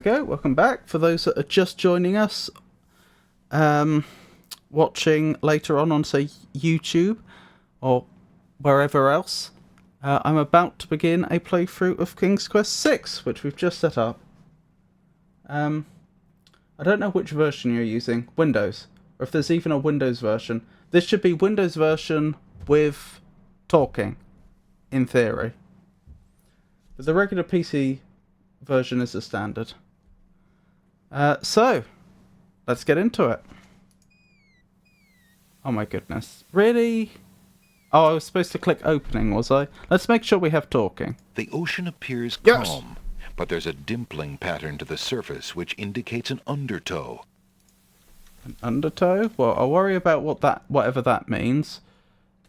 Welcome back. For those that are just joining us, watching later on say YouTube or wherever else, I'm about to begin a playthrough of King's Quest VI, which we've just set up. I don't know which version you're using, Windows, or if there's even a Windows version. This should be Windows version with talking, in theory. But the regular PC version is the standard. So, let's get into it. Oh my goodness. Really? Oh, I was supposed to click opening, was I? Let's make sure we have talking. The ocean appears Yes. calm, but there's a dimpling pattern to the surface which indicates an undertow. An undertow? Well, I'll worry about whatever that means.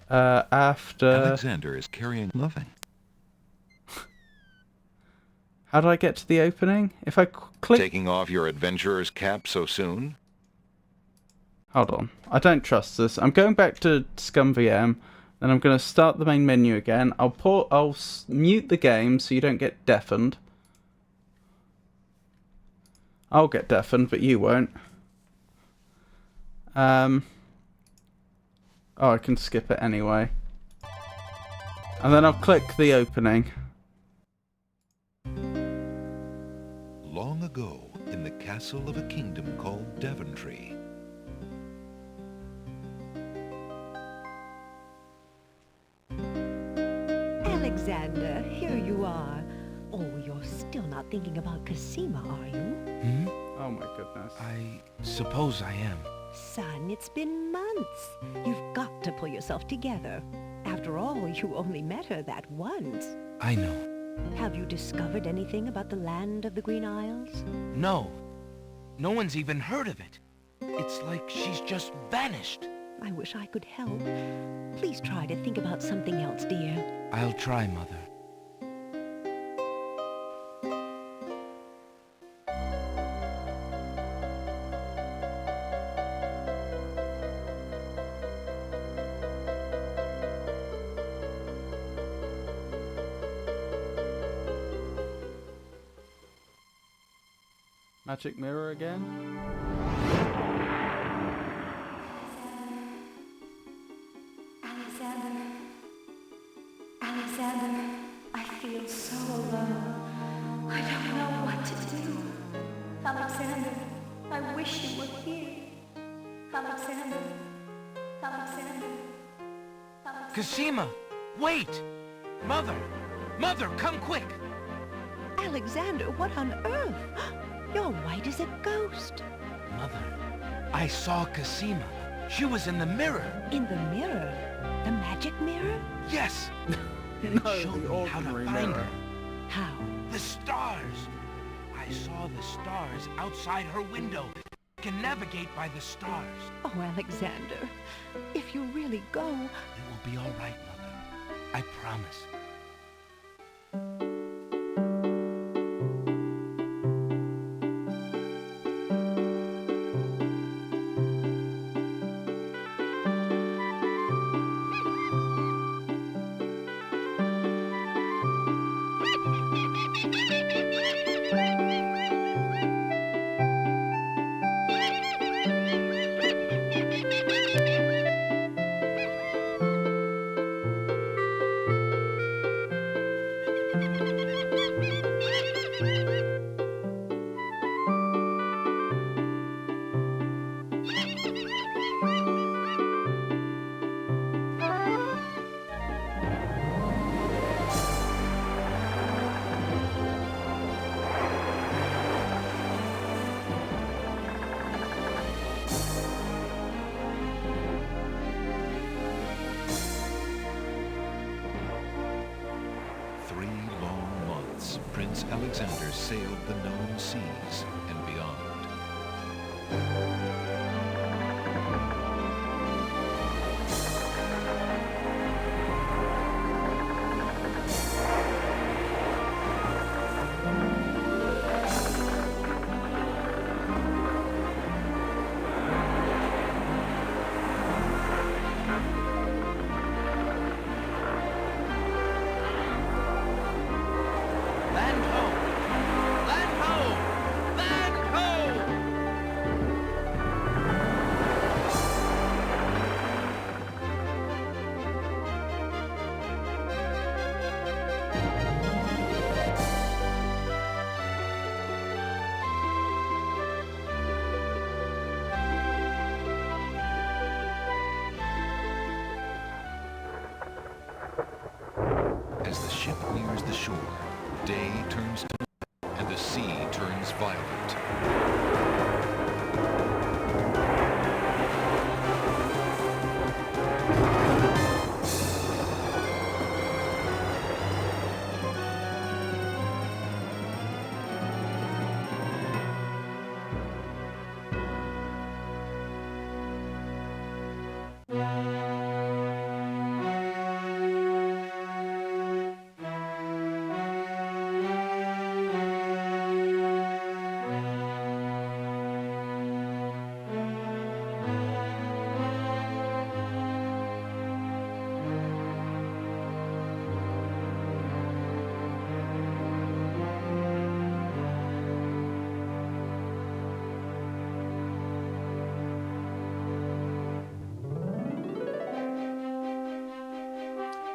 After... Alexander is carrying nothing. How do I get to the opening? If I click... Taking off your adventurer's cap so soon? Hold on. I don't trust this. I'm going back to ScumVM. Then I'm going to start the main menu again. I'll mute the game so you don't get deafened. I'll get deafened, but you won't. Oh, I can skip it anyway. And then I'll click the opening. Long ago, in the castle of a kingdom called Daventry. Alexander, here you are. Oh, you're still not thinking about Cosima, are you? Oh my goodness. I suppose I am. Son, it's been months. You've got to pull yourself together. After all, you only met her that once. I know. Have you discovered anything about the land of the Green Isles? No. No one's even heard of it. It's like she's just vanished. I wish I could help. Please try to think about something else, dear. I'll try, Mother. Magic mirror again? Alexander, I feel so alone. I don't know what to do. Alexander, I wish you were here. Alexander. Cosima! Wait! Mother! Mother, come quick! Alexander, what on earth? You're white as a ghost. Mother, I saw Cosima. She was in the mirror. In the mirror? The magic mirror? Yes! And it No, showed the me how to ordinary find mirror. her. How? The stars! I saw the stars outside her window. I can navigate by the stars. Oh, Alexander, if you really go... It will be all right, Mother. I promise. Prince Alexander sailed the known seas and beyond. shore, day turns to night, and the sea turns violent.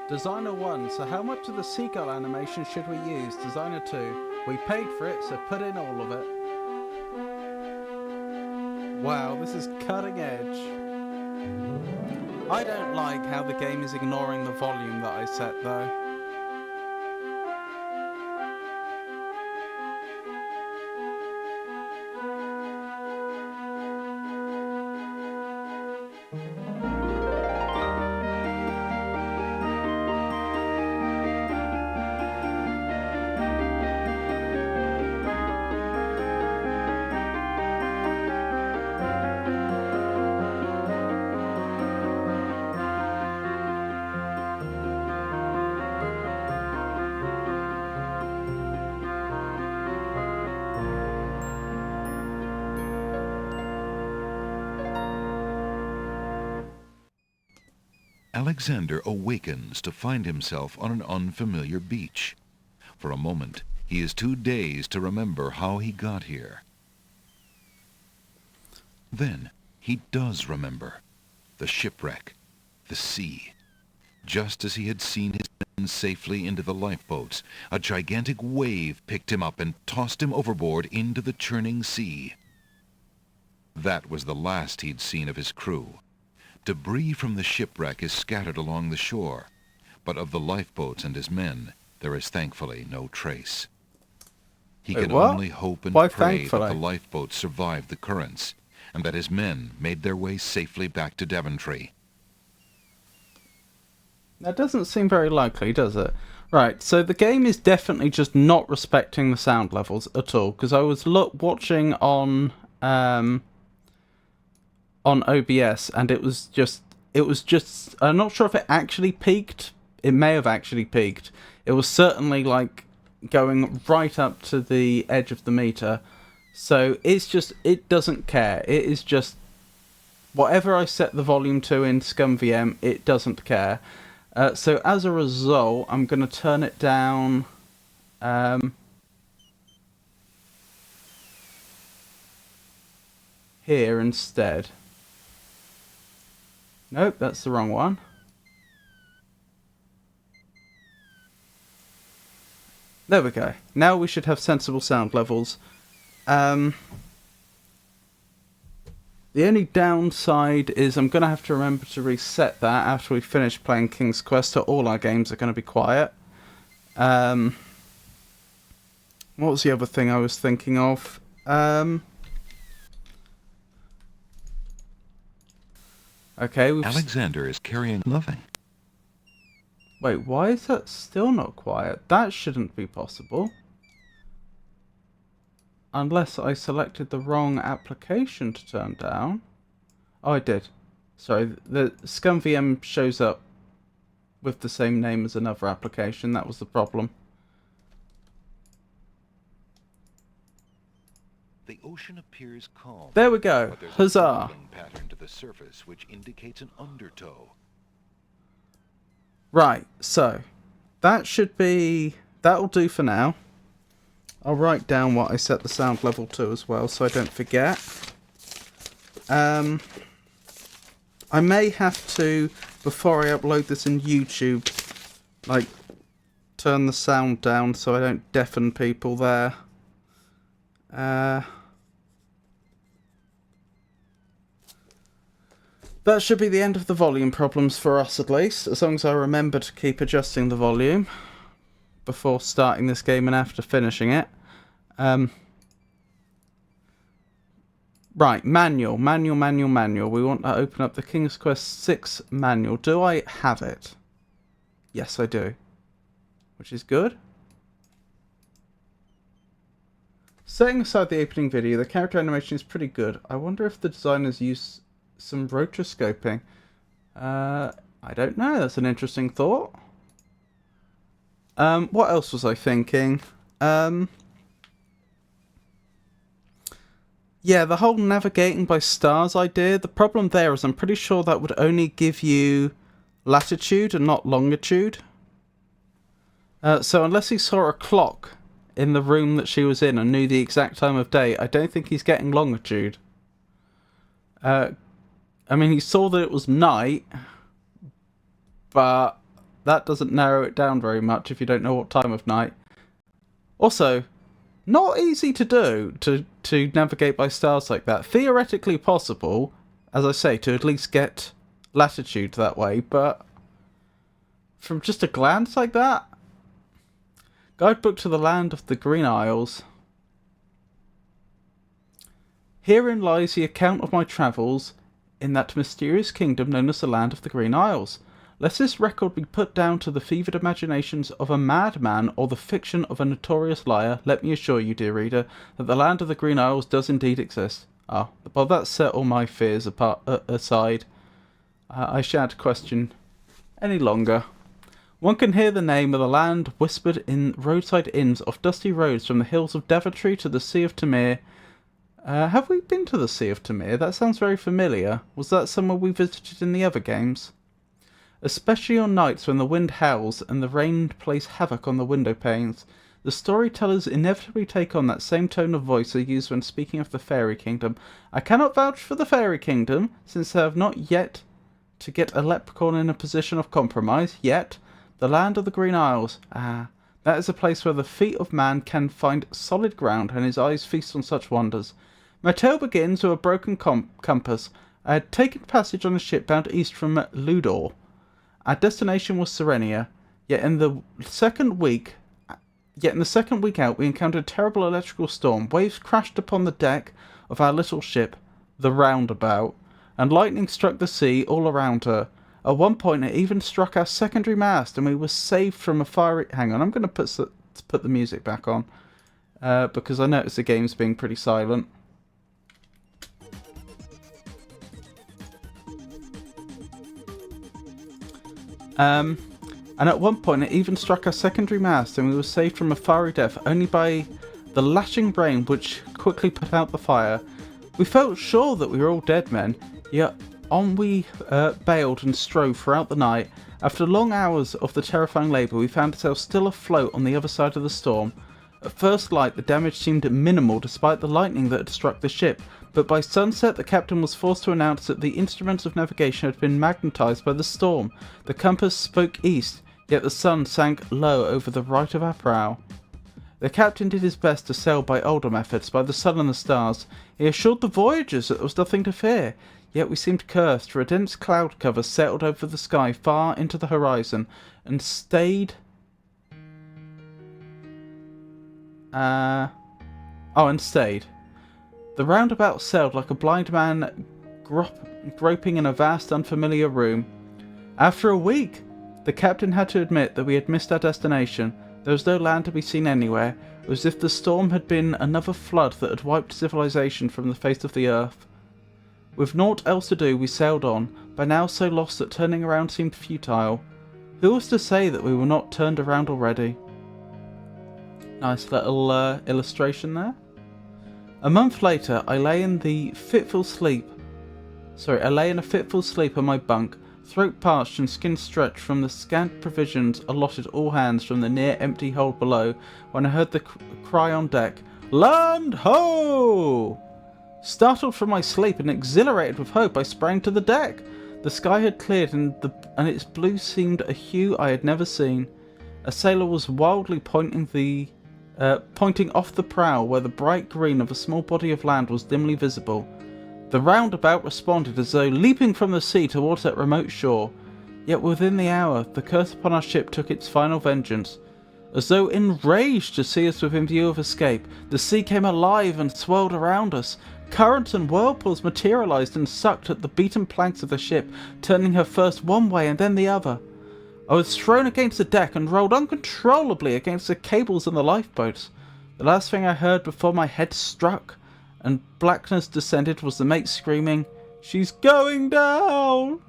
Designer 1, so how much of the seagull animation should we use? Designer 2, we paid for it, so put in all of it. Wow, this is cutting edge. I don't like how the game is ignoring the volume that I set though. Alexander awakens to find himself on an unfamiliar beach. For a moment, he is too dazed to remember how he got here. Then, he does remember. The shipwreck, the sea. Just as he had seen his men safely into the lifeboats, a gigantic wave picked him up and tossed him overboard into the churning sea. That was the last he'd seen of his crew. Debris from the shipwreck is scattered along the shore, but of the lifeboats and his men, there is thankfully no trace. He Wait, can what? only hope and Why pray that thankfully? the lifeboats survived the currents, and that his men made their way safely back to Daventry. That doesn't seem very likely, does it? Right, so the game is definitely just not respecting the sound levels at all, because I was watching on OBS, and it was just, I'm not sure if it actually peaked. It may have actually peaked. It was certainly like going right up to the edge of the meter. So it's just, it doesn't care. It is just, whatever I set the volume to in ScumVM, it doesn't care. So as a result, I'm going to turn it down. Here instead. Nope, that's the wrong one. There we go. Now we should have sensible sound levels. The only downside is I'm going to have to remember to reset that after we finish playing King's Quest, so all our games are going to be quiet. What was the other thing I was thinking of? Okay, Alexander is carrying nothing. Wait, why is that still not quiet? That shouldn't be possible. Unless I selected the wrong application to turn down. Oh, I did. Sorry, the ScumVM shows up with the same name as another application. That was the problem. The ocean appears calm. There we go. But there's a Huzzah. bubbling pattern to the surface which indicates an undertow. Right, so that should be... That'll do for now. I'll write down what I set the sound level to as well, so I don't forget. I may have to, before I upload this in YouTube, like, turn the sound down so I don't deafen people there. That should be the end of the volume problems for us, at least, as long as I remember to keep adjusting the volume. before starting this game and after finishing it. Right, manual. We want to open up the King's Quest 6 manual. Do I have it? Yes, I do. Which is good. Setting aside the opening video, the character animation is pretty good. I wonder if the designers used some rotoscoping. I don't know. That's an interesting thought. What else was I thinking? Yeah, the whole navigating by stars idea. The problem there is I'm pretty sure that would only give you latitude and not longitude. So unless he saw a clock in the room that she was in and knew the exact time of day, I don't think he's getting longitude. I mean, he saw that it was night, but that doesn't narrow it down very much if you don't know what time of night. Also, not easy to do, to navigate by stars like that. Theoretically possible, as I say, to at least get latitude that way, but from just a glance like that? Guidebook to the Land of the Green Isles. Herein lies the account of my travels in that mysterious kingdom known as the Land of the Green Isles. Lest this record be put down to the fevered imaginations of a madman or the fiction of a notorious liar, let me assure you, dear reader, that the Land of the Green Isles does indeed exist. Ah, well, that set all my fears aside. I shan't question any longer. One can hear the name of the land whispered in roadside inns off dusty roads from the hills of Daventry to the Sea of Tamir. Have we been to the Sea of Tamir? That sounds very familiar. Was that somewhere we visited in the other games? Especially on nights when the wind howls and the rain plays havoc on the window panes, the storytellers inevitably take on that same tone of voice they use when speaking of the Fairy Kingdom. I cannot vouch for the Fairy Kingdom, since I have not yet to get a leprechaun in a position of compromise, yet the Land of the Green Isles. Ah, that is a place where the feet of man can find solid ground and his eyes feast on such wonders. My tale begins with a broken compass. I had taken passage on a ship bound east from Ludor. Our destination was Serenia, yet in the second week out we encountered a terrible electrical storm. Waves crashed upon the deck of our little ship, the Roundabout, and lightning struck the sea all around her. At one point it even struck our secondary mast, and we were saved from a fiery... Hang on, I'm going to put the music back on, because I noticed the game's being pretty silent. And at one point it even struck our secondary mast, and we were saved from a fiery death only by the lashing rain which quickly put out the fire. We felt sure that we were all dead men, yet on we bailed and strove throughout the night. After long hours of the terrifying labour, we found ourselves still afloat on the other side of the storm. At first light, the damage seemed minimal despite the lightning that had struck the ship, but by sunset the captain was forced to announce that the instruments of navigation had been magnetised by the storm. The compass spoke east, yet the sun sank low over the right of our prow. The captain did his best to sail by older methods, by the sun and the stars. He assured the voyagers that there was nothing to fear, yet we seemed cursed, for a dense cloud cover settled over the sky far into the horizon, and stayed... stayed. The Roundabout sailed like a blind man groping in a vast unfamiliar room. After a week, the captain had to admit that we had missed our destination. There was no land to be seen anywhere. It was as if the storm had been another flood that had wiped civilization from the face of the earth. With naught else to do, we sailed on, by now so lost that turning around seemed futile. Who was to say that we were not turned around already? Nice little illustration there. A month later, I lay in a fitful sleep on my bunk, throat parched and skin stretched from the scant provisions allotted all hands from the near empty hold below, when I heard the cry on deck, "Land ho!" Startled from my sleep and exhilarated with hope, I sprang to the deck. The sky had cleared, and its blue seemed a hue I had never seen. A sailor was wildly pointing off the prow, where the bright green of a small body of land was dimly visible. The Roundabout responded as though leaping from the sea towards that remote shore. Yet within the hour, the curse upon our ship took its final vengeance. As though enraged to see us within view of escape, the sea came alive and swirled around us. Currents and whirlpools materialized and sucked at the beaten planks of the ship, turning her first one way and then the other. I was thrown against the deck and rolled uncontrollably against the cables in the lifeboats. The last thing I heard before my head struck and blackness descended was the mate screaming, "She's going down!"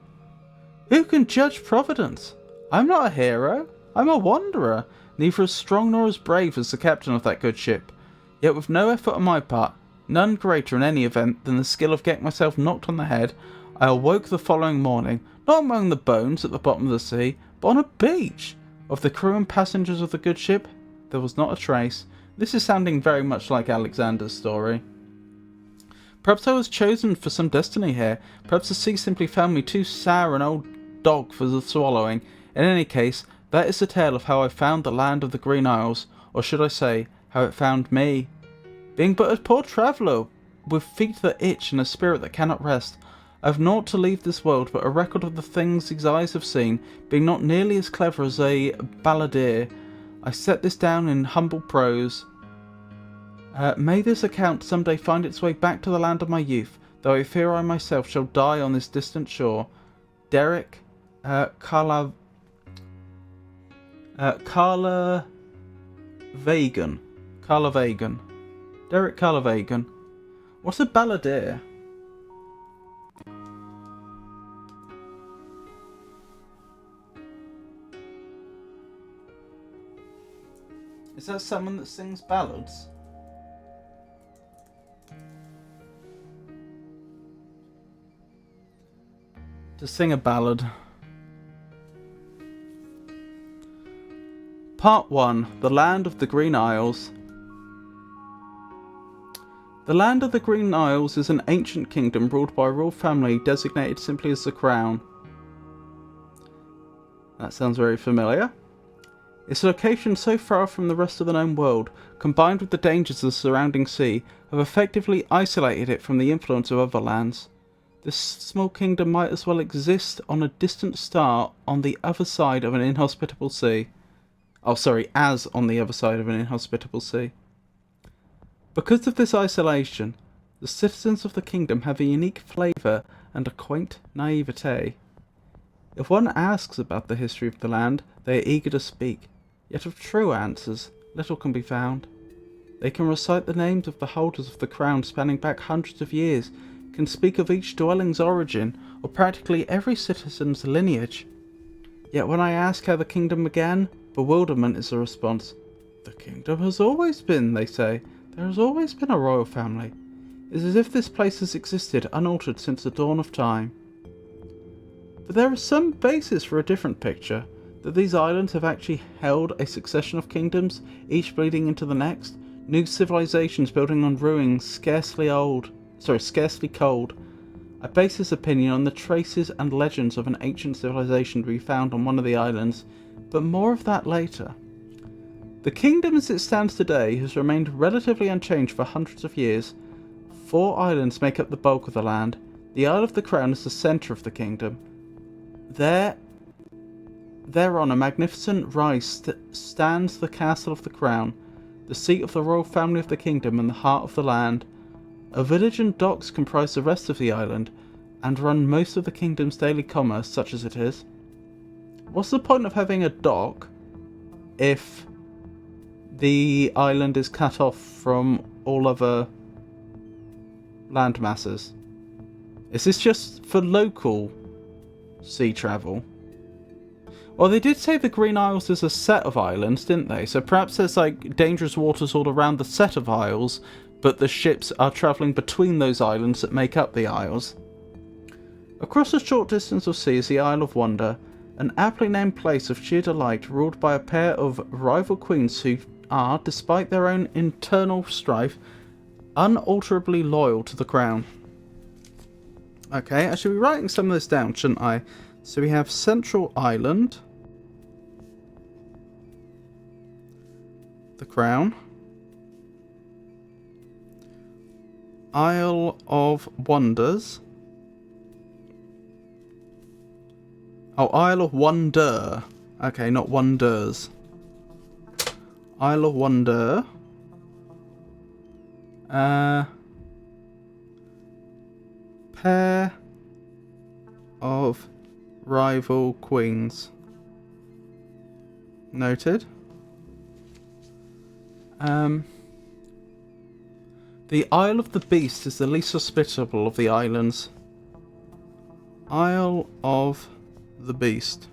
Who can judge Providence? I'm not a hero. I'm a wanderer, neither as strong nor as brave as the captain of that good ship. Yet with no effort on my part, none greater in any event than the skill of getting myself knocked on the head, I awoke the following morning, not among the bones at the bottom of the sea, but on a beach. Of the crew and passengers of the good ship, there was not a trace. This is sounding very much like Alexander's story. Perhaps I was chosen for some destiny here. Perhaps the sea simply found me too sour an old dog for the swallowing. In any case, that is the tale of how I found the land of the Green Isles, or should I say, how it found me. Being but a poor traveller, with feet that itch and a spirit that cannot rest, I have naught to leave this world but a record of the things these eyes have seen. Being not nearly as clever as a balladeer, I set this down in humble prose. May this account some day find its way back to the land of my youth, though I fear I myself shall die on this distant shore. Derek Carla Vagan. Derek Carla. What's a balladeer? Is that someone that sings ballads? To sing a ballad. Part 1. The Land of the Green Isles. The Land of the Green Isles is an ancient kingdom ruled by a royal family designated simply as the Crown. That sounds very familiar. Its location so far from the rest of the known world, combined with the dangers of the surrounding sea, have effectively isolated it from the influence of other lands. This small kingdom might as well exist on a distant star on the other side of an inhospitable sea. As on the other side of an inhospitable sea. Because of this isolation, the citizens of the kingdom have a unique flavour and a quaint naivete. If one asks about the history of the land, they are eager to speak, yet of true answers, little can be found. They can recite the names of the holders of the crown spanning back hundreds of years, can speak of each dwelling's origin, or practically every citizen's lineage. Yet when I ask how the kingdom began, bewilderment is the response. The kingdom has always been, they say. There has always been a royal family. It is as if this place has existed unaltered since the dawn of time. But there is some basis for a different picture, that these islands have actually held a succession of kingdoms, each bleeding into the next, new civilizations building on ruins scarcely cold. I base this opinion on the traces and legends of an ancient civilization to be found on one of the islands, but more of that later. The kingdom as it stands today has remained relatively unchanged for hundreds of years. 4 islands make up the bulk of the land. The Isle of the Crown is the centre of the kingdom. Thereon a magnificent rise stands the Castle of the Crown, the seat of the royal family of the kingdom and the heart of the land. A village and docks comprise the rest of the island, and run most of the kingdom's daily commerce, such as it is. What's the point of having a dock if the island is cut off from all other land masses? Is this just for local sea travel? Well, they did say the Green Isles is a set of islands, didn't they? So perhaps there's like dangerous waters all around the set of isles, but the ships are travelling between those islands that make up the isles. Across a short distance of sea is the Isle of Wonder, an aptly named place of sheer delight ruled by a pair of rival queens who are, despite their own internal strife, unalterably loyal to the crown. Okay, I should be writing some of this down, shouldn't I? So we have Central Island, the Crown, Isle of Wonders. Oh, Isle of Wonder. Okay, not Wonders. Isle of Wonder. Pair of rival queens. Noted. The Isle of the Beast is the least hospitable of the islands. Isle of the Beast.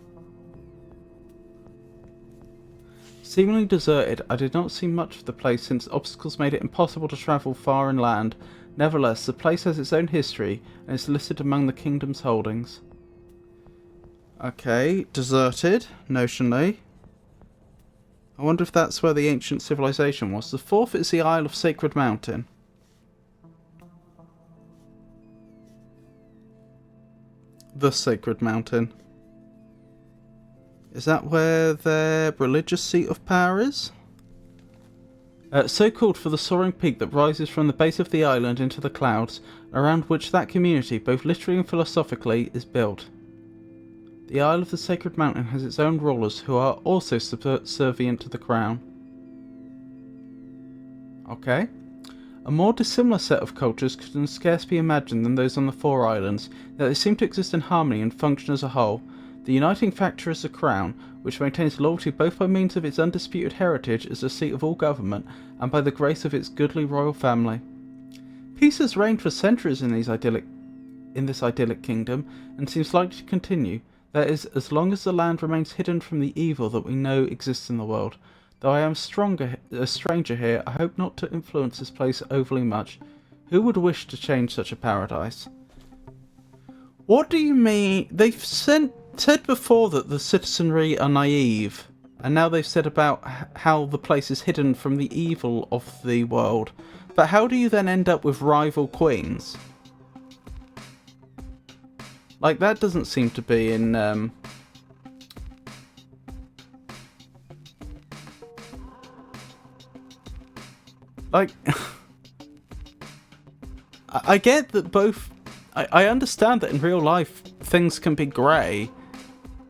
Seemingly deserted, I did not see much of the place since obstacles made it impossible to travel far inland. Nevertheless, the place has its own history and is listed among the kingdom's holdings. Okay, deserted, notionally. I wonder if that's where the ancient civilization was. The fourth is the Isle of Sacred Mountain. The Sacred Mountain. Is that where their religious seat of power is? So called for the soaring peak that rises from the base of the island into the clouds, around which that community, both literally and philosophically, is built. The Isle of the Sacred Mountain has its own rulers who are also subservient to the crown. Okay. A more dissimilar set of cultures can scarce be imagined than those on the four islands, yet they seem to exist in harmony and function as a whole. The uniting factor is the crown, which maintains loyalty both by means of its undisputed heritage as the seat of all government and by the grace of its goodly royal family. Peace has reigned for centuries in this idyllic kingdom, and seems likely to continue. That is, as long as the land remains hidden from the evil that we know exists in the world. Though I am a stranger here, I hope not to influence this place overly much. Who would wish to change such a paradise? What do you mean? They've said before that the citizenry are naive, and now they've said about how the place is hidden from the evil of the world. But how do you then end up with rival queens? Like, that doesn't seem to be in, like, I get that both... I understand that in real life things can be grey,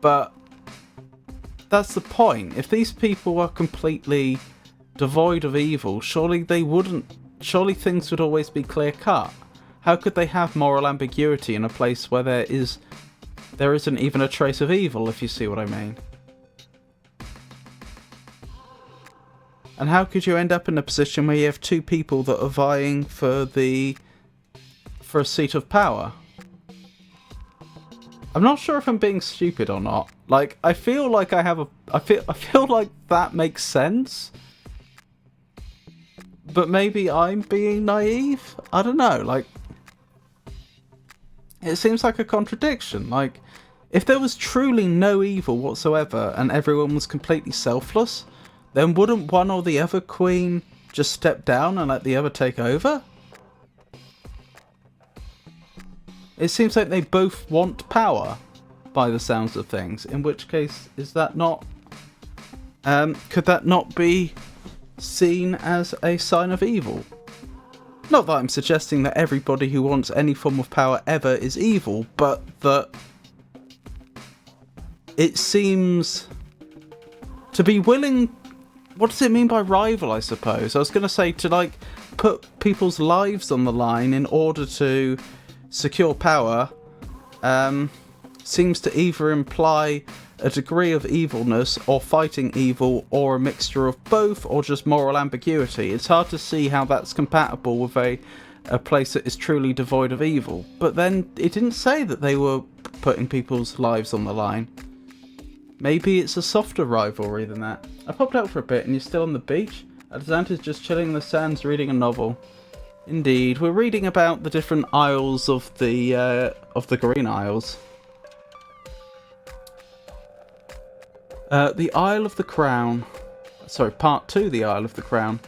but that's the point. If these people were completely devoid of evil, surely things would always be clear cut. How could they have moral ambiguity in a place where there isn't even a trace of evil, if you see what I mean? And how could you end up in a position where you have two people that are vying for a seat of power? I'm not sure if I'm being stupid or not. Like, I feel like I feel like that makes sense. But maybe I'm being naive? I don't know, like... It seems like a contradiction. Like, if there was truly no evil whatsoever and everyone was completely selfless, then wouldn't one or the other queen just step down and let the other take over? It seems like they both want power, by the sounds of things. In which case, is that not... could that not be seen as a sign of evil? Not that I'm suggesting that everybody who wants any form of power ever is evil, but that it seems to be willing... What does it mean by rival, I suppose? I was going to say to, like, put people's lives on the line in order to secure power, seems to either imply a degree of evilness or fighting evil, or a mixture of both, or just moral ambiguity. It's hard to see how that's compatible with a place that is truly devoid of evil. But then it didn't say that they were putting people's lives on the line. Maybe it's a softer rivalry than that. I popped out for a bit and you're still on the beach? Alexander's just chilling in the sands reading a novel. Indeed, we're reading about the different isles of the Green Isles. The Isle of the Crown. Sorry, Part 2, the Isle of the Crown.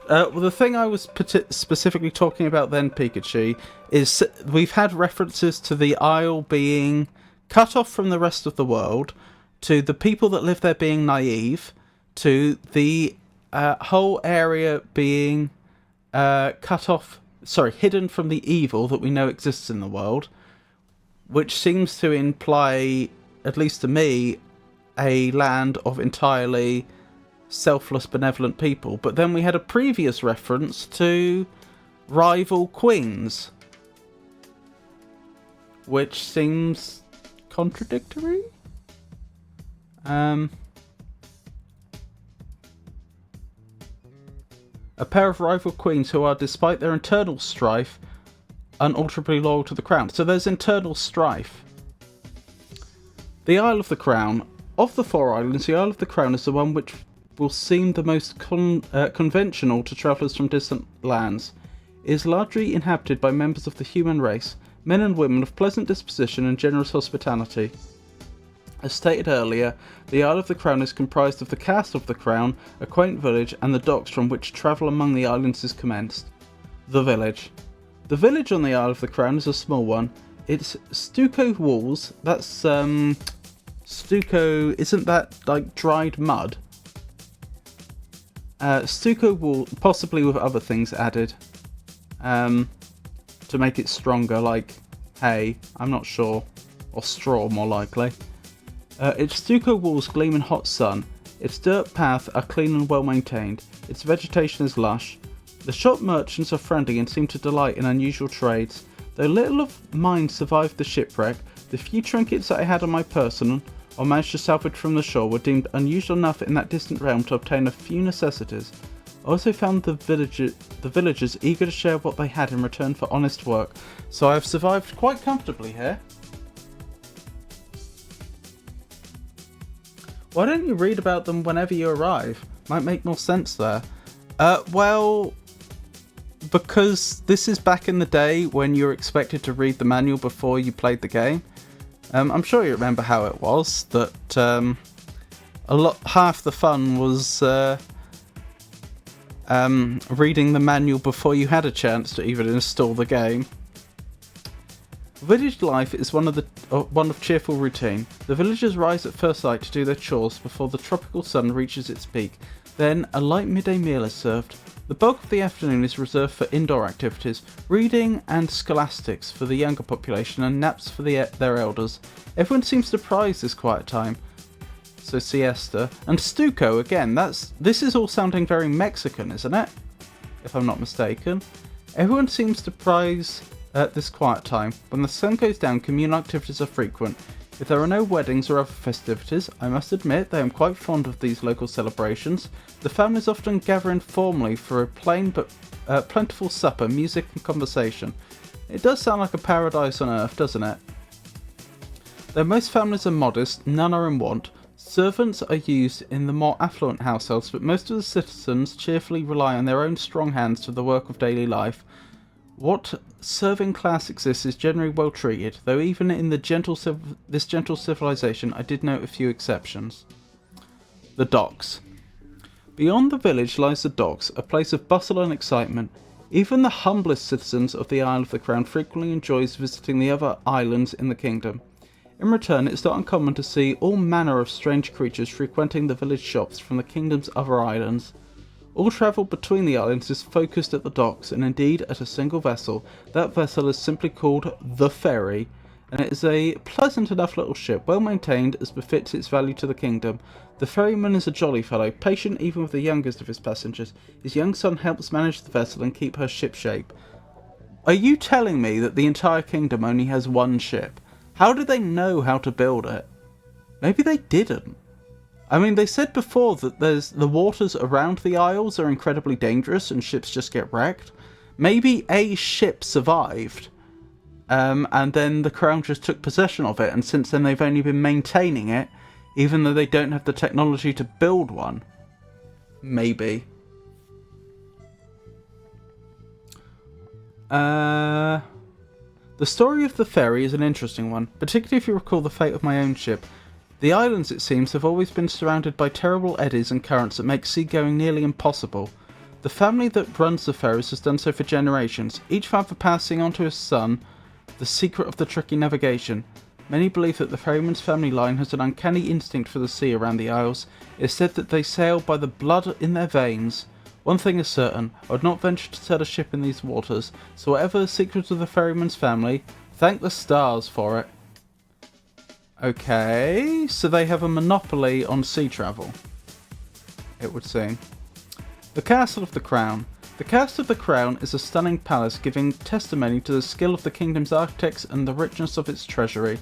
Well, the thing I was specifically talking about then, Pikachu, is we've had references to the isle being cut off from the rest of the world, to the people that live there being naive, to the whole area being hidden from the evil that we know exists in the world, which seems to imply, at least to me, a land of entirely selfless, benevolent people. But then we had a previous reference to rival queens, which seems contradictory. A pair of rival queens who are, despite their internal strife, unalterably loyal to the crown. So there's internal strife. The Isle of the Crown. Of the 4 islands, the Isle of the Crown is the one which will seem the most conventional to travellers from distant lands. It is largely inhabited by members of the human race, men and women of pleasant disposition and generous hospitality. As stated earlier, the Isle of the Crown is comprised of the Castle of the Crown, a quaint village, and the docks from which travel among the islands is commenced. The village. The village on the Isle of the Crown is a small one. Its stucco walls, that's, stucco, isn't that like dried mud? Stucco wall, possibly with other things added, to make it stronger, like hay, I'm not sure, or straw more likely. Its stucco walls gleam in hot sun, its dirt paths are clean and well maintained, its vegetation is lush. The shop merchants are friendly and seem to delight in unusual trades. Though little of mine survived the shipwreck, the few trinkets that I had on my person, or managed to salvage from the shore, were deemed unusual enough in that distant realm to obtain a few necessities. I also found the villagers eager to share what they had in return for honest work, so I have survived quite comfortably here. Why don't you read about them whenever you arrive? Might make more sense there. Well, because this is back in the day when you were expected to read the manual before you played the game. I'm sure you remember how it was, that half the fun was reading the manual before you had a chance to even install the game. Village life is one of cheerful routine. The villagers rise at first light to do their chores before the tropical sun reaches its peak. Then a light midday meal is served. The bulk of the afternoon is reserved for indoor activities, reading and scholastics for the younger population, and naps for their elders. Everyone seems to prize this quiet time. So siesta. And stucco, again, this is all sounding very Mexican, isn't it? If I'm not mistaken. Everyone seems to prize this quiet time. When the sun goes down, communal activities are frequent. If there are no weddings or other festivities, I must admit that I am quite fond of these local celebrations. The families often gather informally for a plain but plentiful supper, music and conversation. It does sound like a paradise on earth, doesn't it? Though most families are modest, none are in want. Servants are used in the more affluent households, but most of the citizens cheerfully rely on their own strong hands for the work of daily life. What serving class exists is generally well treated, though even in this gentle civilization I did note a few exceptions. The docks. Beyond the village lies the docks, a place of bustle and excitement. Even the humblest citizens of the Isle of the Crown frequently enjoys visiting the other islands in the kingdom. In return, it is not uncommon to see all manner of strange creatures frequenting the village shops from the kingdom's other islands. All travel between the islands is focused at the docks, and indeed at a single vessel. That vessel is simply called the Ferry, and it is a pleasant enough little ship, well maintained as befits its value to the kingdom. The ferryman is a jolly fellow, patient even with the youngest of his passengers. His young son helps manage the vessel and keep her shipshape. Are you telling me that the entire kingdom only has one ship? How did they know how to build it? Maybe they didn't. I mean, they said before that the waters around the isles are incredibly dangerous and ships just get wrecked. Maybe a ship survived, and then the Crown just took possession of it, and since then they've only been maintaining it, even though they don't have the technology to build one. Maybe. The story of the ferry is an interesting one, particularly if you recall the fate of my own ship. The islands, it seems, have always been surrounded by terrible eddies and currents that make seagoing nearly impossible. The family that runs the ferries has done so for generations, each father passing on to his son the secret of the tricky navigation. Many believe that the ferryman's family line has an uncanny instinct for the sea around the isles. It is said that they sail by the blood in their veins. One thing is certain, I would not venture to set a ship in these waters, so whatever the secret of the ferryman's family, thank the stars for it. Okay, so they have a monopoly on sea travel. it would seem. The Castle of the Crown. The Castle of the Crown is a stunning palace giving testimony to the skill of the kingdom's architects and the richness of its treasury.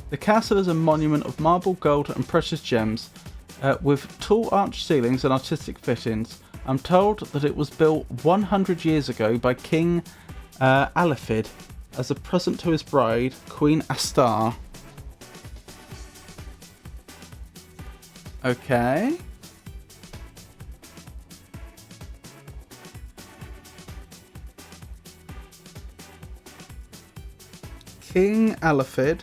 The castle is a monument of marble, gold and precious gems, with tall arched ceilings and artistic fittings. I'm told that it was built 100 years ago by King Alifid as a present to his bride, Queen Astar. Okay. King Alifid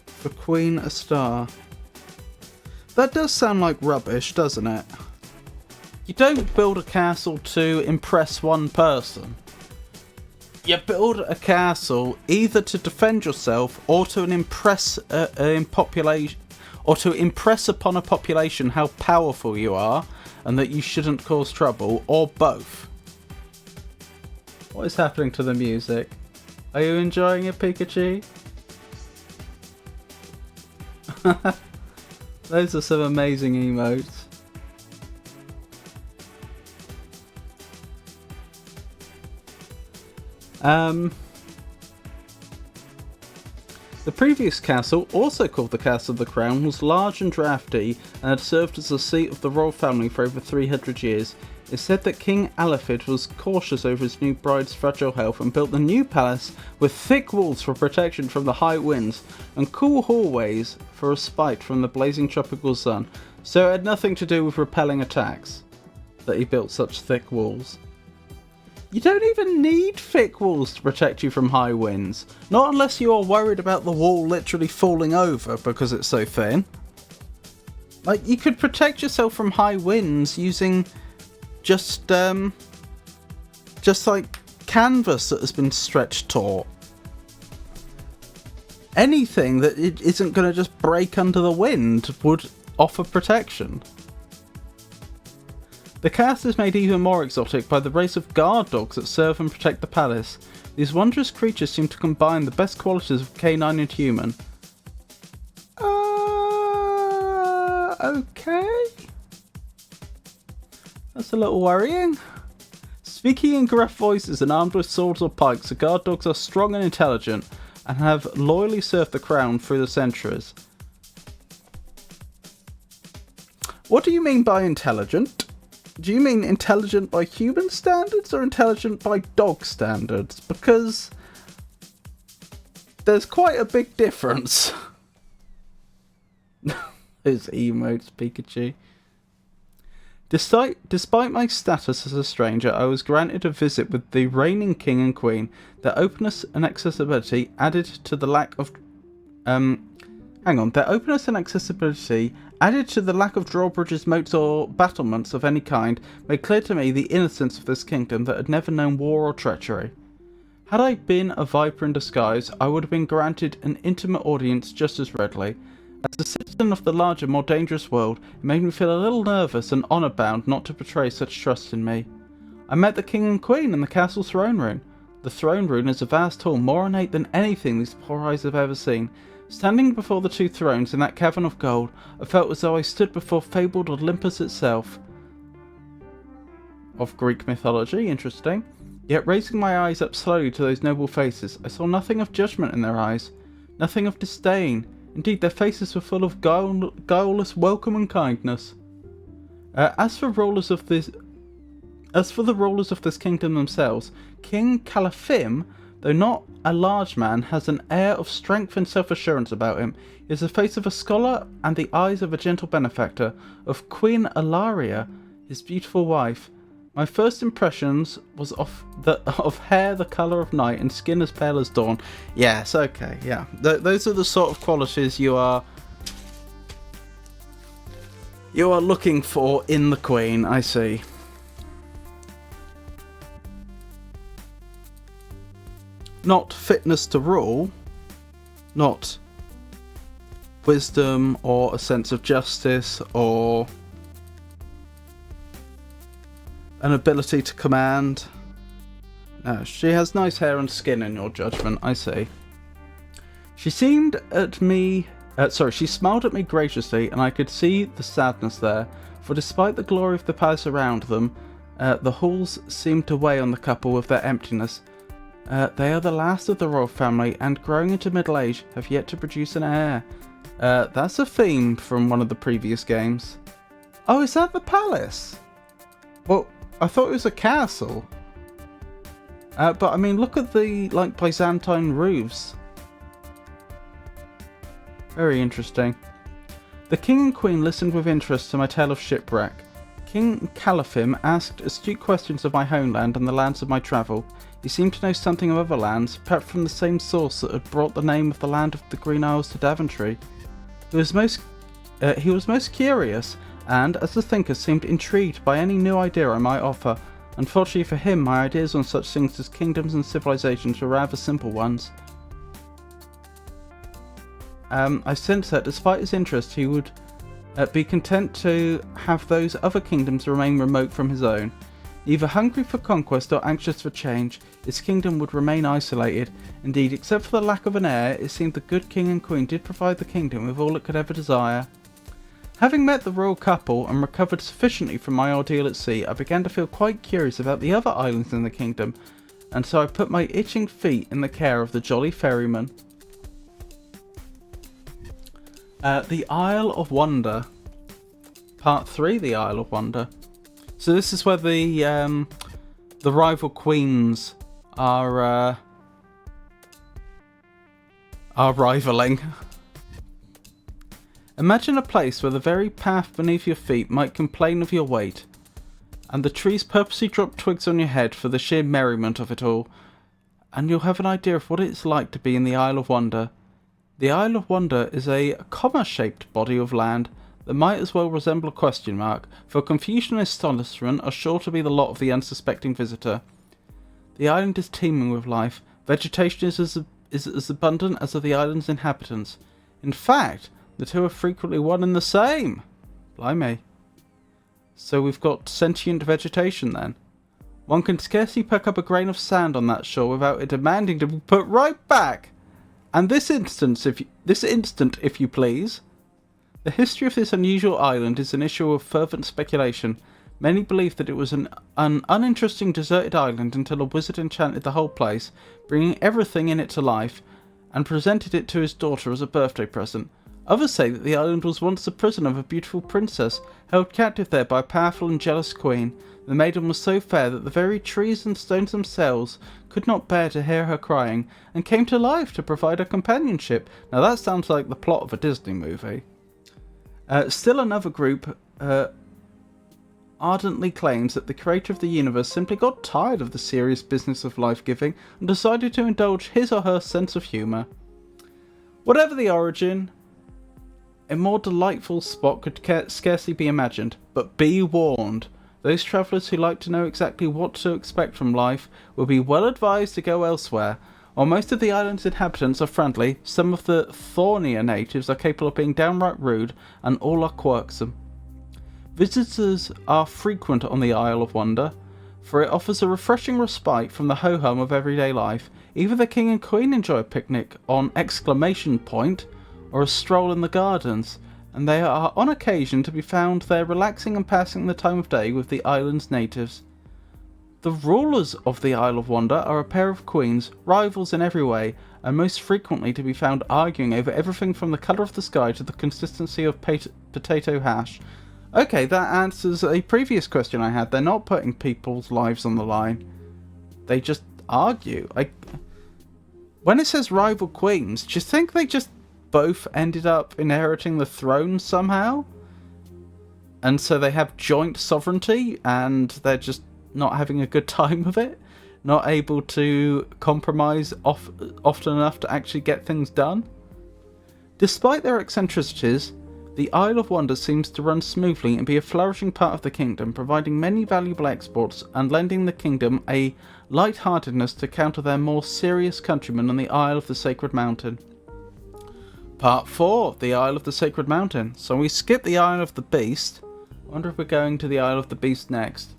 for Queen Astar. That does sound like rubbish, doesn't it? You don't build a castle to impress one person. You build a castle either to defend yourself or to impress upon a population how powerful you are and that you shouldn't cause trouble, or both. What is happening to the music? Are you enjoying it, Pikachu? Those are some amazing emotes. The previous castle, also called the Castle of the Crown, was large and drafty and had served as the seat of the royal family for over 300 years. It's said that King Alifid was cautious over his new bride's fragile health and built the new palace with thick walls for protection from the high winds and cool hallways for respite from the blazing tropical sun. So it had nothing to do with repelling attacks that he built such thick walls. You don't even need thick walls to protect you from high winds. Not unless you are worried about the wall literally falling over because it's so thin. Like, you could protect yourself from high winds using just like canvas that has been stretched taut. Anything that it isn't going to just break under the wind would offer protection. The castle is made even more exotic by the race of guard dogs that serve and protect the palace. These wondrous creatures seem to combine the best qualities of canine and human. Okay. That's a little worrying. Speaking in gruff voices and armed with swords or pikes, the guard dogs are strong and intelligent and have loyally served the crown through the centuries. What do you mean by intelligent? Do you mean intelligent by human standards or intelligent by dog standards? Because there's quite a big difference. Those emotes, Pikachu. Despite my status as a stranger, I was granted a visit with the reigning king and queen. Their openness and accessibility added to the lack of added to the lack of drawbridges, moats or battlements of any kind, made clear to me the innocence of this kingdom that had never known war or treachery. Had I been a viper in disguise, I would have been granted an intimate audience just as readily. As a citizen of the larger, more dangerous world, it made me feel a little nervous and honour-bound not to betray such trust in me. I met the king and queen in the castle throne room. The throne room is a vast hall, more ornate than anything these poor eyes have ever seen. Standing before the two thrones in that cavern of gold, I felt as though I stood before fabled Olympus itself. Of Greek mythology, interesting. Yet raising my eyes up slowly to those noble faces, I saw nothing of judgment in their eyes, nothing of disdain. Indeed, their faces were full of guileless welcome and kindness. As for the rulers of this kingdom themselves, King Calafim, though not a large man, has an air of strength and self-assurance about him. He has the face of a scholar and the eyes of a gentle benefactor. Of Queen Ilaria, his beautiful wife, my first impressions was of hair the colour of night and skin as pale as dawn. Yes, okay, yeah. Those are the sort of qualities you are looking for in the Queen, I see. Not fitness to rule, not wisdom or a sense of justice or an ability to command. No, she has nice hair and skin in your judgment, I see. She seemed at me She smiled at me graciously, and I could see the sadness there, for despite the glory of the palace around them, the halls seemed to weigh on the couple with their emptiness. They are the last of the royal family, and growing into middle age, have yet to produce an heir. That's a theme from one of the previous games. Oh, is that the palace? Well, I thought it was a castle. But I mean, look at the, Byzantine roofs. Very interesting. The king and queen listened with interest to my tale of shipwreck. King Caliphim asked astute questions of my homeland and the lands of my travel. He seemed to know something of other lands, perhaps from the same source that had brought the name of the land of the Green Isles to Daventry. He was most curious, and, as the thinker, seemed intrigued by any new idea I might offer. Unfortunately for him, my ideas on such things as kingdoms and civilizations were rather simple ones. I sensed that, despite his interest, he would be content to have those other kingdoms remain remote from his own. Neither hungry for conquest or anxious for change, his kingdom would remain isolated. Indeed, except for the lack of an heir, it seemed the good king and queen did provide the kingdom with all it could ever desire. Having met the royal couple and recovered sufficiently from my ordeal at sea, I began to feel quite curious about the other islands in the kingdom, and so I put my itching feet in the care of the jolly ferryman. The Isle of Wonder. Part 3, The Isle of Wonder. So this is where the rival queens are rivaling. Imagine a place where the very path beneath your feet might complain of your weight, and the trees purposely drop twigs on your head for the sheer merriment of it all, and you'll have an idea of what it's like to be in the Isle of Wonder. The Isle of Wonder is a comma-shaped body of land that might as well resemble a question mark, for confusion and astonishment are sure to be the lot of the unsuspecting visitor. The island is teeming with life. Vegetation is as abundant as are the island's inhabitants. In fact, the two are frequently one and the same. Blimey. So we've got sentient vegetation then. One can scarcely pick up a grain of sand on that shore without it demanding to be put right back. And this instant, if you please. The history of this unusual island is an issue of fervent speculation. Many believe that it was an uninteresting deserted island until a wizard enchanted the whole place, bringing everything in it to life, and presented it to his daughter as a birthday present. Others say that the island was once the prison of a beautiful princess, held captive there by a powerful and jealous queen. The maiden was so fair that the very trees and stones themselves could not bear to hear her crying, and came to life to provide her companionship. Now that sounds like the plot of a Disney movie. Still another group ardently claims that the creator of the universe simply got tired of the serious business of life-giving and decided to indulge his or her sense of humour. Whatever the origin, a more delightful spot could scarcely be imagined, but be warned. Those travellers who like to know exactly what to expect from life will be well advised to go elsewhere. While most of the island's inhabitants are friendly, some of the thornier natives are capable of being downright rude, and all are quirksome. Visitors are frequent on the Isle of Wonder, for it offers a refreshing respite from the ho-hum of everyday life. Either the king and queen enjoy a picnic on exclamation point, or a stroll in the gardens, and they are on occasion to be found there relaxing and passing the time of day with the island's natives. The rulers of the Isle of Wonder are a pair of queens, rivals in every way, and most frequently to be found arguing over everything from the colour of the sky to the consistency of potato hash. Okay, that answers a previous question I had. They're not putting people's lives on the line. They just argue. When it says rival queens, do you think they just both ended up inheriting the throne somehow? And so they have joint sovereignty, and they're just not having a good time with it? Not able to compromise often enough to actually get things done? Despite their eccentricities, the Isle of Wonder seems to run smoothly and be a flourishing part of the kingdom, providing many valuable exports and lending the kingdom a light-heartedness to counter their more serious countrymen on the Isle of the Sacred Mountain. Part 4, the Isle of the Sacred Mountain. So we skip the Isle of the Beast. I wonder if we're going to the Isle of the Beast next.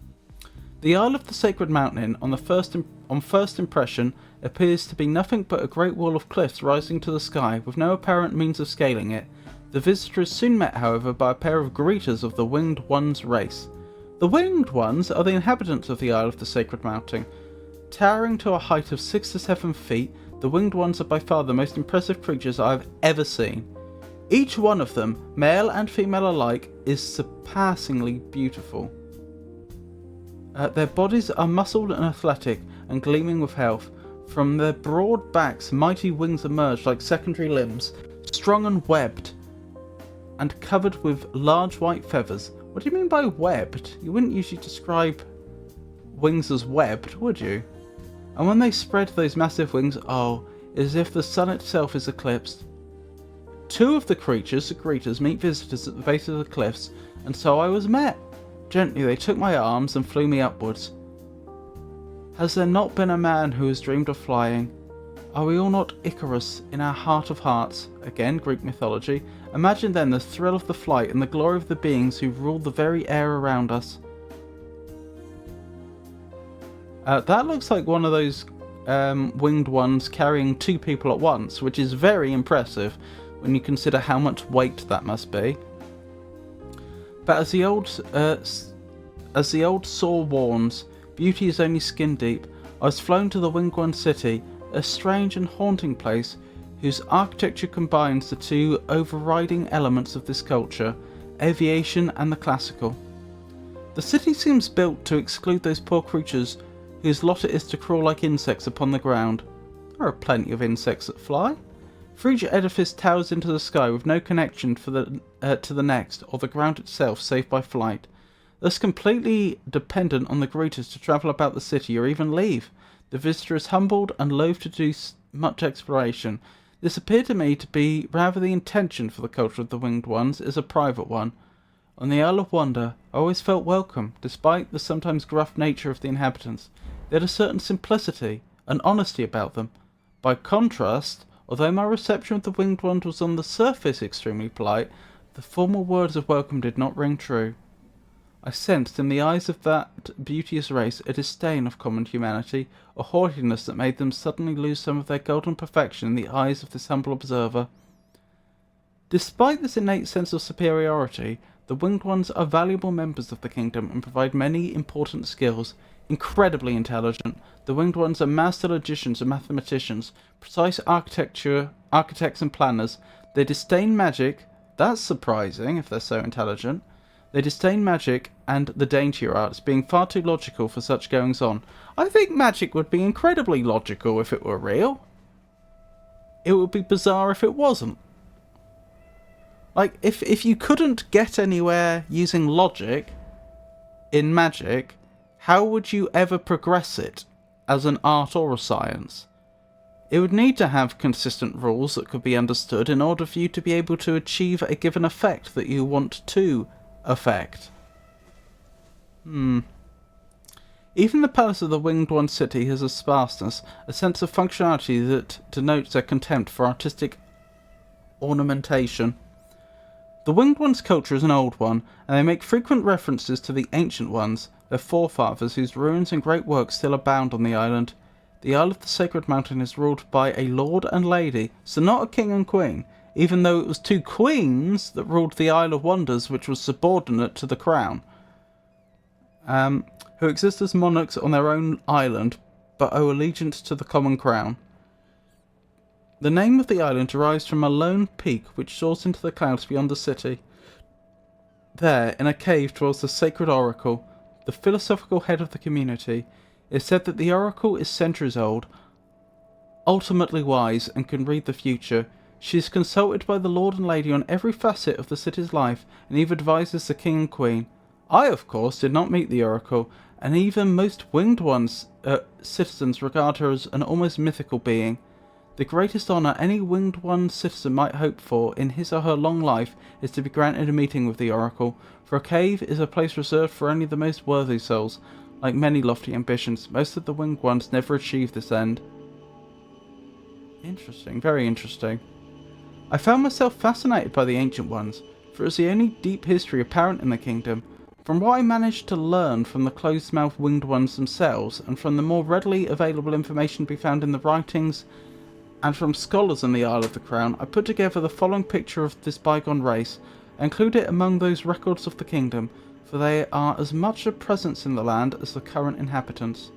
The Isle of the Sacred Mountain, on first impression, appears to be nothing but a great wall of cliffs rising to the sky, with no apparent means of scaling it. The visitor is soon met, however, by a pair of greeters of the Winged Ones race. The Winged Ones are the inhabitants of the Isle of the Sacred Mountain. Towering to a height of 6 to 7 feet, the Winged Ones are by far the most impressive creatures I have ever seen. Each one of them, male and female alike, is surpassingly beautiful. Their bodies are muscled and athletic and gleaming with health. From their broad backs, mighty wings emerge like secondary limbs, strong and webbed, and covered with large white feathers. What do you mean by webbed? You wouldn't usually describe wings as webbed, would you? And when they spread those massive wings, oh, as if the sun itself is eclipsed. Two of the creatures, the greeters, meet visitors at the base of the cliffs, and so I was met. Gently they took my arms and flew me upwards. Has there not been a man who has dreamed of flying? Are we all not Icarus in our heart of hearts? Again, Greek mythology. Imagine then the thrill of the flight and the glory of the beings who rule the very air around us. That looks like one of those winged ones carrying two people at once, which is very impressive when you consider how much weight that must be. But as the old saw warns, beauty is only skin deep. I was flown to the Winged One city, a strange and haunting place whose architecture combines the two overriding elements of this culture, aviation and the classical. The city seems built to exclude those poor creatures whose lot it is to crawl like insects upon the ground. There are plenty of insects that fly. For each edifice towers into the sky with no connection to the next, or the ground itself save by flight. Thus completely dependent on the greeters to travel about the city or even leave. The visitor is humbled and loath to do much exploration. This appeared to me to be rather the intention, for the culture of the Winged Ones is a private one. On the Isle of Wonder, I always felt welcome, despite the sometimes gruff nature of the inhabitants. They had a certain simplicity and honesty about them. By contrast, although my reception of the Winged Ones was on the surface extremely polite, the formal words of welcome did not ring true. I sensed in the eyes of that beauteous race a disdain of common humanity, a haughtiness that made them suddenly lose some of their golden perfection in the eyes of this humble observer. Despite this innate sense of superiority, the Winged Ones are valuable members of the kingdom and provide many important skills. Incredibly intelligent, the Winged Ones are master logicians and mathematicians, precise architects and planners. They disdain magic. That's surprising if they're so intelligent. They disdain magic and the daintier arts, being far too logical for such goings-on. I think magic would be incredibly logical if it were real. It would be bizarre if it wasn't. Like, if you couldn't get anywhere using logic in magic, how would you ever progress it as an art or a science? It would need to have consistent rules that could be understood in order for you to be able to achieve a given effect that you want to effect. Even the palace of the Winged One city has a sparseness, a sense of functionality that denotes their contempt for artistic ornamentation. The Winged One's culture is an old one, and they make frequent references to the Ancient Ones, their forefathers whose ruins and great works still abound on the island. The Isle of the Sacred Mountain is ruled by a lord and lady, so not a king and queen, even though it was two queens that ruled the Isle of Wonders, which was subordinate to the crown, who exist as monarchs on their own island, but owe allegiance to the common crown. The name of the island derives from a lone peak which soars into the clouds beyond the city. There, in a cave, dwells the sacred oracle, the philosophical head of the community. It is said that the oracle is centuries old, ultimately wise, and can read the future. She is consulted by the lord and lady on every facet of the city's life, and even advises the king and queen. I, of course, did not meet the oracle, and even most Winged Ones citizens regard her as an almost mythical being. The greatest honour any Winged One citizen might hope for in his or her long life is to be granted a meeting with the oracle, for a cave is a place reserved for only the most worthy souls. Like many lofty ambitions, most of the Winged Ones never achieve this end. Interesting, very interesting. I found myself fascinated by the Ancient Ones, for it is the only deep history apparent in the kingdom. From what I managed to learn from the closed-mouthed winged ones themselves, and from the more readily available information to be found in the writings and from scholars on the Isle of the Crown, I put together the following picture of this bygone race, and include it among those records of the kingdom, for they are as much a presence in the land as the current inhabitants.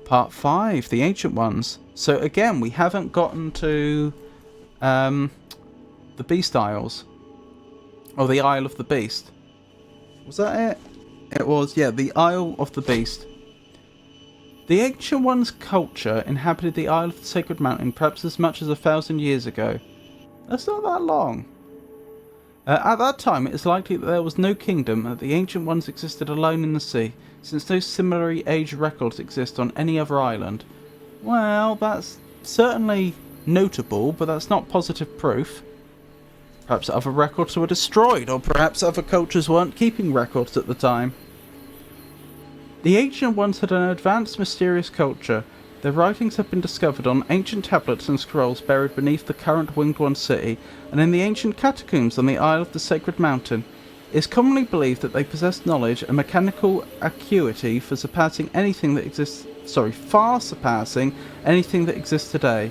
Part 5, the Ancient Ones. So again, we haven't gotten to the Beast Isles, or the Isle of the Beast. Was that it? It was, yeah, the Isle of the Beast. The Ancient Ones' culture inhabited the Isle of the Sacred Mountain perhaps as much as 1,000 years ago. That's not that long. At that time, it is likely that there was no kingdom, and that the Ancient Ones existed alone in the sea, since no similarly aged records exist on any other island. Well, that's certainly notable, but that's not positive proof. Perhaps other records were destroyed, or perhaps other cultures weren't keeping records at the time. The Ancient Ones had an advanced, mysterious culture. Their writings have been discovered on ancient tablets and scrolls buried beneath the current Winged One city, and in the ancient catacombs on the Isle of the Sacred Mountain. It is commonly believed that they possessed knowledge and mechanical acuity for surpassing anything that exists. Far surpassing anything that exists today.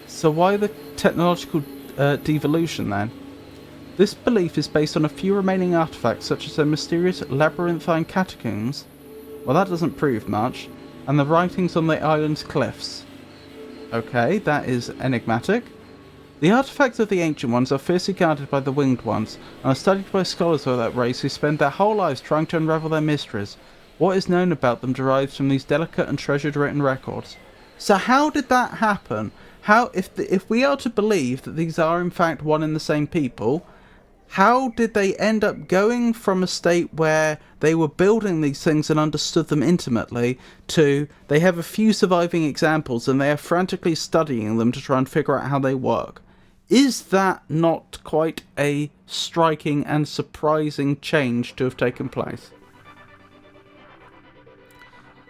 So why the technological devolution then? This belief is based on a few remaining artifacts, such as their mysterious labyrinthine catacombs. Well, that doesn't prove much. And the writings on the island's cliffs. Okay, that is enigmatic. The artifacts of the Ancient Ones are fiercely guarded by the Winged Ones, and are studied by scholars of that race who spend their whole lives trying to unravel their mysteries. What is known about them derives from these delicate and treasured written records. So how did that happen? How, if we are to believe that these are in fact one and the same people, how did they end up going from a state where they were building these things and understood them intimately to they have a few surviving examples and they are frantically studying them to try and figure out how they work? Is that not quite a striking and surprising change to have taken place?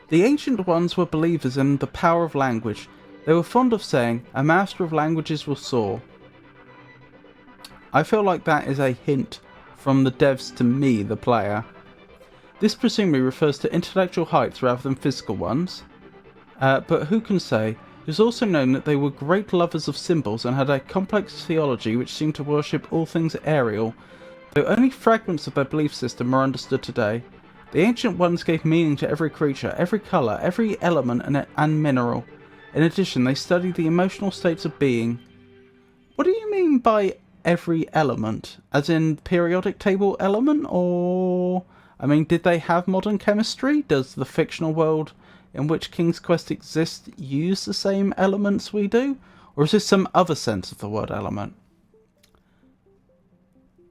The Ancient Ones were believers in the power of language. They were fond of saying, "A master of languages will soar." I feel like that is a hint from the devs to me, the player. This presumably refers to intellectual heights rather than physical ones. But who can say? It is also known that they were great lovers of symbols and had a complex theology which seemed to worship all things aerial, though only fragments of their belief system are understood today. The Ancient Ones gave meaning to every creature, every colour, every element and mineral. In addition, they studied the emotional states of being. What do you mean by every element? As in periodic table element? Or, I mean, did they have modern chemistry? Does the fictional world in which King's Quest exists use the same elements we do? Or is this some other sense of the word element?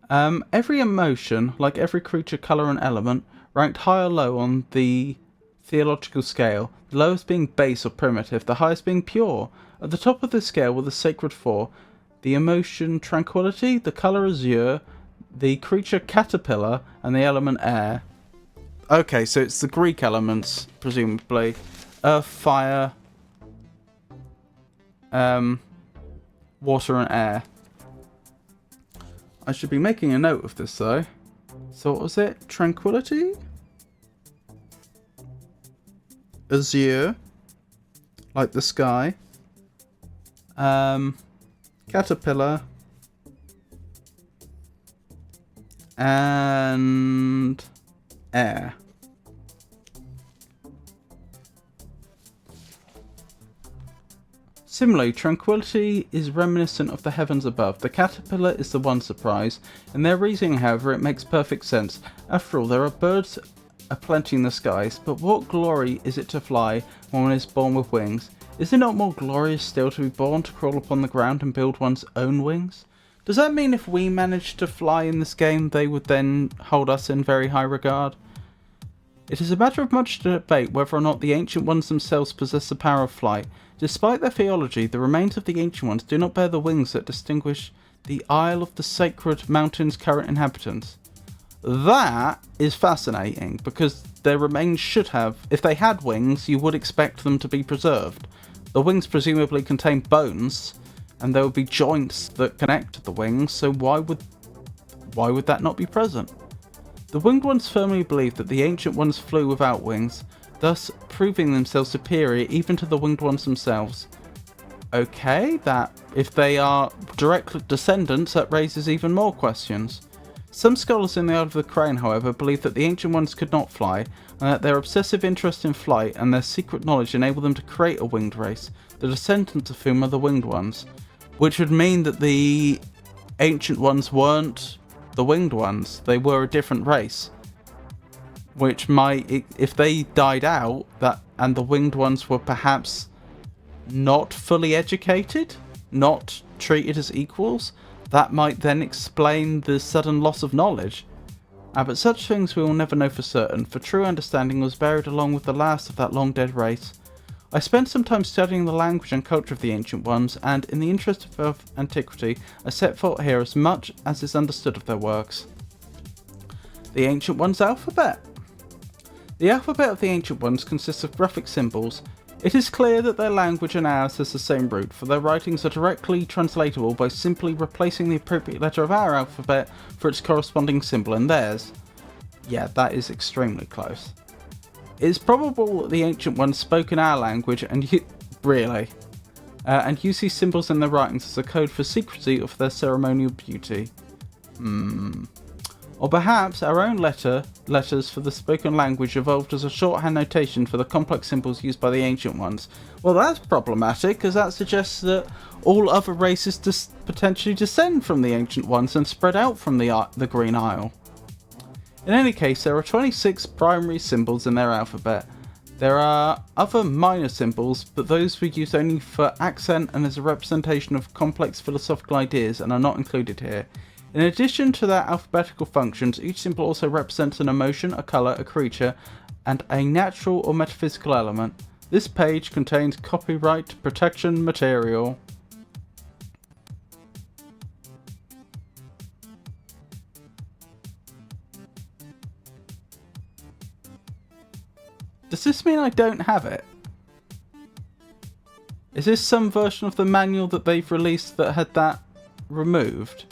Every emotion, like every creature, colour and element, ranked high or low on the theological scale, the lowest being base or primitive, the highest being pure. At the top of this scale were the sacred four: the emotion tranquility, the colour azure, the creature caterpillar, and the element air. Okay, so it's the Greek elements, presumably. Earth, fire, water and air. I should be making a note of this though. So what was it? Tranquility? Azure, like the sky. Caterpillar. And air. Similarly, tranquility is reminiscent of the heavens above. The caterpillar is the one surprise. In their reasoning, however, it makes perfect sense. After all, there are birds aplenty in the skies, but what glory is it to fly when one is born with wings? Is it not more glorious still to be born to crawl upon the ground and build one's own wings? Does that mean if we managed to fly in this game, they would then hold us in very high regard? It is a matter of much debate whether or not the Ancient Ones themselves possess the power of flight. Despite their theology, the remains of the Ancient Ones do not bear the wings that distinguish the Isle of the Sacred Mountain's current inhabitants. That is fascinating, because their remains should have, if they had wings, you would expect them to be preserved. The wings presumably contain bones, and there would be joints that connect to the wings, so why would that not be present? The Winged Ones firmly believed that the Ancient Ones flew without wings, thus proving themselves superior even to the Winged Ones themselves. Okay, that if they are direct descendants, that raises even more questions. Some scholars in the Isle of the Crane, however, believe that the Ancient Ones could not fly, and that their obsessive interest in flight and their secret knowledge enabled them to create a winged race, the descendants of whom are the Winged Ones. Which would mean that the Ancient Ones weren't the Winged Ones, they were a different race. Which might, if they died out, and the Winged Ones were perhaps not fully educated, not treated as equals, that might then explain the sudden loss of knowledge. But such things we will never know for certain, for true understanding was buried along with the last of that long dead race. I spent some time studying the language and culture of the Ancient Ones, and in the interest of antiquity, I set forth here as much as is understood of their works. The Ancient Ones' alphabet. The alphabet of the Ancient Ones consists of graphic symbols. It is clear that their language and ours has the same root, for their writings are directly translatable by simply replacing the appropriate letter of our alphabet for its corresponding symbol in theirs. Yeah, that is extremely close. It is probable that the Ancient Ones spoke in our language and use these symbols in their writings as a code for secrecy or for their ceremonial beauty. Or perhaps our own letters for the spoken language evolved as a shorthand notation for the complex symbols used by the Ancient Ones. Well, that's problematic, because that suggests that all other races potentially descend from the Ancient Ones and spread out from the Green Isle. In any case, there are 26 primary symbols in their alphabet. There are other minor symbols, but those were used only for accent and as a representation of complex philosophical ideas and are not included here. In addition to their alphabetical functions, each symbol also represents an emotion, a colour, a creature, and a natural or metaphysical element. This page contains copyright protection material. Does this mean I don't have it? Is this some version of the manual that they've released that had that removed?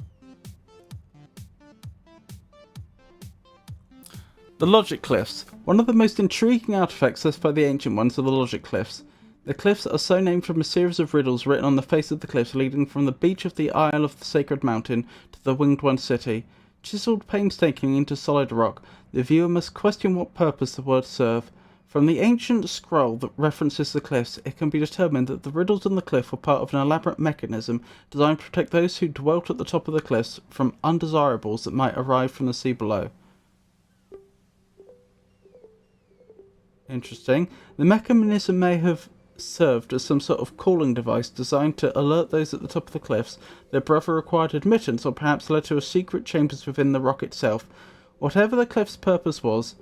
The Logic Cliffs. One of the most intriguing artifacts left by the Ancient Ones are the Logic Cliffs. The cliffs are so named from a series of riddles written on the face of the cliffs leading from the beach of the Isle of the Sacred Mountain to the Winged One City. Chiselled painstakingly into solid rock, the viewer must question what purpose the words serve. From the ancient scroll that references the cliffs, it can be determined that the riddles on the cliff were part of an elaborate mechanism designed to protect those who dwelt at the top of the cliffs from undesirables that might arrive from the sea below. Interesting. The mechanism may have served as some sort of calling device designed to alert those at the top of the cliffs their brother required admittance, or perhaps led to a secret chambers within the rock itself. Whatever the cliff's purpose was,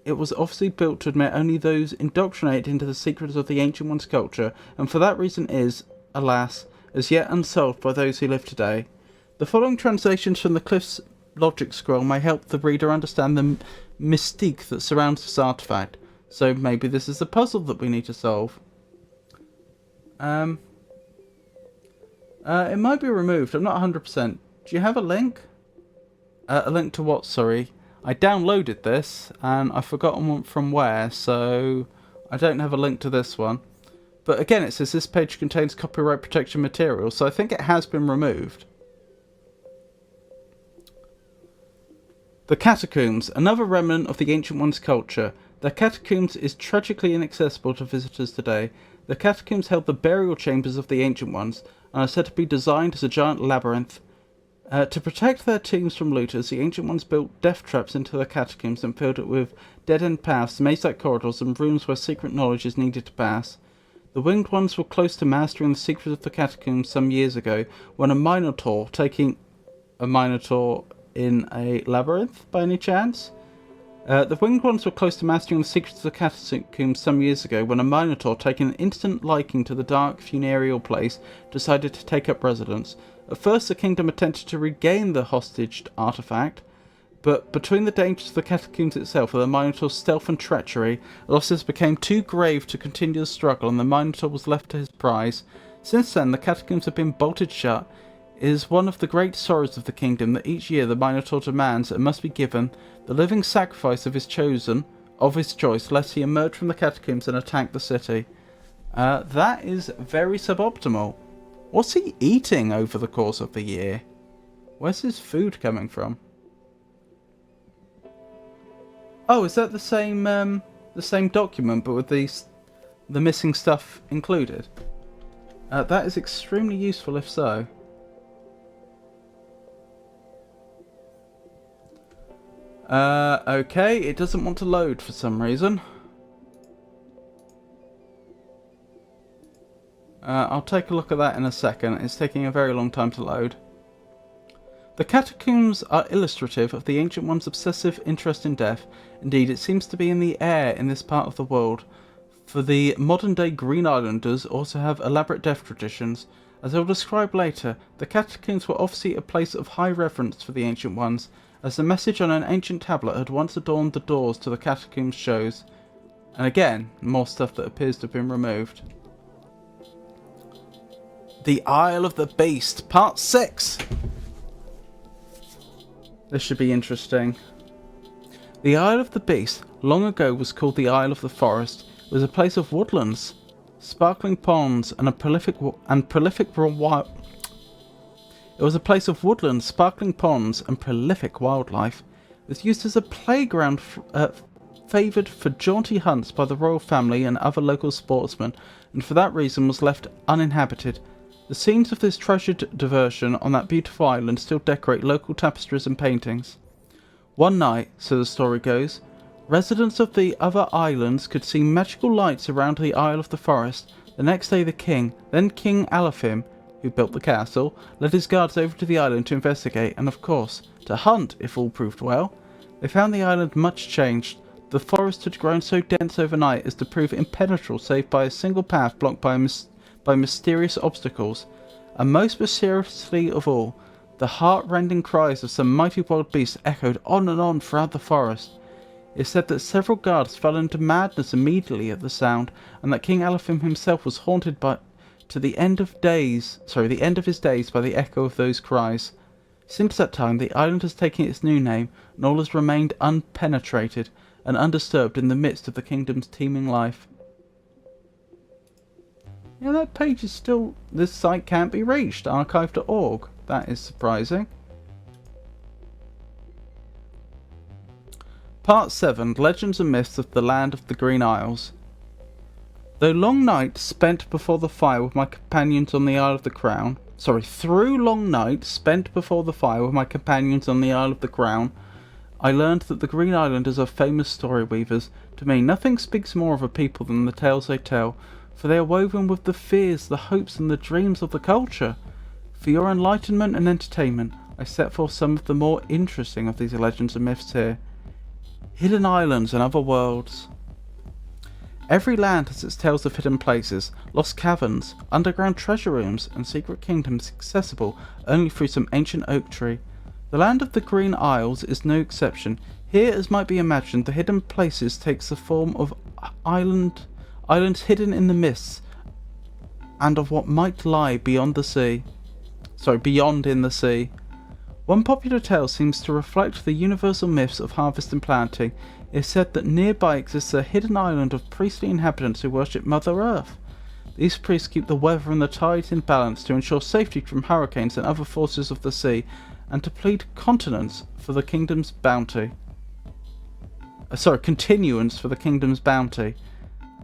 it was obviously built to admit only those indoctrinated into the secrets of the Ancient One's culture, and for that reason is, alas, as yet unsolved by those who live today. The following translations from the Cliff's Logic Scroll may help the reader understand the mystique that surrounds this artifact, so maybe this is a puzzle that we need to solve. It might be removed, I'm not 100%. Do you have a link? A link to what, sorry? I downloaded this, and I've forgotten from where, so I don't have a link to this one. But again, it says this page contains copyright protection material, so I think it has been removed. The Catacombs, another remnant of the Ancient One's culture. The Catacombs is tragically inaccessible to visitors today. The Catacombs held the burial chambers of the Ancient Ones, and are said to be designed as a giant labyrinth. To protect their tombs from looters, the Ancient Ones built death traps into the catacombs and filled it with dead-end paths, maze-like corridors, and rooms where secret knowledge is needed to pass. The Winged Ones were close to mastering the secrets of the catacombs some years ago, when a Minotaur, taking a Minotaur in a labyrinth, by any chance? The Winged Ones were close to mastering the secrets of the catacombs some years ago, when a Minotaur, taking an instant liking to the dark funereal place, decided to take up residence. At first, the kingdom attempted to regain the hostage artifact, but between the dangers of the catacombs itself and the Minotaur's stealth and treachery, losses became too grave to continue the struggle, and the Minotaur was left to his prize. Since then, the catacombs have been bolted shut. It is one of the great sorrows of the kingdom that each year the Minotaur demands and must be given the living sacrifice of his choice, lest he emerge from the catacombs and attack the city. That is very suboptimal. What's he eating over the course of the year? Where's his food coming from? Oh, is that the same document but with the missing stuff included? That is extremely useful if so. Okay, it doesn't want to load for some reason. I'll take a look at that in a second. It's taking a very long time to load. The catacombs are illustrative of the Ancient One's obsessive interest in death. Indeed, it seems to be in the air in this part of the world, for the modern-day Green Islanders also have elaborate death traditions. As I will describe later, the catacombs were obviously a place of high reverence for the Ancient Ones, as the message on an ancient tablet had once adorned the doors to the catacombs shows. And again, more stuff that appears to have been removed. The Isle of the Beast, Part 6! This should be interesting. The Isle of the Beast long ago was called the Isle of the Forest. It was a place of woodlands, sparkling ponds, and prolific wildlife. It was used as a playground favoured for jaunty hunts by the royal family and other local sportsmen, and for that reason was left uninhabited. The scenes of this treasured diversion on that beautiful island still decorate local tapestries and paintings. One night, so the story goes, residents of the other islands could see magical lights around the Isle of the Forest. The next day the king, then King Alaphim, who built the castle, led his guards over to the island to investigate and, of course, to hunt if all proved well. They found the island much changed. The forest had grown so dense overnight as to prove impenetrable save by a single path blocked by mysterious obstacles. And most mysteriously of all, the heart-rending cries of some mighty wild beasts echoed on and on throughout the forest. It is said that several guards fell into madness immediately at the sound, and that King Alaphim himself was haunted to the end of his days by the echo of those cries. Since that time, the island has taken its new name, and all has remained unpenetrated and undisturbed in the midst of the kingdom's teeming life. Yeah, that page is still... This site can't be reached. Archive.org. That is surprising. Part 7. Legends and Myths of the Land of the Green Isles. Through long nights spent before the fire with my companions on the Isle of the Crown, I learned that the Green Islanders are famous story weavers. To me, nothing speaks more of a people than the tales they tell, for they are woven with the fears, the hopes, and the dreams of the culture. For your enlightenment and entertainment, I set forth some of the more interesting of these legends and myths here. Hidden islands and other worlds. Every land has its tales of hidden places, lost caverns, underground treasure rooms, and secret kingdoms accessible only through some ancient oak tree. The land of the Green Isles is no exception. Here, as might be imagined, the hidden places takes the form of islands hidden in the mists, and of what might lie beyond in the sea. One popular tale seems to reflect the universal myths of harvest and planting. It is said that nearby exists a hidden island of priestly inhabitants who worship Mother Earth. These priests keep the weather and the tides in balance to ensure safety from hurricanes and other forces of the sea, and to plead continuance for the kingdom's bounty.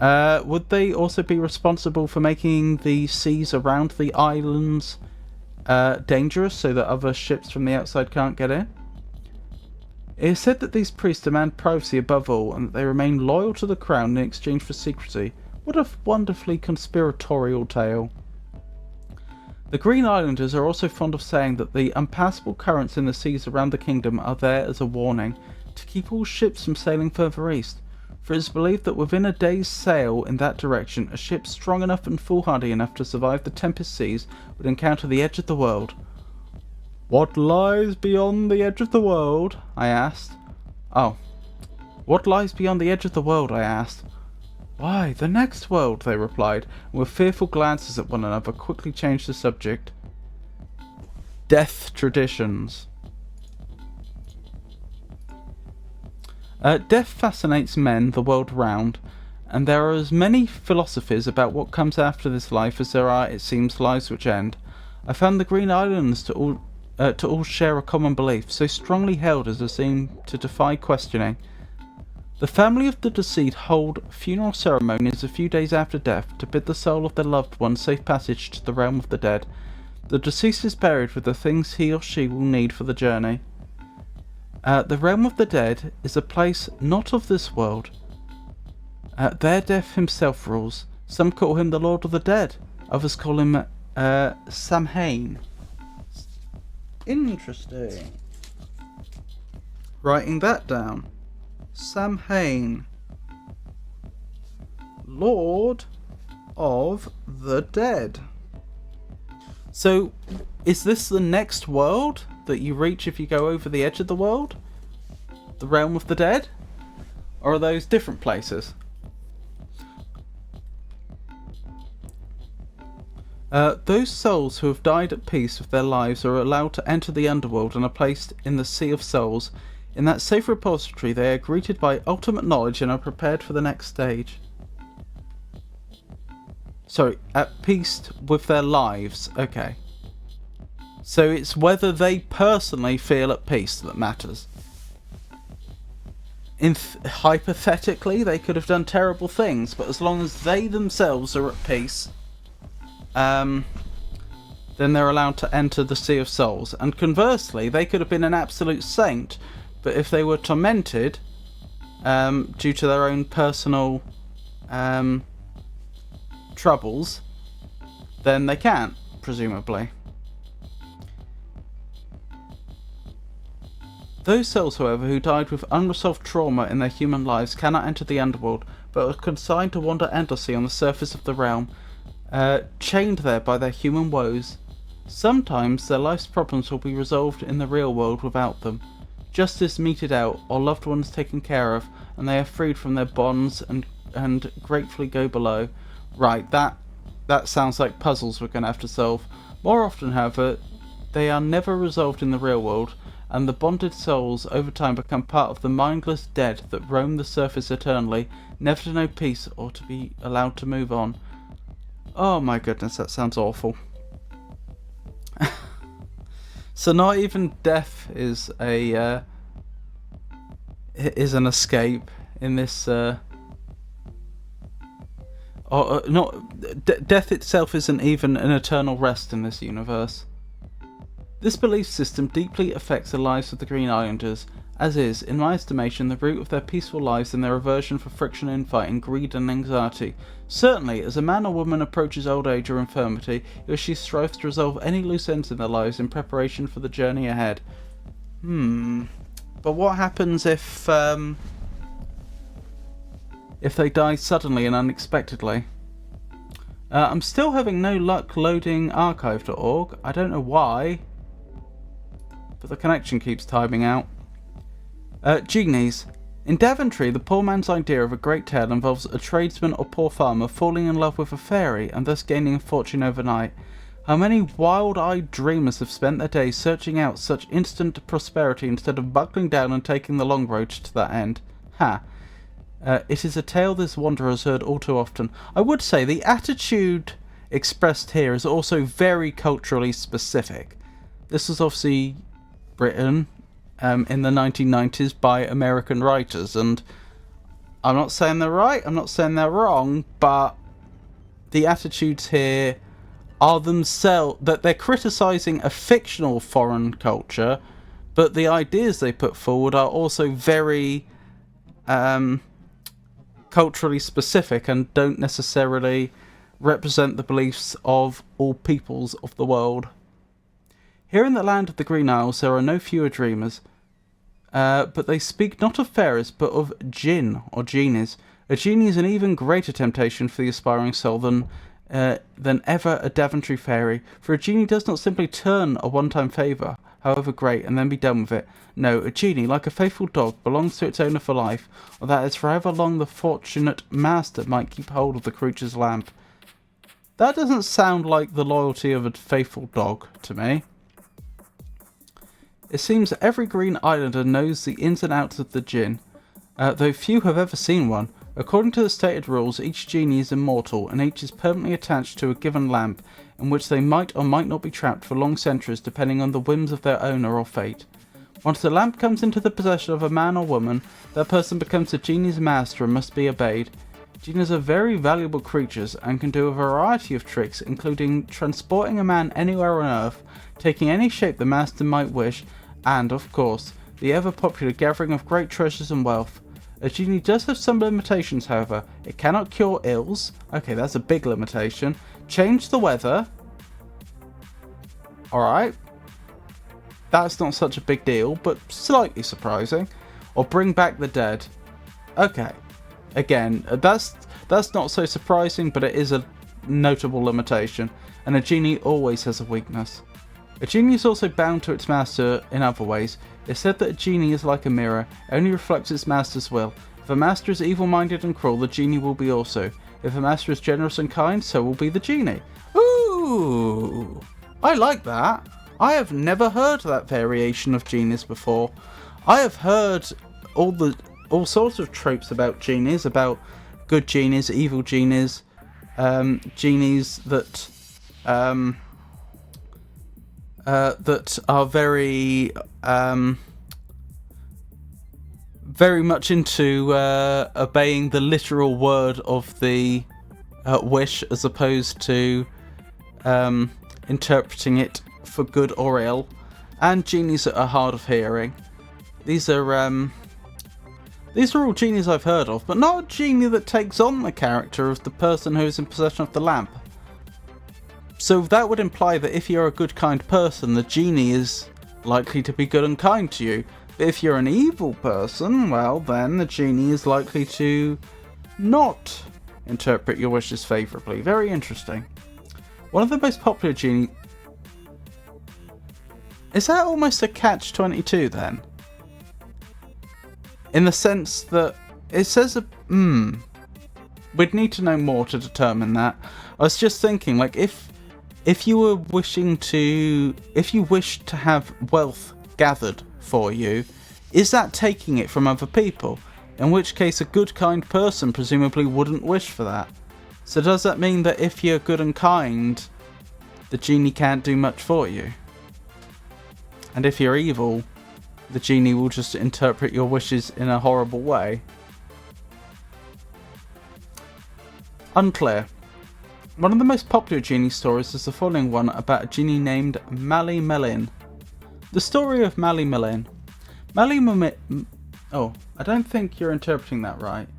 Would they also be responsible for making the seas around the islands dangerous so that other ships from the outside can't get in? It is said that these priests demand privacy above all, and that they remain loyal to the crown in exchange for secrecy. What a wonderfully conspiratorial tale. The Green Islanders are also fond of saying that the impassable currents in the seas around the kingdom are there as a warning, to keep all ships from sailing further east, for it is believed that within a day's sail in that direction, a ship strong enough and foolhardy enough to survive the tempest seas would encounter the edge of the world. What lies beyond the edge of the world? I asked. What lies beyond the edge of the world? I asked. Why, the next world, they replied, and with fearful glances at one another quickly changed the subject. death traditions. Death fascinates men the world round, and there are as many philosophies about what comes after this life as there are, it seems, lives which end. I found the Green Islands to all share a common belief, so strongly held as to seem to defy questioning. The family of the deceased hold funeral ceremonies a few days after death to bid the soul of their loved one safe passage to the realm of the dead. The deceased is buried with the things he or she will need for the journey. The realm of the dead is a place not of this world. There Death himself rules. Some call him the Lord of the Dead. Others call him Samhain. Interesting. Writing that down. Samhain. Lord of the Dead. So, is this the next world that you reach if you go over the edge of the world? The realm of the dead? Or are those different places? Those souls who have died at peace with their lives are allowed to enter the underworld and are placed in the Sea of Souls. In that safe repository they are greeted by ultimate knowledge and are prepared for the next stage. Sorry, at peace with their lives. Okay. So it's whether they personally feel at peace that matters. Hypothetically, they could have done terrible things, but as long as they themselves are at peace, then they're allowed to enter the Sea of Souls. And conversely, they could have been an absolute saint, but if they were tormented due to their own personal troubles, then they can't, presumably. Those souls, however, who died with unresolved trauma in their human lives cannot enter the underworld, but are consigned to wander endlessly on the surface of the realm, chained there by their human woes. Sometimes their life's problems will be resolved in the real world without them. Justice meted out, or loved ones taken care of, and they are freed from their bonds and gratefully go below. Right, that sounds like puzzles we're going to have to solve. More often, however, they are never resolved in the real world, and the bonded souls over time become part of the mindless dead that roam the surface eternally, never to know peace or to be allowed to move on. Oh my goodness, that sounds awful. So not even death is an escape in this. Death itself isn't even an eternal rest in this universe. This belief system deeply affects the lives of the Green Islanders, as is, in my estimation, the root of their peaceful lives and their aversion for friction, infighting, greed and anxiety. Certainly, as a man or woman approaches old age or infirmity, he or she strives to resolve any loose ends in their lives in preparation for the journey ahead. But what happens if they die suddenly and unexpectedly? I'm still having no luck loading archive.org. I don't know why, but the connection keeps timing out. Genies. In Daventry, the poor man's idea of a great tale involves a tradesman or poor farmer falling in love with a fairy and thus gaining a fortune overnight. How many wild-eyed dreamers have spent their days searching out such instant prosperity instead of buckling down and taking the long road to that end? It is a tale this wanderer has heard all too often. I would say the attitude expressed here is also very culturally specific. This was obviously written in the 1990s by American writers, and I'm not saying they're right, I'm not saying they're wrong, but the attitudes here are themselves that they're criticizing a fictional foreign culture, but the ideas they put forward are also very culturally specific and don't necessarily represent the beliefs of all peoples of the world. Here in the land of the Green Isles there are no fewer dreamers, but they speak not of fairies but of jinn or genies. A genie is an even greater temptation for the aspiring soul than ever a Daventry fairy, for a genie does not simply turn a one-time favour, however great, and then be done with it. No, a genie, like a faithful dog, belongs to its owner for life, or that is for however long the fortunate master might keep hold of the creature's lamp. That doesn't sound like the loyalty of a faithful dog to me. It seems every Green Islander knows the ins and outs of the djinn, though few have ever seen one. According to the stated rules, each genie is immortal, and each is permanently attached to a given lamp, in which they might or might not be trapped for long centuries depending on the whims of their owner or fate. Once the lamp comes into the possession of a man or woman, that person becomes the genie's master and must be obeyed. Genies are very valuable creatures and can do a variety of tricks, including transporting a man anywhere on Earth, taking any shape the master might wish, and, of course, the ever-popular gathering of great treasures and wealth. A genie does have some limitations, however. It cannot cure ills. Okay, that's a big limitation. Change the weather. Alright. That's not such a big deal, but slightly surprising. Or bring back the dead. Okay. Again, that's not so surprising, but it is a notable limitation. And a genie always has a weakness. A genie is also bound to its master in other ways. It's said that a genie is like a mirror, only reflects its master's will. If a master is evil-minded and cruel, the genie will be also. If a master is generous and kind, so will be the genie. Ooh! I like that. I have never heard that variation of genies before. I have heard all sorts of tropes about genies, about good genies, evil genies, genies that are very much into obeying the literal word of the wish, as opposed to interpreting it for good or ill, and genies that are hard of hearing. These are all genies I've heard of, but not a genie that takes on the character of the person who is in possession of the lamp. So that would imply that if you're a good, kind person, the genie is likely to be good and kind to you. But if you're an evil person, well, then the genie is likely to not interpret your wishes favourably. Very interesting. One of the most popular genie... Is that almost a catch-22 then? In the sense that it says we'd need to know more to determine that. I was just thinking, like, if you wish to have wealth gathered for you, is that taking it from other people? In which case a good, kind person presumably wouldn't wish for that. So does that mean that if you're good and kind, the genie can't do much for you? And if you're evil, the genie will just interpret your wishes in a horrible way? Unclear. One of the most popular genie stories is the following one about a genie named Mali Melin. The story of Mali Melin. Oh, I don't think you're interpreting that right.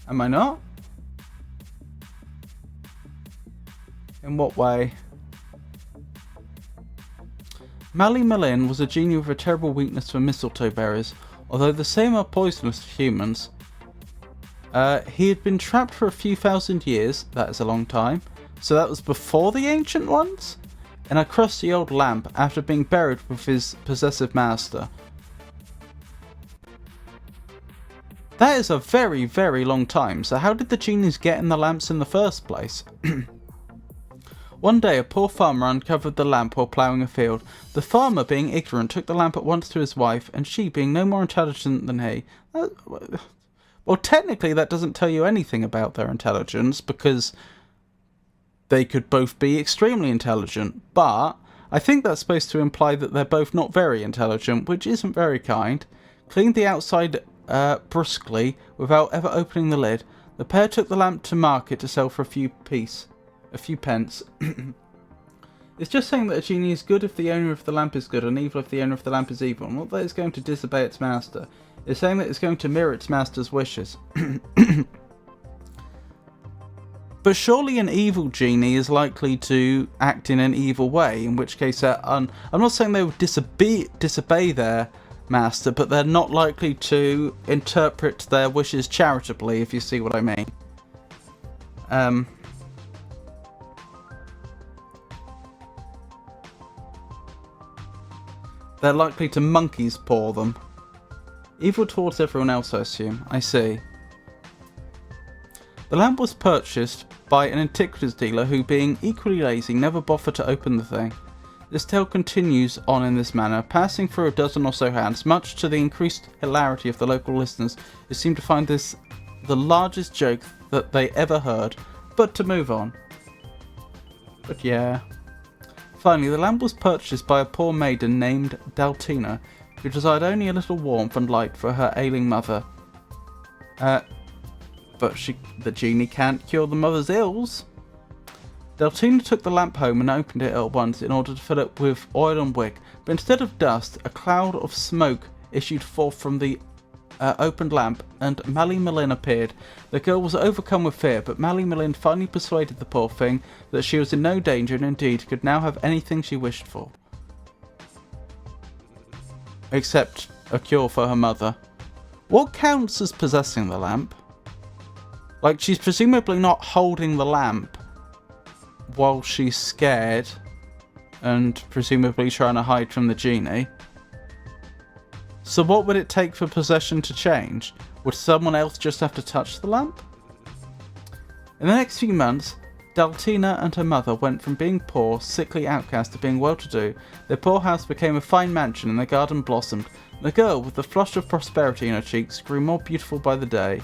Am I not? In what way? Mali Melin was a genie with a terrible weakness for mistletoe berries. Although the same are poisonous to humans, he had been trapped for a few thousand years, that is a long time, so that was before the ancient ones, in a crusty old lamp after being buried with his possessive master. That is a very, very long time, so how did the genies get in the lamps in the first place? One day a poor farmer uncovered the lamp while ploughing a field. The farmer, being ignorant, took the lamp at once to his wife, and she, being no more intelligent than he... Well, technically that doesn't tell you anything about their intelligence, because they could both be extremely intelligent, but I think that's supposed to imply that they're both not very intelligent, which isn't very kind. Cleaned the outside brusquely, without ever opening the lid. The pair took the lamp to market to sell for a few pence. It's just saying that a genie is good if the owner of the lamp is good, and evil if the owner of the lamp is evil, and not that it's going to disobey its master. It's saying that it's going to mirror its master's wishes. But surely an evil genie is likely to act in an evil way, in which case I'm not saying they would disobey their master, but they're not likely to interpret their wishes charitably, if you see what I mean. They're likely to monkey's paw them. Evil towards everyone else, I assume. I see. The lamp was purchased by an antiquities dealer who, being equally lazy, never bothered to open the thing. This tale continues on in this manner, passing through a dozen or so hands, much to the increased hilarity of the local listeners, who seem to find this the largest joke that they ever heard, but to move on. But yeah. Finally, the lamp was purchased by a poor maiden named Daltina, who desired only a little warmth and light for her ailing mother. But the genie can't cure the mother's ills. Daltina took the lamp home and opened it at once in order to fill it with oil and wick, but instead of dust, a cloud of smoke issued forth from the opened lamp, and Mally Malin appeared. The girl was overcome with fear, but Mally Malin finally persuaded the poor thing that she was in no danger and indeed could now have anything she wished for. Except a cure for her mother. What counts as possessing the lamp? Like, she's presumably not holding the lamp while she's scared and presumably trying to hide from the genie. So what would it take for possession to change? Would someone else just have to touch the lamp? In the next few months, Daltina and her mother went from being poor, sickly outcast to being well-to-do. Their poor house became a fine mansion and their garden blossomed. The girl, with the flush of prosperity in her cheeks, grew more beautiful by the day.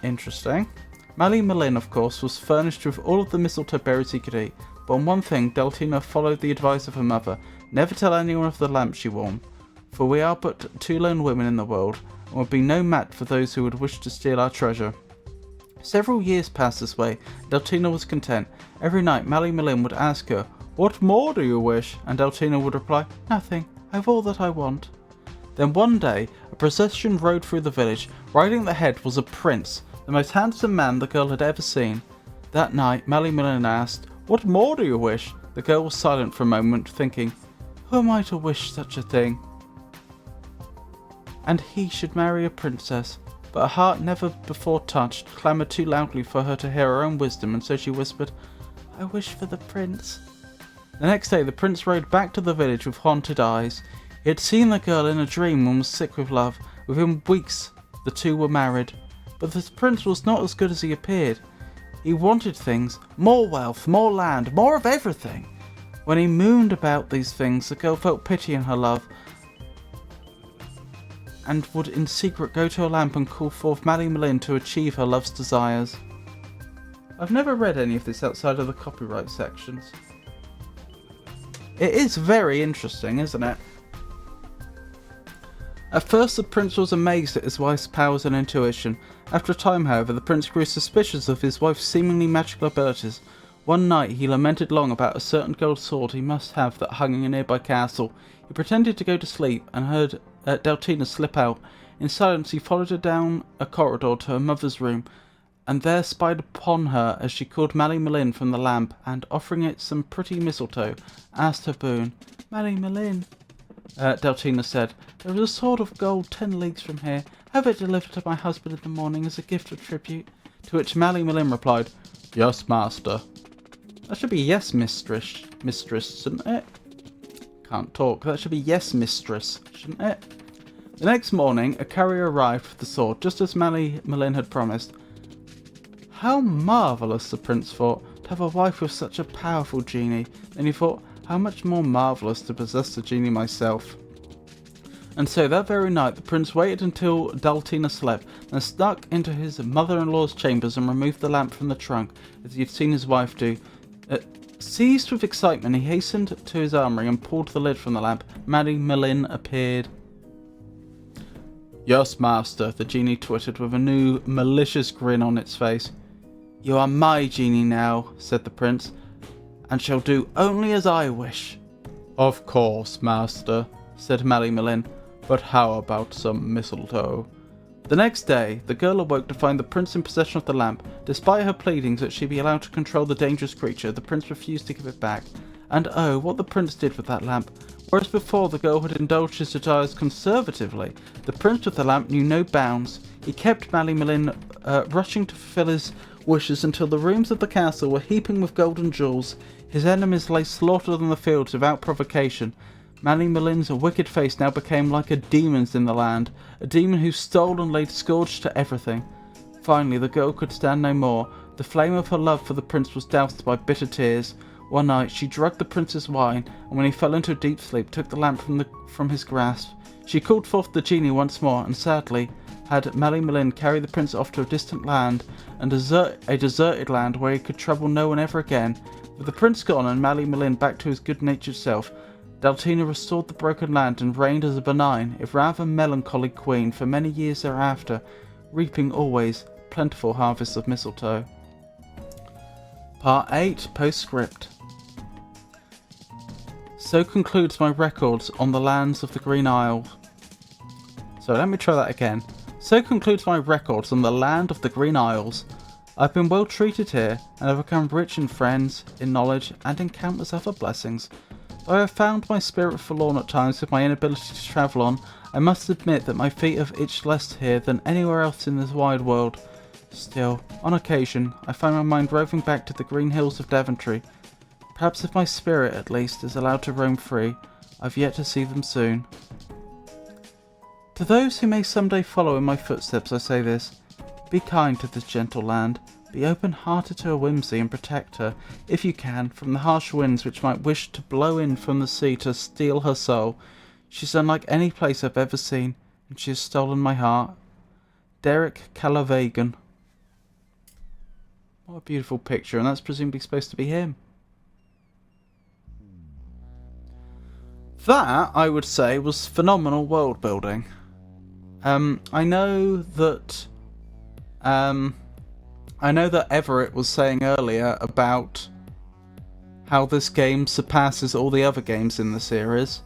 Interesting. Mally Malin, of course, was furnished with all of the mistletoe berries he could eat, but on one thing, Daltina followed the advice of her mother: never tell anyone of the lamp she wore, for we are but 2 lone women in the world, and would be no match for those who would wish to steal our treasure. Several years passed this way. Daltina was content. Every night, Mally Malin would ask her, "What more do you wish?" And Daltina would reply, "Nothing. I have all that I want." Then one day, a procession rode through the village. Riding at the head was a prince, the most handsome man the girl had ever seen. That night, Mally Malin asked, "What more do you wish?" The girl was silent for a moment, thinking, "Who am I to wish such a thing?" And he should marry a princess. But her heart, never before touched, clamoured too loudly for her to hear her own wisdom, and so she whispered, "I wish for the prince." The next day, the prince rode back to the village with haunted eyes. He had seen the girl in a dream and was sick with love. Within weeks, the two were married. But the prince was not as good as he appeared. He wanted things, more wealth, more land, more of everything. When he mooned about these things, the girl felt pity in her love, and would in secret go to a lamp and call forth Mally Malin to achieve her love's desires. I've never read any of this outside of the copyright sections. It is very interesting, isn't it? At first, the prince was amazed at his wife's powers and intuition. After a time, however, the prince grew suspicious of his wife's seemingly magical abilities. One night, he lamented long about a certain gold sword he must have that hung in a nearby castle. He pretended to go to sleep and heard Daltina slip out. In silence, he followed her down a corridor to her mother's room, and there spied upon her as she called Mally Malin from the lamp, and, offering it some pretty mistletoe, asked her boon. "Mally Malin," Daltina said, "there is a sword of gold 10 leagues from here. Have it delivered to my husband in the morning as a gift of tribute." To which Mally Malin replied, "Yes, master." That should be yes, mistress, shouldn't it? Can't talk. That should be yes, mistress, shouldn't it? The next morning, a courier arrived with the sword, just as Mally Malin had promised. How marvellous, the prince thought, to have a wife with such a powerful genie. Then he thought, how much more marvellous to possess the genie myself. And so that very night, the prince waited until Daltina slept, then snuck into his mother-in-law's chambers and removed the lamp from the trunk, as he had seen his wife do. Seized with excitement, he hastened to his armoury and pulled the lid from the lamp. Mally Malin appeared. "Yes, master," the genie twittered with a new malicious grin on its face. "You are my genie now," said the prince, "and shall do only as I wish." "Of course, master," said Mally Malin, "but how about some mistletoe?" The next day, the girl awoke to find the prince in possession of the lamp. Despite her pleadings that she be allowed to control the dangerous creature, the prince refused to give it back. And oh, what the prince did with that lamp! Whereas before the girl had indulged his desires conservatively, the prince with the lamp knew no bounds. He kept Mally Malin rushing to fulfill his wishes until the rooms of the castle were heaping with gold and jewels. His enemies lay slaughtered on the fields without provocation. Mally Malin's wicked face now became like a demon's in the land, a demon who stole and laid scourge to everything. Finally, the girl could stand no more. The flame of her love for the prince was doused by bitter tears. One night she drugged the prince's wine, and when he fell into a deep sleep, took the lamp from his grasp. She called forth the genie once more, and sadly had Mali-Malin carry the prince off to a distant land, and a deserted land where he could trouble no one ever again. With the prince gone and Mali-Malin back to his good-natured self, Daltina restored the broken land and reigned as a benign, if rather melancholy queen for many years thereafter, reaping always plentiful harvests of mistletoe. Part 8, Postscript. So concludes my records on the lands of the Green Isles. So let me try that again. So concludes my records on the land of the Green Isles. I've been well treated here, and have become rich in friends, in knowledge, and in countless other blessings. Though I have found my spirit forlorn at times with my inability to travel on, I must admit that my feet have itched less here than anywhere else in this wide world. Still, on occasion, I find my mind roving back to the green hills of Devonshire. Perhaps if my spirit, at least, is allowed to roam free, I've yet to see them soon. To those who may someday follow in my footsteps, I say this: be kind to this gentle land, be open-hearted to her whimsy, and protect her, if you can, from the harsh winds which might wish to blow in from the sea to steal her soul. She's unlike any place I've ever seen, and she has stolen my heart. Derek Calavagan. What a beautiful picture, and that's presumably supposed to be him. That, I would say, was phenomenal world building. I know that Everett was saying earlier about how this game surpasses all the other games in the series,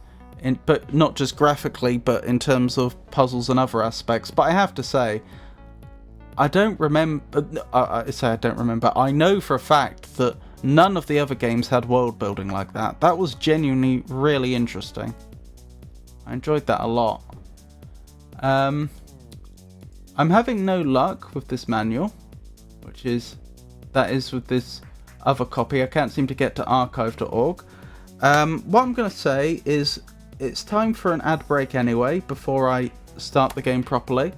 but not just graphically, but in terms of puzzles and other aspects. But I have to say, I know for a fact that none of the other games had world building like that. That was genuinely really interesting. I enjoyed that a lot. I'm having no luck with this manual, that is with this other copy. I can't seem to get to archive.org. What I'm going to say is it's time for an ad break anyway, before I start the game properly.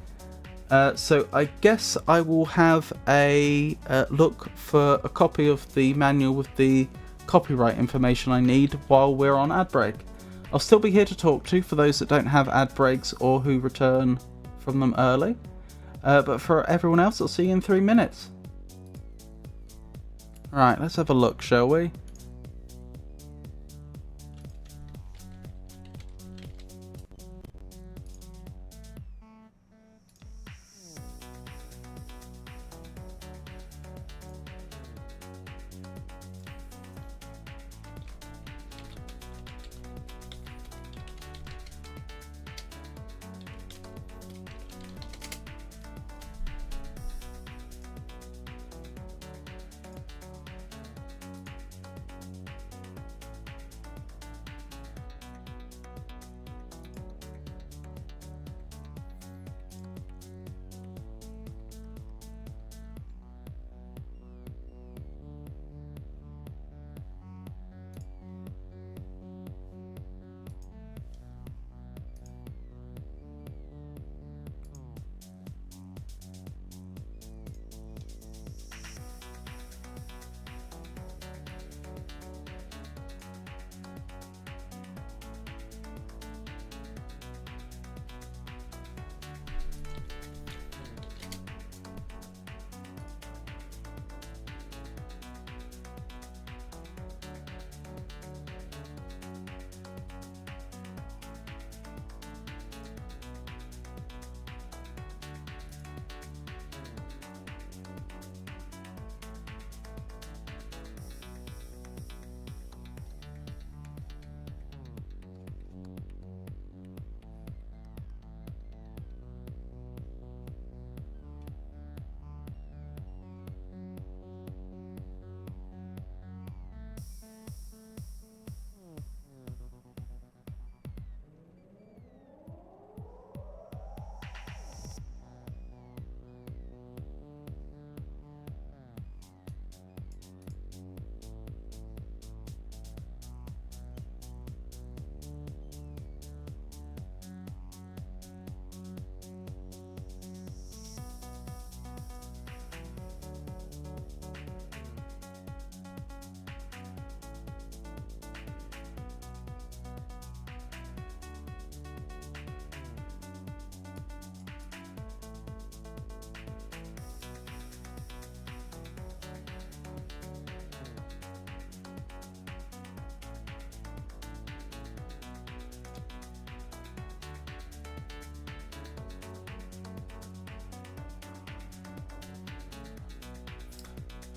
So I guess I will have a look for a copy of the manual with the copyright information I need while we're on ad break. I'll still be here to talk to for those that don't have ad breaks or who return from them early. But for everyone else, I'll see you in 3 minutes. Right, let's have a look, shall we?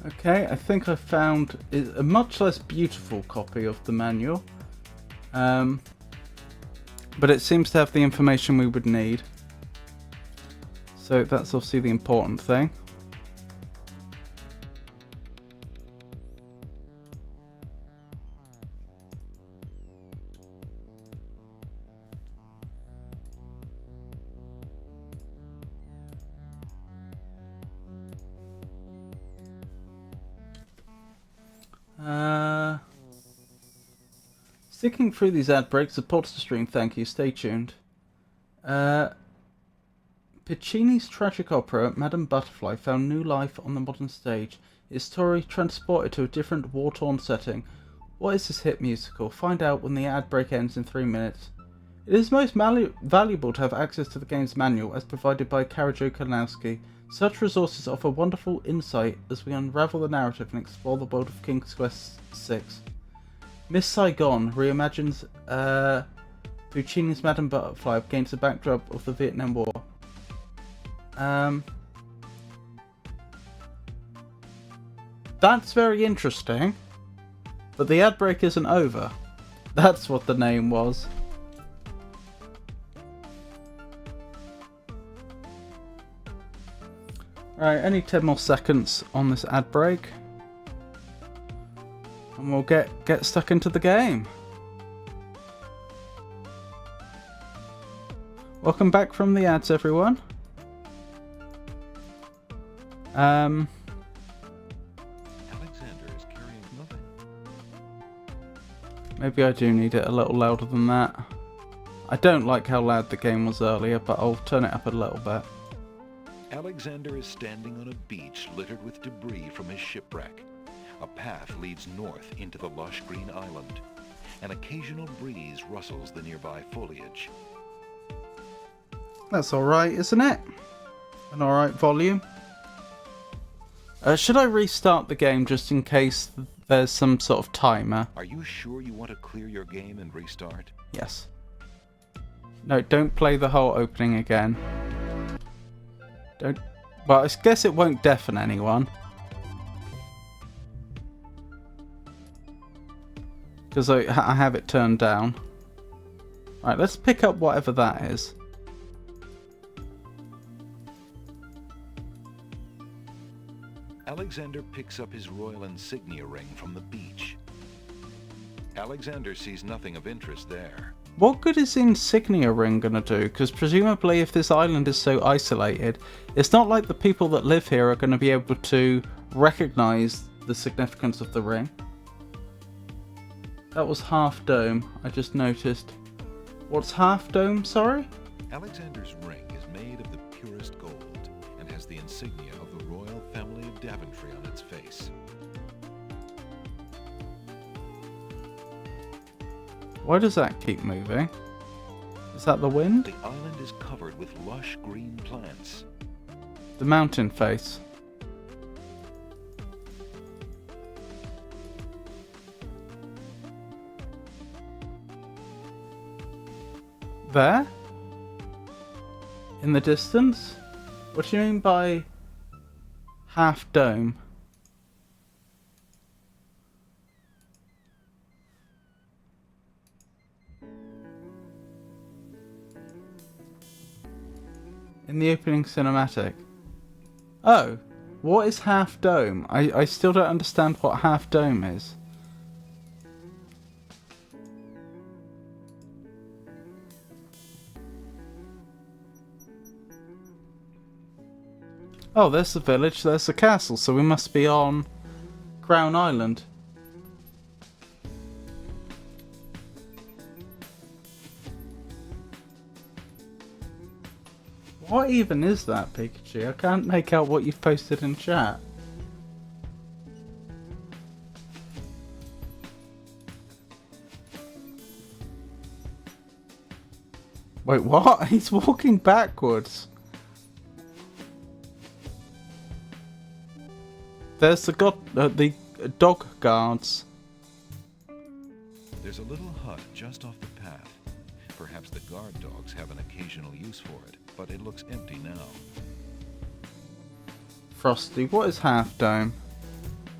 Okay, I think I found a much less beautiful copy of the manual. But it seems to have the information we would need. So that's obviously the important thing. Sticking through these ad breaks supports the stream, thank you, stay tuned. Puccini's tragic opera, Madame Butterfly, found new life on the modern stage. Its story transported to a different war-torn setting. What is this hit musical? Find out when the ad break ends in 3 minutes. It is most valuable to have access to the game's manual as provided by Karajo Kanowski. Such resources offer wonderful insight as we unravel the narrative and explore the world of King's Quest VI. Miss Saigon reimagines Puccini's Madame Butterfly against the backdrop of the Vietnam War. That's very interesting, but the ad break isn't over. That's what the name was. Right, only 10 more seconds on this ad break. And we'll get stuck into the game. Welcome back from the ads, everyone. Alexander is carrying nothing. Maybe I do need it a little louder than that. I don't like how loud the game was earlier, but I'll turn it up a little bit. Alexander is standing on a beach littered with debris from his shipwreck. A path leads north into the lush green island. An occasional breeze rustles the nearby foliage. That's alright, isn't it? An alright volume. Should I restart the game just in case there's some sort of timer? Are you sure you want to clear your game and restart? Yes. No, don't play the whole opening again. Don't. Well, I guess it won't deafen anyone. Because I have it turned down. Right, let's pick up whatever that is. Alexander picks up his royal insignia ring from the beach. Alexander sees nothing of interest there. What good is the insignia ring gonna do? Because presumably if this island is so isolated, it's not like the people that live here are gonna be able to recognize the significance of the ring. That was Half Dome, I just noticed. What's Half Dome, sorry? Alexander's ring is made of the purest gold and has the insignia of the royal family of Daventry on its face. Why does that keep moving? Is that the wind? The island is covered with lush green plants. The mountain face. There? In the distance? What do you mean by Half Dome? In the opening cinematic. Oh, what is Half Dome? I still don't understand what Half Dome is. Oh, there's the village, there's the castle, so we must be on Crown Island. What even is that, Pikachu? I can't make out what you've posted in chat. Wait, what? He's walking backwards. There's the dog guards. There's a little hut just off the path. Perhaps the guard dogs have an occasional use for it, but it looks empty now. Frosty, what is Half Dome?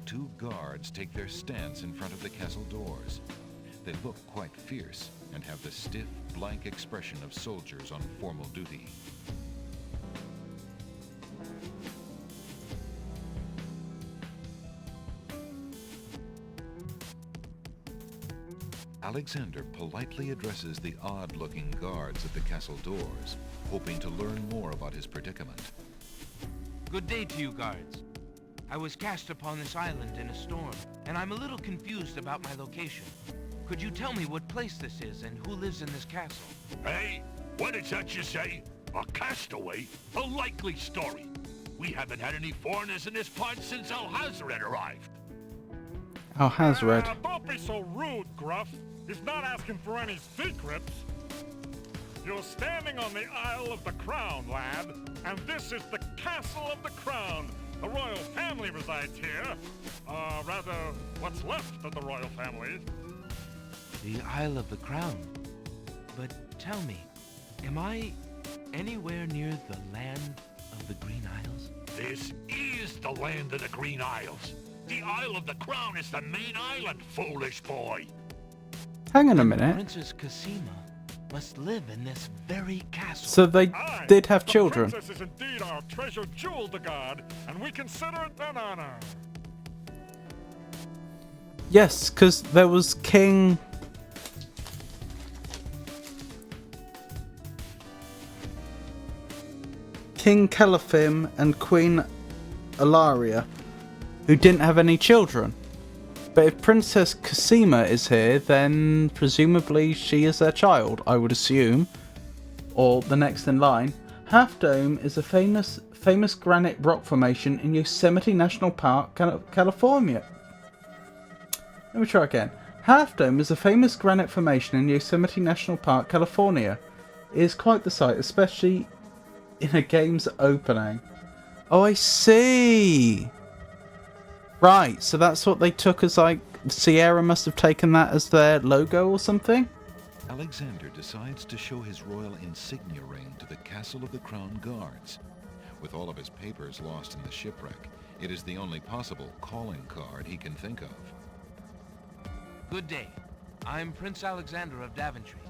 2 guards take their stance in front of the castle doors. They look quite fierce and have the stiff, blank expression of soldiers on formal duty. Alexander politely addresses the odd-looking guards at the castle doors, hoping to learn more about his predicament. Good day to you, guards. I was cast upon this island in a storm, and I'm a little confused about my location. Could you tell me what place this is and who lives in this castle? Hey, what is that you say? A castaway? A likely story. We haven't had any foreigners in this part since Alhazred arrived. Alhazred. Don't be so rude, Gruff. He's not asking for any secrets. You're standing on the Isle of the Crown, lad, and this is the Castle of the Crown. The royal family resides here. Rather, what's left of the royal family. The Isle of the Crown. But tell me, am I anywhere near the land of the Green Isles? This is the land of the Green Isles. The Isle of the Crown is the main island, foolish boy. Hang on a minute. Princess Cassima must live in this very castle. So they Aye, did have the children. princess is indeed our treasured jewel to guard, and we consider it an honor. Yes, because there was King... King Calaphim and Queen Ilaria, who didn't have any children. But if Princess Cassima is here, then presumably she is their child, I would assume. Or the next in line. Half Dome is a famous granite rock formation in Yosemite National Park, California. Let me try again. Half Dome is a famous granite formation in Yosemite National Park, California. It is quite the sight, especially in a game's opening. Oh, I see! Right, so that's what they took as, like, Sierra must have taken that as their logo or something? Alexander decides to show his royal insignia ring to the Castle of the Crown guards. With all of his papers lost in the shipwreck, it is the only possible calling card he can think of. Good day. I'm Prince Alexander of Daventry.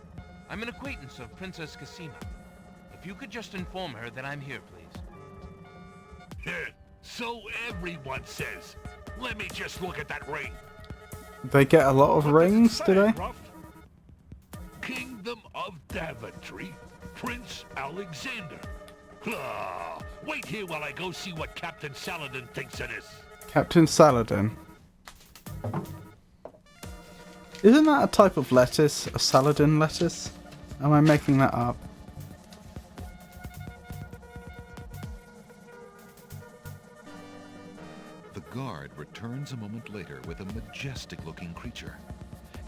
I'm an acquaintance of Princess Cassima. If you could just inform her that I'm here, please. So everyone says. Let me just look at that ring. They get a lot of What does it rings, say, do they? Gruff? Kingdom of Daventry, Prince Alexander. Wait here while I go see what Captain Saladin thinks of this. Captain Saladin. Isn't that a type of lettuce? A Saladin lettuce? Am I making that up? The guard returns a moment later with a majestic-looking creature.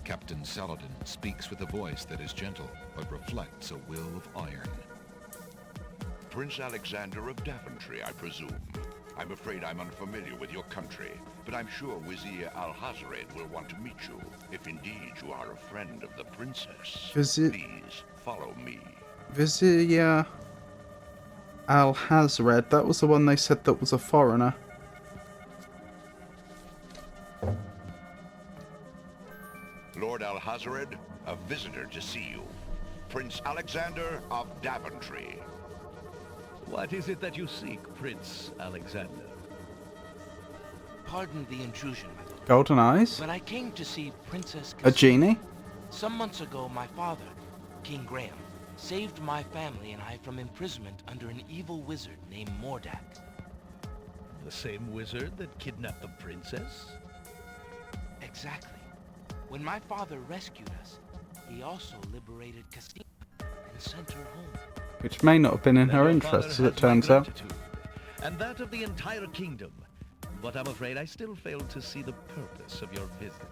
Captain Saladin speaks with a voice that is gentle, but reflects a will of iron. Prince Alexander of Daventry, I presume. I'm afraid I'm unfamiliar with your country, but I'm sure Vizier Alhazred will want to meet you, if indeed you are a friend of the princess. Please, follow me. Vizier Alhazred. That was the one they said that was a foreigner. Lord Alhazred, a visitor to see you. Prince Alexander of Daventry. What is it that you seek, Prince Alexander? Pardon the intrusion, my lord. Golden eyes? But I came to see Princess A Cassima. genie? Some months ago, my father, King Graham, saved my family and I from imprisonment under an evil wizard named Mordak. The same wizard that kidnapped the princess? Exactly. When my father rescued us, he also liberated Cassima and sent her home. Which may not have been in Then her your interest, as father it has my turns out. gratitude, and that of the entire kingdom. But I'm afraid I still fail to see the purpose of your visit.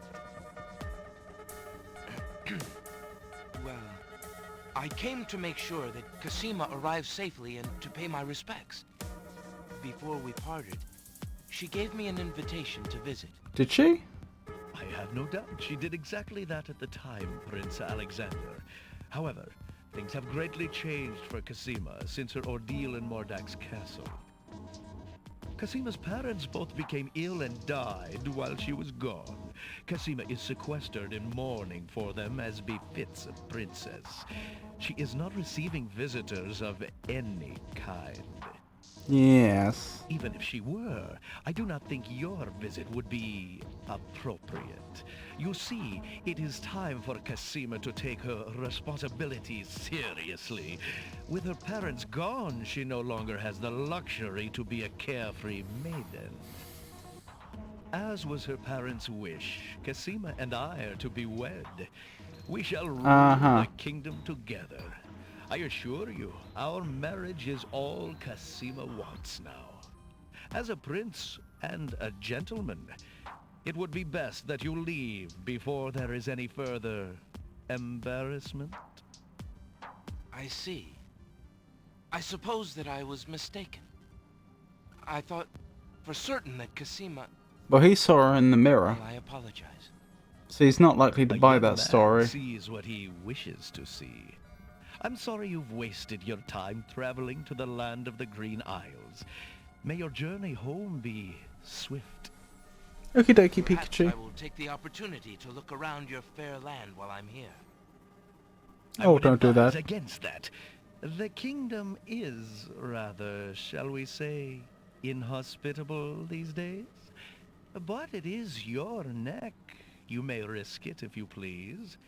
Well, I came to make sure that Cassima arrived safely and to pay my respects. Before we parted, she gave me an invitation to visit. Did she? I have no doubt she did exactly that at the time, Prince Alexander. However, things have greatly changed for Cassima since her ordeal in Mordak's castle. Casima's parents both became ill and died while she was gone. Casima is sequestered in mourning for them as befits a princess. She is not receiving visitors of any kind. Yes. Even if she were, I do not think your visit would be appropriate. You see, it is time for Casima to take her responsibilities seriously. With her parents gone, she no longer has the luxury to be a carefree maiden. As was her parents' wish, Casima and I are to be wed. We shall rule the kingdom together. I assure you, our marriage is all Casima wants now. As a prince and a gentleman, it would be best that you leave before there is any further embarrassment. I see. I suppose that I was mistaken. I thought for certain that Casima... Well, he saw her in the mirror, Well, I apologize. so he's not likely to buy that story. Sees what he wishes to see. I'm sorry you've wasted your time traveling to the land of the Green Isles. May your journey home be swift. Okie dokie, Perhaps Pikachu. I will take the opportunity to look around your fair land while I'm here. Oh, don't do that. Against that. The kingdom is rather, shall we say, inhospitable these days. But it is your neck. You may risk it if you please.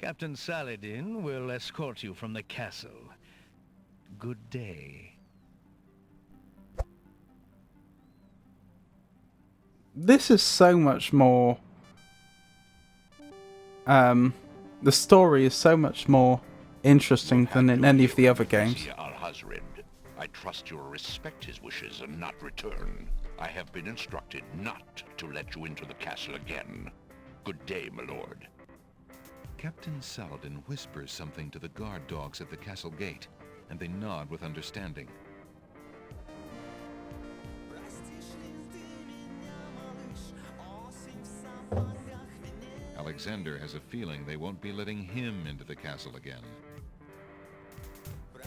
Captain Saladin will escort you from the castle. Good day. This is so much more... the story is so much more interesting than in any of the other games. Vizier Al-Hazred, I trust you'll respect his wishes and not return. I have been instructed not to let you into the castle again. Good day, my lord. Captain Saladin whispers something to the guard dogs at the castle gate, and they nod with understanding. Alexander has a feeling they won't be letting him into the castle again.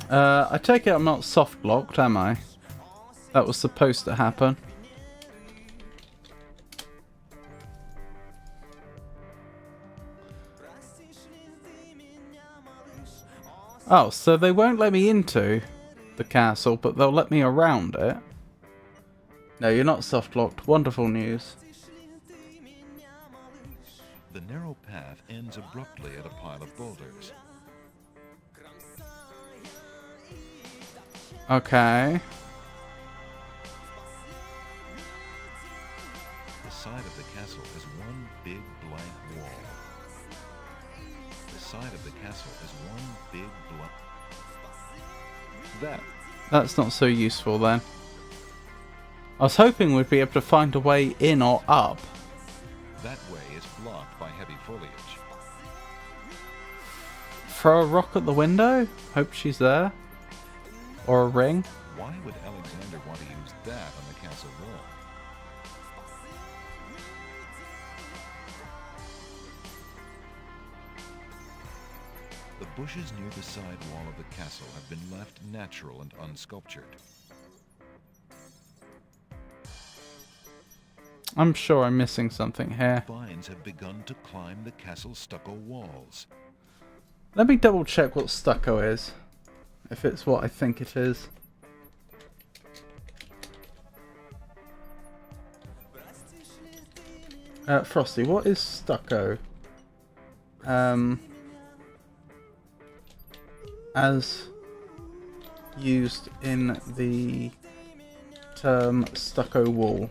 I take it I'm not soft locked, am I? That was supposed to happen. Oh, so they won't let me into the castle, but they'll let me around it. No, you're not soft locked. Wonderful news. The narrow path ends abruptly at a pile of boulders. Okay. The side of the castle is one big blank wall. The side of the castle is one big blank... That's not so useful then. I was hoping we'd be able to find a way in or up. That way is blocked by heavy foliage. Throw a rock at the window? Hope she's there. Or a ring? Why would Alexander want to use that on the castle wall? The bushes near the side wall of the castle have been left natural and unsculptured. I'm sure I'm missing something here. Vines have begun to climb the castle stucco walls. Let me double check what stucco is. If it's what I think it is. Frosty, what is stucco? As used in the term stucco wall.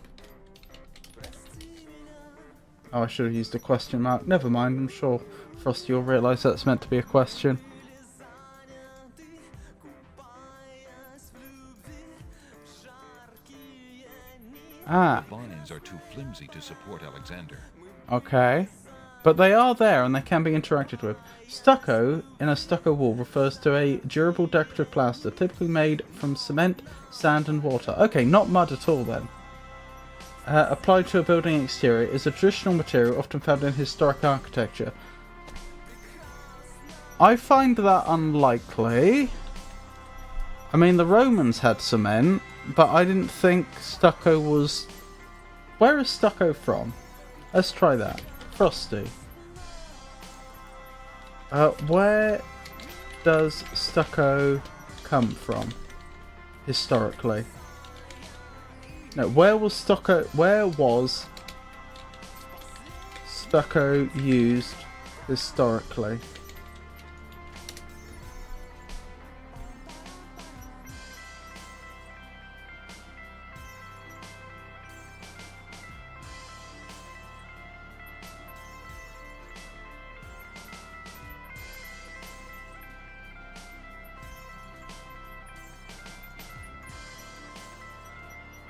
Oh, I should have used a question mark. Never mind, I'm sure Frosty will realise that's meant to be a question. Ah. The vines are too flimsy to support Alexander. Okay. But they are there and they can be interacted with. Stucco in a stucco wall refers to a durable decorative plaster typically made from cement, sand and water. Okay, not mud at all then. Applied to a building exterior is a traditional material often found in historic architecture. I find that unlikely. I mean, the Romans had cement. but I didn't think stucco was... Where is stucco from? Let's try that. Frosty. Where does stucco come from? Historically. No, where was stucco used historically?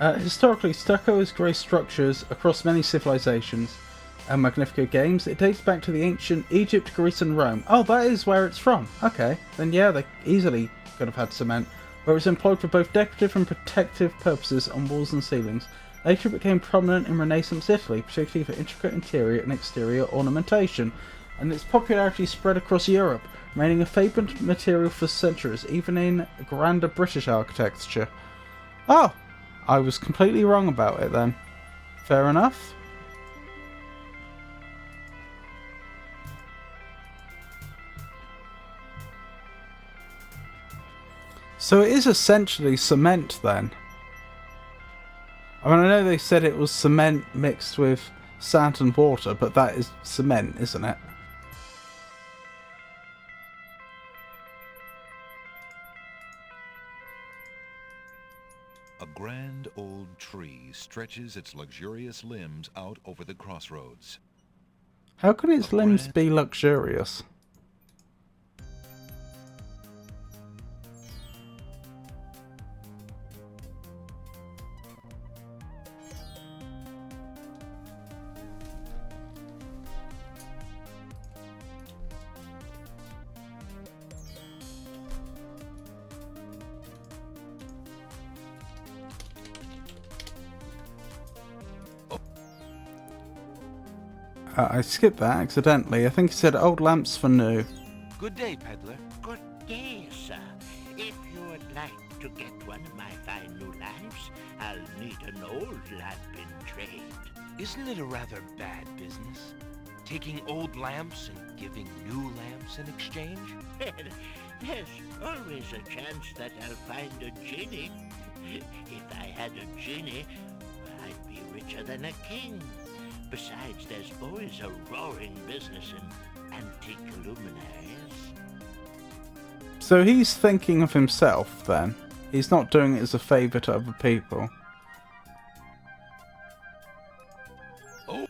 Historically, stucco has graced structures across many civilizations and Magnifico games. It dates back to the ancient Egypt, Greece and Rome. Oh, that is where it's from. Okay, then yeah, they easily could have had cement, where it was employed for both decorative and protective purposes on walls and ceilings. Later it became prominent in Renaissance Italy, particularly for intricate interior and exterior ornamentation, and its popularity spread across Europe, remaining a favoured material for centuries, even in grander British architecture. Oh! I was completely wrong about it then. Fair enough. So it is essentially cement then. I mean, I know they said it was cement mixed with sand and water, but that is cement, isn't it? A grand old tree stretches its luxurious limbs out over the crossroads. How can its limbs be luxurious? I skipped that accidentally. I think he said old lamps for new. Good day, peddler. Good day, sir. If you would like to get one of my fine new lamps, I'll need an old lamp in trade. Isn't it a rather bad business? Taking old lamps and giving new lamps in exchange? There's always a chance that I'll find a genie. If I had a genie, I'd be richer than a king. Besides, there's always a roaring business in antique luminaries. So he's thinking of himself then. He's not doing it as a favour to other people. Oh.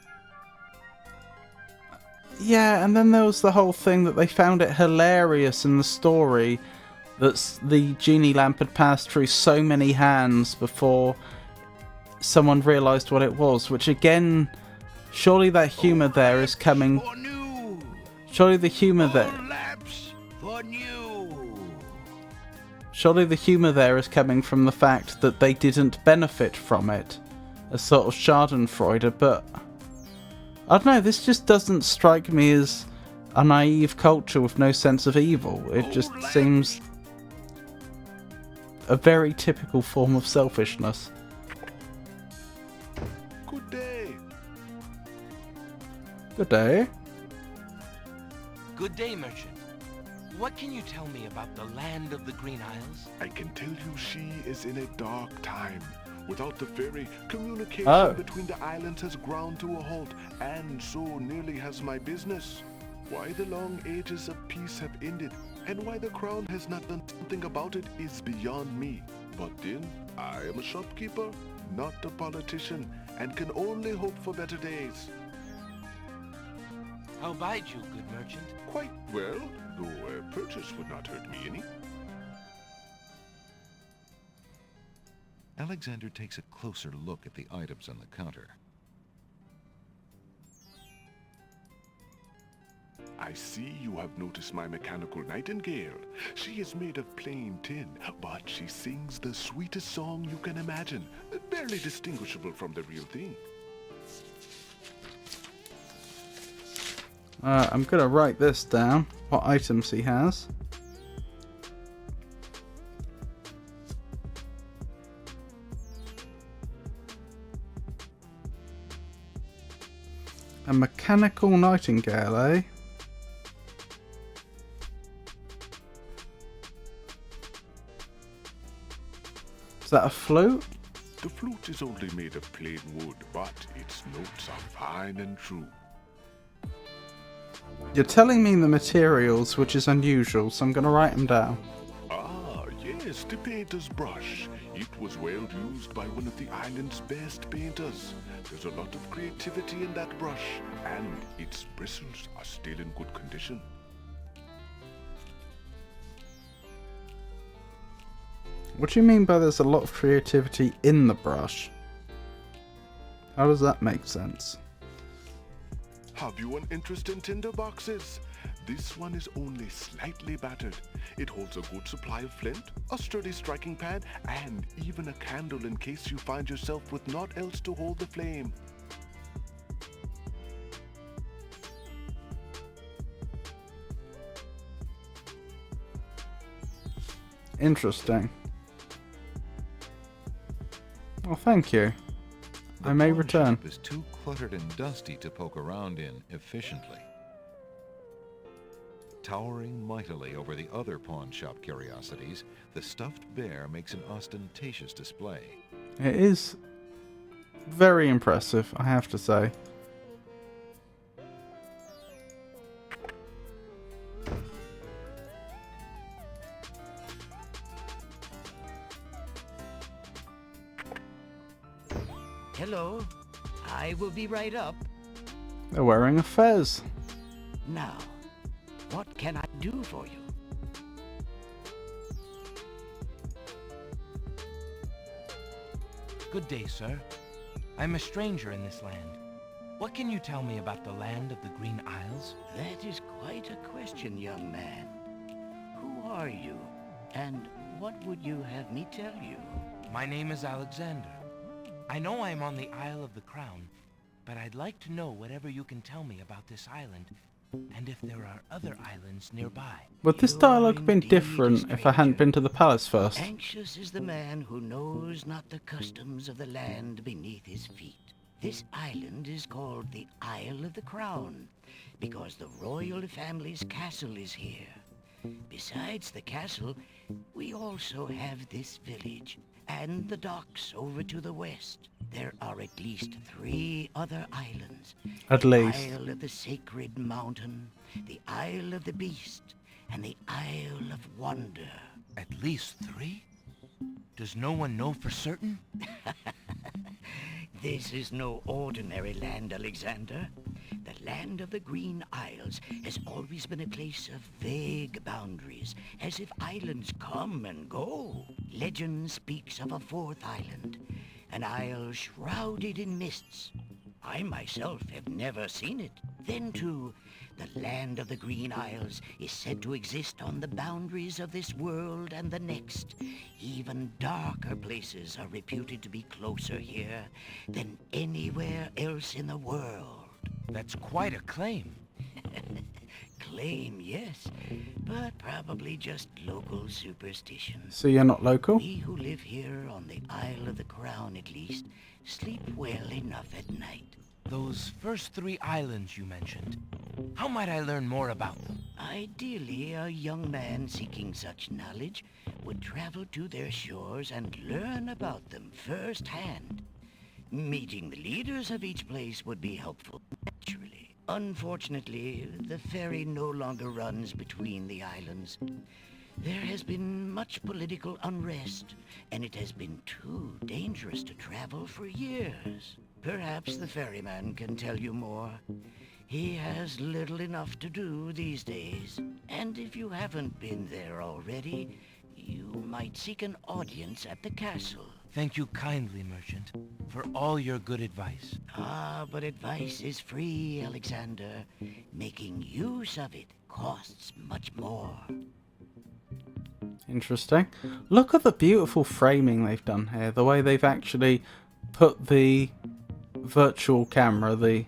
Yeah, and then there was the whole thing that they found it hilarious in the story that the genie lamp had passed through so many hands before someone realised what it was, which again... Surely that humour there is coming... Surely the humour there... Surely the humour there is coming from the fact that they didn't benefit from it. A sort of schadenfreude, but... I don't know, this just doesn't strike me as a naive culture with no sense of evil. It just seems... a very typical form of selfishness. Good day. Good day, merchant. What can you tell me about the land of the Green Isles? I can tell you she is in a dark time. Without the ferry, communication between the islands has ground to a halt, and so nearly has my business. Why the long ages of peace have ended, and why the crown has not done something about it is beyond me. But then, I am a shopkeeper, not a politician, and can only hope for better days. How bide you, good merchant? Quite well, though a purchase would not hurt me any. Alexander takes a closer look at the items on the counter. I see you have noticed my mechanical nightingale. She is made of plain tin, but she sings the sweetest song you can imagine, barely distinguishable from the real thing. I'm going to write this down, what items he has. A mechanical nightingale, eh? Is that a flute? The flute is only made of plain wood, but its notes are fine and true. You're telling me the materials, which is unusual, so I'm going to write them down. Ah, yes, the painter's brush. It was well used by one of the island's best painters. There's a lot of creativity in that brush, and its bristles are still in good condition. What do you mean by there's a lot of creativity in the brush? How does that make sense? Have you an interest in tinder boxes? This one is only slightly battered. It holds a good supply of flint, a sturdy striking pan, and even a candle in case you find yourself with naught else to hold the flame. Interesting. Well, thank you. I may return. The pawn shop is too cluttered and dusty to poke around in efficiently. Towering mightily over the other pawn shop curiosities, the stuffed bear makes an ostentatious display. It is very impressive, I have to say. Hello. I will be right up. They're wearing a fez. Now, what can I do for you? Good day, sir. I'm a stranger in this land. What can you tell me about the land of the Green Isles? That is quite a question, young man. Who are you? And what would you have me tell you? My name is Alexander. I know I'm on the Isle of the Crown, but I'd like to know whatever you can tell me about this island, and if there are other islands nearby. Would this dialogue been different if I hadn't been to the palace first? Anxious is the man who knows not the customs of the land beneath his feet. This island is called the Isle of the Crown, because the royal family's castle is here. Besides the castle, we also have this village, and the docks over to the west. There are at least 3 other islands. At least. The Isle of the Sacred Mountain, the Isle of the Beast, and the Isle of Wonder. At least 3? Does no one know for certain? This is no ordinary land, Alexander. The land of the Green Isles has always been a place of vague boundaries, as if islands come and go. Legend speaks of a 4th island, an isle shrouded in mists. I myself have never seen it. Then, too, the land of the Green Isles is said to exist on the boundaries of this world and the next. Even darker places are reputed to be closer here than anywhere else in the world. That's quite a claim. Claim, yes, but probably just local superstition. So you're not local? We who live here on the Isle of the Crown, at least, sleep well enough at night. Those first 3 islands you mentioned, how might I learn more about them? Ideally, a young man seeking such knowledge would travel to their shores and learn about them firsthand. Meeting the leaders of each place would be helpful, naturally. Unfortunately, the ferry no longer runs between the islands. There has been much political unrest, and it has been too dangerous to travel for years. Perhaps the ferryman can tell you more. He has little enough to do these days, and if you haven't been there already, you might seek an audience at the castle. Thank you kindly, merchant, for all your good advice. Ah, but advice is free, Alexander. Making use of it costs much more. Interesting. Look at the beautiful framing they've done here. The way they've actually put the virtual camera, the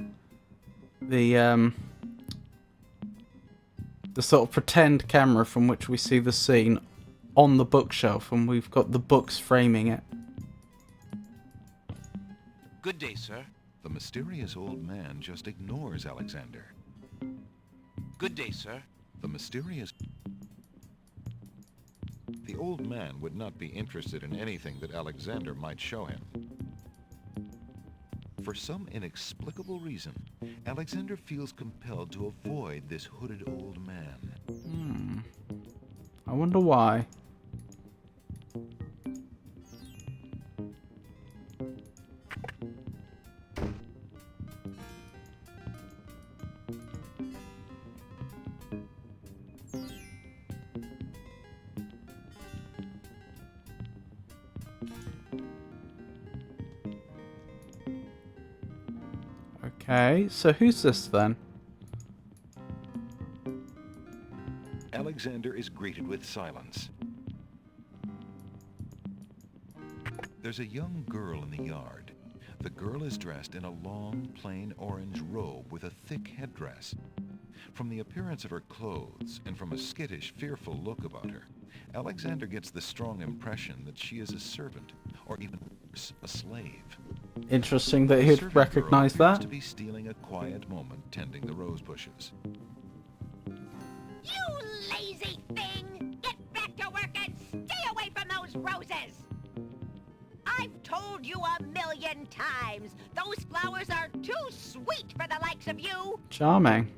sort of pretend camera from which we see the scene on the bookshelf, and we've got the books framing it. Good day, sir. The mysterious old man just ignores Alexander. Good day, sir. The old man would not be interested in anything that Alexander might show him. For some inexplicable reason, Alexander feels compelled to avoid this hooded old man. I wonder why. Okay, so who's this then? Alexander is greeted with silence. There's a young girl in the yard. The girl is dressed in a long, plain orange robe with a thick headdress. From the appearance of her clothes, and from a skittish, fearful look about her, Alexander gets the strong impression that she is a servant, or even worse, a slave. Interesting that he'd recognize that. To be stealing a quiet moment tending the rose bushes. You lazy thing! Get back to work and stay away from those roses! I've told you 1,000,000 times, those flowers are too sweet for the likes of you! Charming.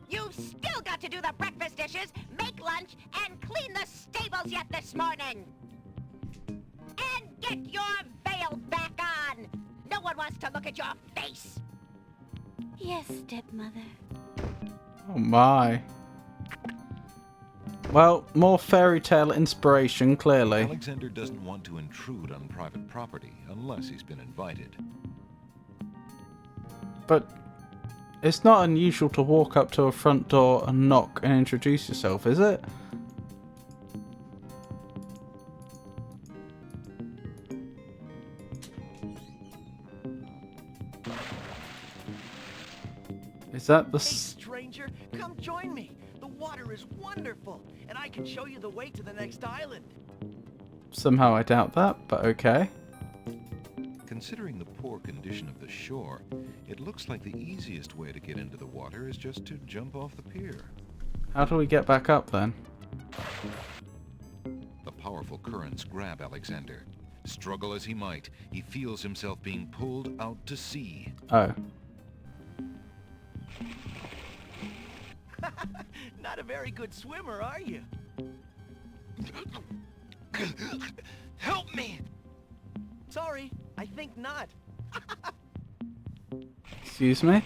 You've still got to do the breakfast dishes, make lunch, and clean the stables yet this morning! And get your veil back on! No one wants to look at your face! Yes, stepmother. Oh my. Well, more fairy tale inspiration, clearly. Alexander doesn't want to intrude on private property unless he's been invited. But it's not unusual to walk up to a front door and knock and introduce yourself, is it? Is that the... Hey, stranger, come join me. The water is wonderful, and I can show you the way to the next island. Somehow I doubt that, but okay. Considering the poor condition of the shore, it looks like the easiest way to get into the water is just to jump off the pier. How do we get back up then? The powerful currents grab Alexander. Struggle as he might, he feels himself being pulled out to sea. Oh. Not a very good swimmer, are you? Help me! Sorry, I think not. Excuse me?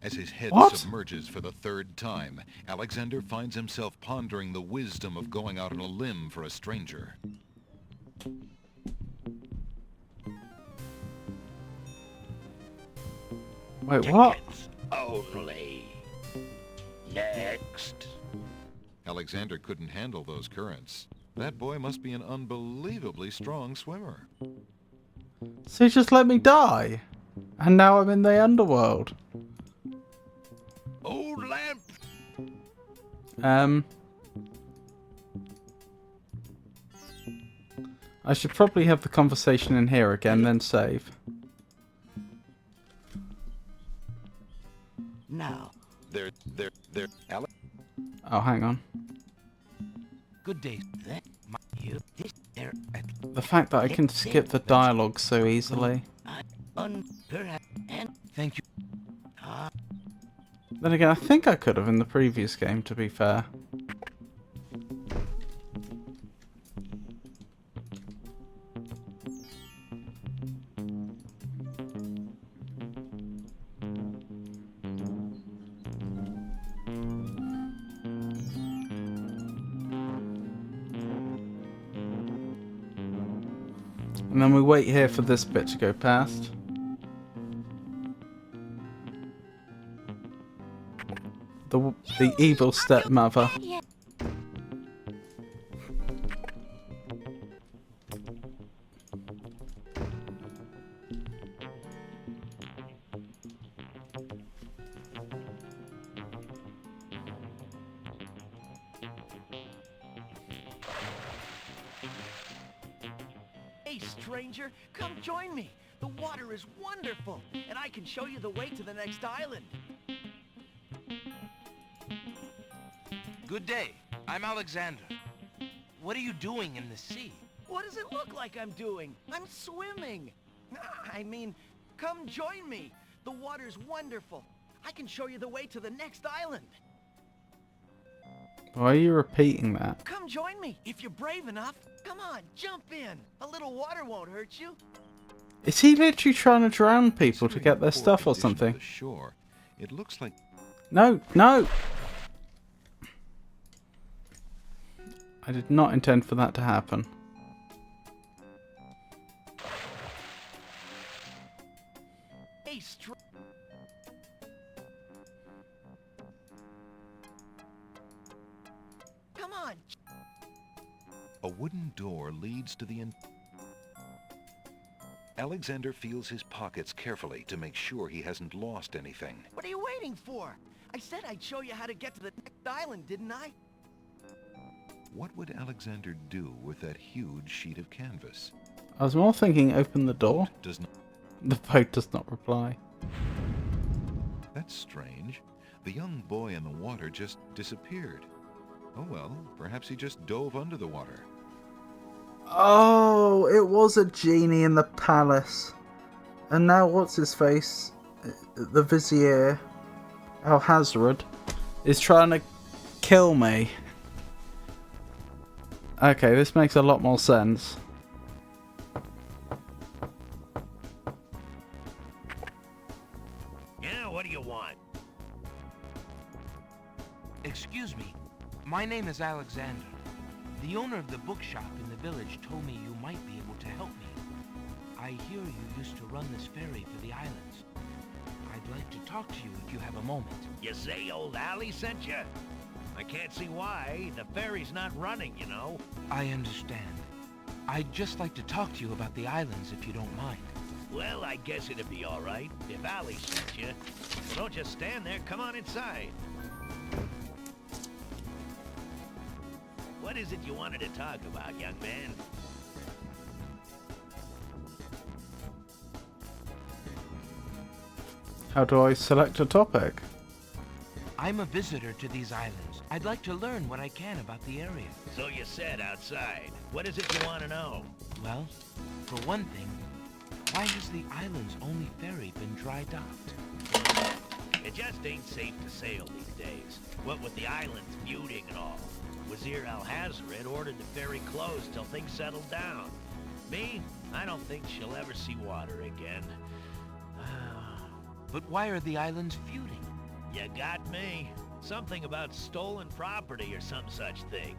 As his head What? submerges for the third time, Alexander finds himself pondering the wisdom of going out on a limb for a stranger. Wait, what? Only. Next. Alexander couldn't handle those currents. That boy must be an unbelievably strong swimmer. So he just let me die? And now I'm in the underworld. Old lamp. I should probably have the conversation in here again, then save. Now. There, Alex. Oh, hang on. Good day. The fact that I can skip the dialogue so easily. Thank you. Then again, I think I could have in the previous game, to be fair. And then we wait here for this bit to go past. The evil stepmother. Hey, stranger, come join me. The The water is wonderful, and I can show you the way to the next island. Good day. I'm Alexander. What are you doing in the sea? What does it look like I'm doing? I'm swimming. I mean, come join me. The water's wonderful. I can show you the way to the next island. Why are you repeating that? Come join me if you're brave enough. Come on, jump in. A little water won't hurt you. Is he literally trying to drown people to get their stuff or something? The shore. It looks like... No, no! I did not intend for that to happen. Hey, come on. A wooden door leads to the... Alexander feels his pockets carefully to make sure he hasn't lost anything. What are you waiting for? I said I'd show you how to get to the next island, didn't I? What would Alexander do with that huge sheet of canvas? I was more thinking open the door. Does not... The boat does not reply. That's strange. The young boy in the water just disappeared. Oh well, perhaps he just dove under the water. Oh, it was a genie in the palace. And now what's his face? The vizier, Alhazred, is trying to kill me. Okay, this makes a lot more sense. Yeah, what do you want? Excuse me. My name is Alexander. The owner of the bookshop in the village told me you might be able to help me. I hear you used to run this ferry for the islands. I'd like to talk to you if you have a moment. You say old Allie sent you? I can't see why. The ferry's not running, you know. I understand. I'd just like to talk to you about the islands if you don't mind. Well, I guess it'd be all right if Allie sent you. So don't just stand there. Come on inside. What is it you wanted to talk about, young man? How do I select a topic? I'm a visitor to these islands. I'd like to learn what I can about the area. So you said outside. What is it you want to know? Well, for one thing, why has the island's only ferry been dry docked? It just ain't safe to sail these days. What with the islands feuding and all. Wazir Alhazred ordered the ferry closed till things settled down. Me, I don't think she'll ever see water again. But why are the islands feuding? You got me. Something about stolen property or some such thing.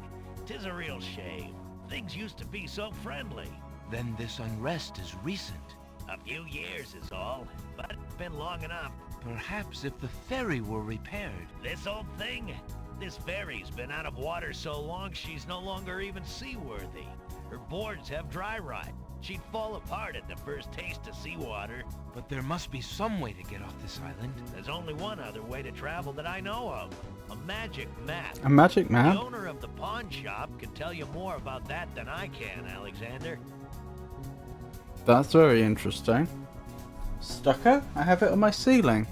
'Tis a real shame. Things used to be so friendly. Then this unrest is recent. A few years is all, but it's been long enough. Perhaps if the ferry were repaired. This old thing? This ferry's been out of water so long she's no longer even seaworthy. Her boards have dry rot. She'd fall apart at the first taste of seawater. But there must be some way to get off this island. There's only one other way to travel that I know of. A magic map. A magic map? The owner of the pawn shop can tell you more about that than I can, Alexander. That's very interesting. Stucco? I have it on my ceiling.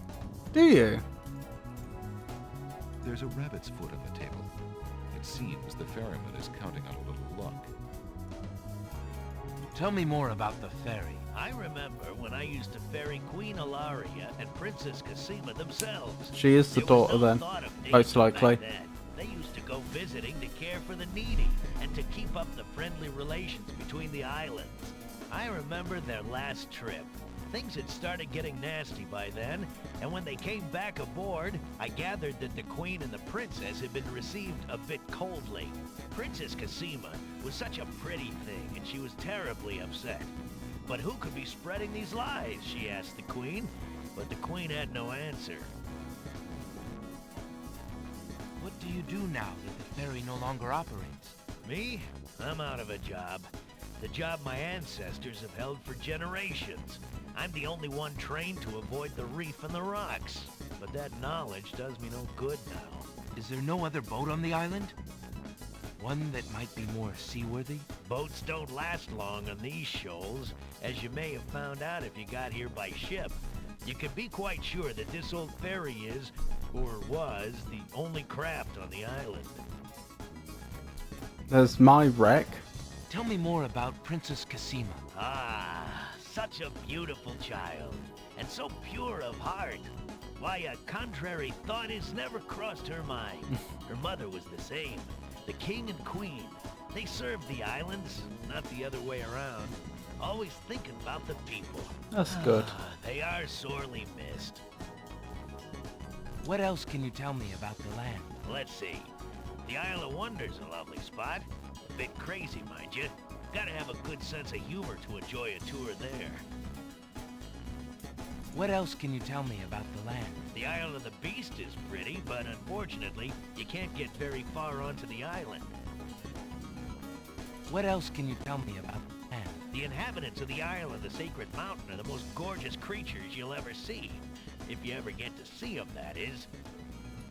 Do you? There's a rabbit's foot on the table. It seems the ferryman is counting on a little luck. Tell me more about the ferry. I remember when I used to ferry Queen Ilaria and Princess Cosima themselves. She is the daughter then, most likely. They used to go visiting to care for the needy and to keep up the friendly relations between the islands. I remember their last trip. Things had started getting nasty by then, and when they came back aboard, I gathered that the Queen and the Princess had been received a bit coldly. Princess Cosima was such a pretty thing, and she was terribly upset. But who could be spreading these lies, she asked the Queen, but the Queen had no answer. What do you do now that the ferry no longer operates? Me? I'm out of a job. The job my ancestors have held for generations. I'm the only one trained to avoid the reef and the rocks. But that knowledge does me no good now. Is there no other boat on the island? One that might be more seaworthy? Boats don't last long on these shoals, as you may have found out if you got here by ship. You can be quite sure that this old ferry is, or was, the only craft on the island. There's my wreck. Tell me more about Princess Cassima. Ah, such a beautiful child, and so pure of heart. Why, a contrary thought has never crossed her mind. Her mother was the same. The king and queen, they served the islands, not the other way around. Always thinking about the people. That's good. They are sorely missed. What else can you tell me about the land? Let's see. The Isle of Wonder's a lovely spot. A bit crazy, mind you. Gotta have a good sense of humor to enjoy a tour there. What else can you tell me about the land? The Isle of the Beast is pretty, but unfortunately, you can't get very far onto the island. What else can you tell me about the land? The inhabitants of the Isle of the Sacred Mountain are the most gorgeous creatures you'll ever see. If you ever get to see them, that is.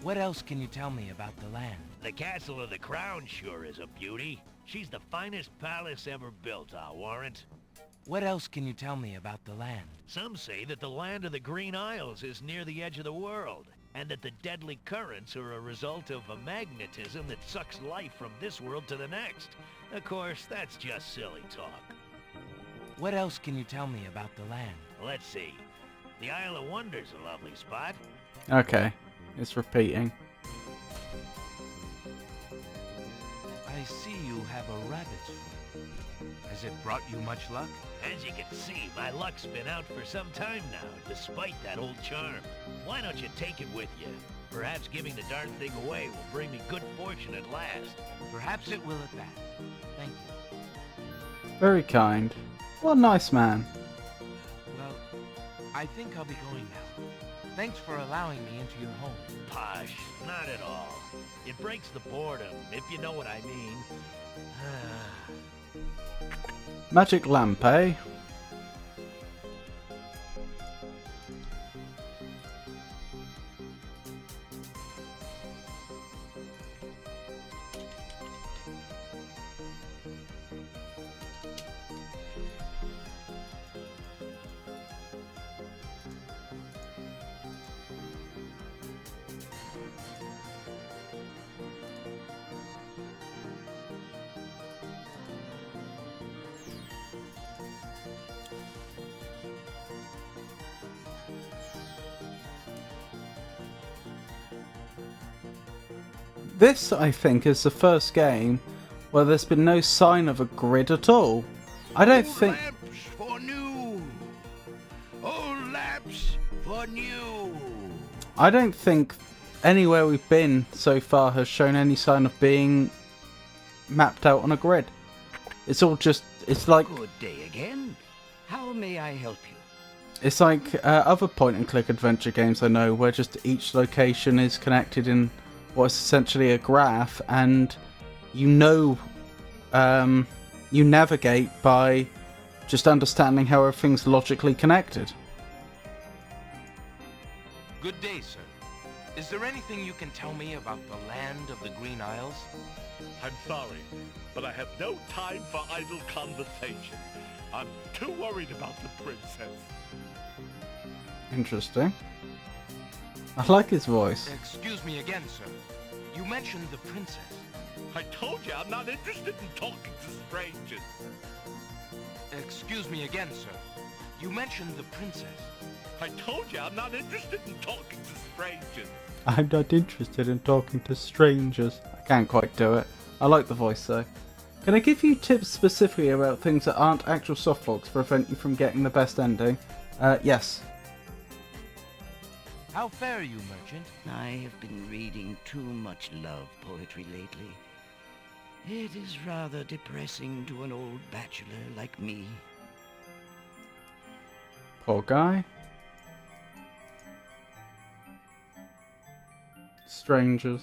What else can you tell me about the land? The Castle of the Crown sure is a beauty. She's the finest palace ever built, I'll warrant. What else can you tell me about the land? Some say that the land of the Green Isles is near the edge of the world, and that the deadly currents are a result of a magnetism that sucks life from this world to the next. Of course, that's just silly talk. What else can you tell me about the land? Let's see. The Isle of Wonder's a lovely spot. Okay, it's repeating. I see you have a rabbit's foot. Has it brought you much luck? As you can see, my luck's been out for some time now, despite that old charm. Why don't you take it with you? Perhaps giving the darn thing away will bring me good fortune at last. Perhaps it will at that. Thank you. Very kind. What a nice man. Well, I think I'll be going now. Thanks for allowing me into your home. Posh, not at all. It breaks the boredom, if you know what I mean. Magic lamp, eh? This, I think, is the first game where there's been no sign of a grid at all. I don't think... Lamps for new. Old lamps for new. I don't think anywhere we've been so far has shown any sign of being mapped out on a grid. It's all just... It's like... Good day again. How may I help you? It's like other point-and-click adventure games I know, where just each location is connected in what's essentially a graph, and you know, you navigate by just understanding how everything's logically connected. Good day, sir. Is there anything you can tell me about the land of the Green Isles? I'm sorry, but I have no time for idle conversation. I'm too worried about the princess. Interesting. I like his voice. Excuse me again, sir. You mentioned the princess. I told you I'm not interested in talking to strangers. Excuse me again, sir. You mentioned the princess. I told you I'm not interested in talking to strangers. I'm not interested in talking to strangers. I can't quite do it. I like the voice though. Can I give you tips specifically about things that aren't actual softlogs to prevent you from getting the best ending? Yes. How fare you, merchant? I have been reading too much love poetry lately. It is rather depressing to an old bachelor like me. Poor guy. Strangers.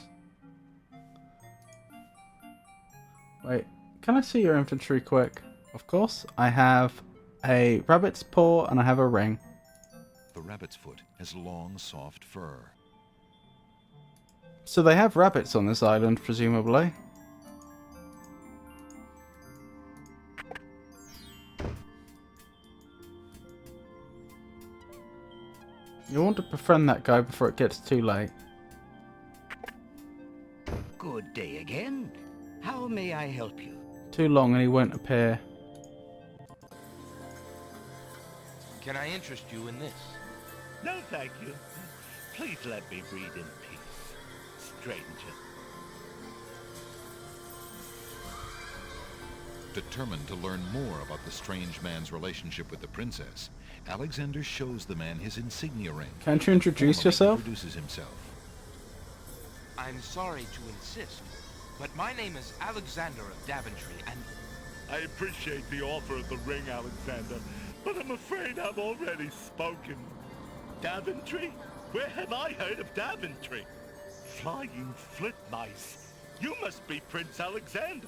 Wait, can I see your inventory quick? Of course. I have a rabbit's paw and I have a ring. The rabbit's foot has long, soft fur. So they have rabbits on this island, presumably. You'll want to befriend that guy before it gets too late. Good day again. How may I help you? Too long and he won't appear. Can I interest you in this? No, thank you. Please let me read in peace, stranger. Determined to learn more about the strange man's relationship with the princess, Alexander shows the man his insignia ring. Can't you introduce Formally yourself? Introduces himself. I'm sorry to insist, but my name is Alexander of Daventry, and... I appreciate the offer of the ring, Alexander, but I'm afraid I've already spoken. Daventry? Where have I heard of Daventry? Flying flit mice. You must be Prince Alexander.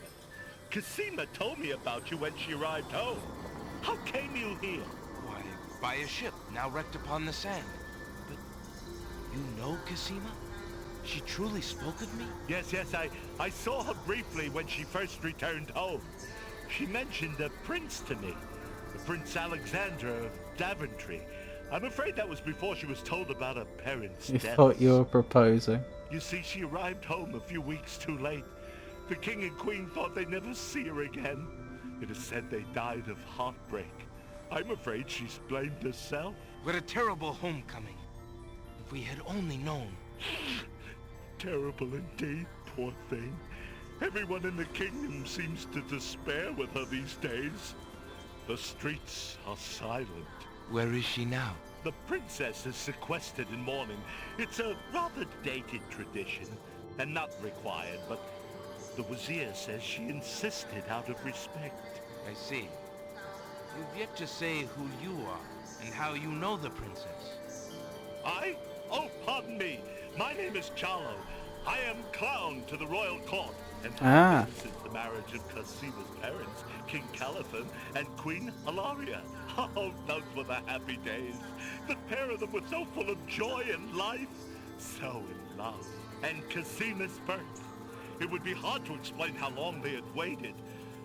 Cosima told me about you when she arrived home. How came you here? Why, by a ship, now wrecked upon the sand. But you know Cosima? She truly spoke of me? Yes, I saw her briefly when she first returned home. She mentioned a prince to me, the Prince Alexander of Daventry. I'm afraid that was before she was told about her parents' You deaths. thought you were proposing. You see, she arrived home a few weeks too late. The king and queen thought they'd never see her again. It is said they died of heartbreak. I'm afraid she's blamed herself. What a terrible homecoming. If we had only known. Terrible indeed, poor thing. Everyone in the kingdom seems to despair with her these days. The streets are silent. Where is she now? The princess is sequestered in mourning. It's a rather dated tradition, and not required, but the Wazir says she insisted out of respect. I see. You've yet to say who you are, and how you know the princess. I? Oh, pardon me. My name is Charlo. I am clown to the royal court, and have been since the marriage of Cosima's parents, King Caliphon and Queen Hilaria. Oh, those were the happy days. The pair of them were so full of joy and life, so in love. And Cosima's birth. It would be hard to explain how long they had waited,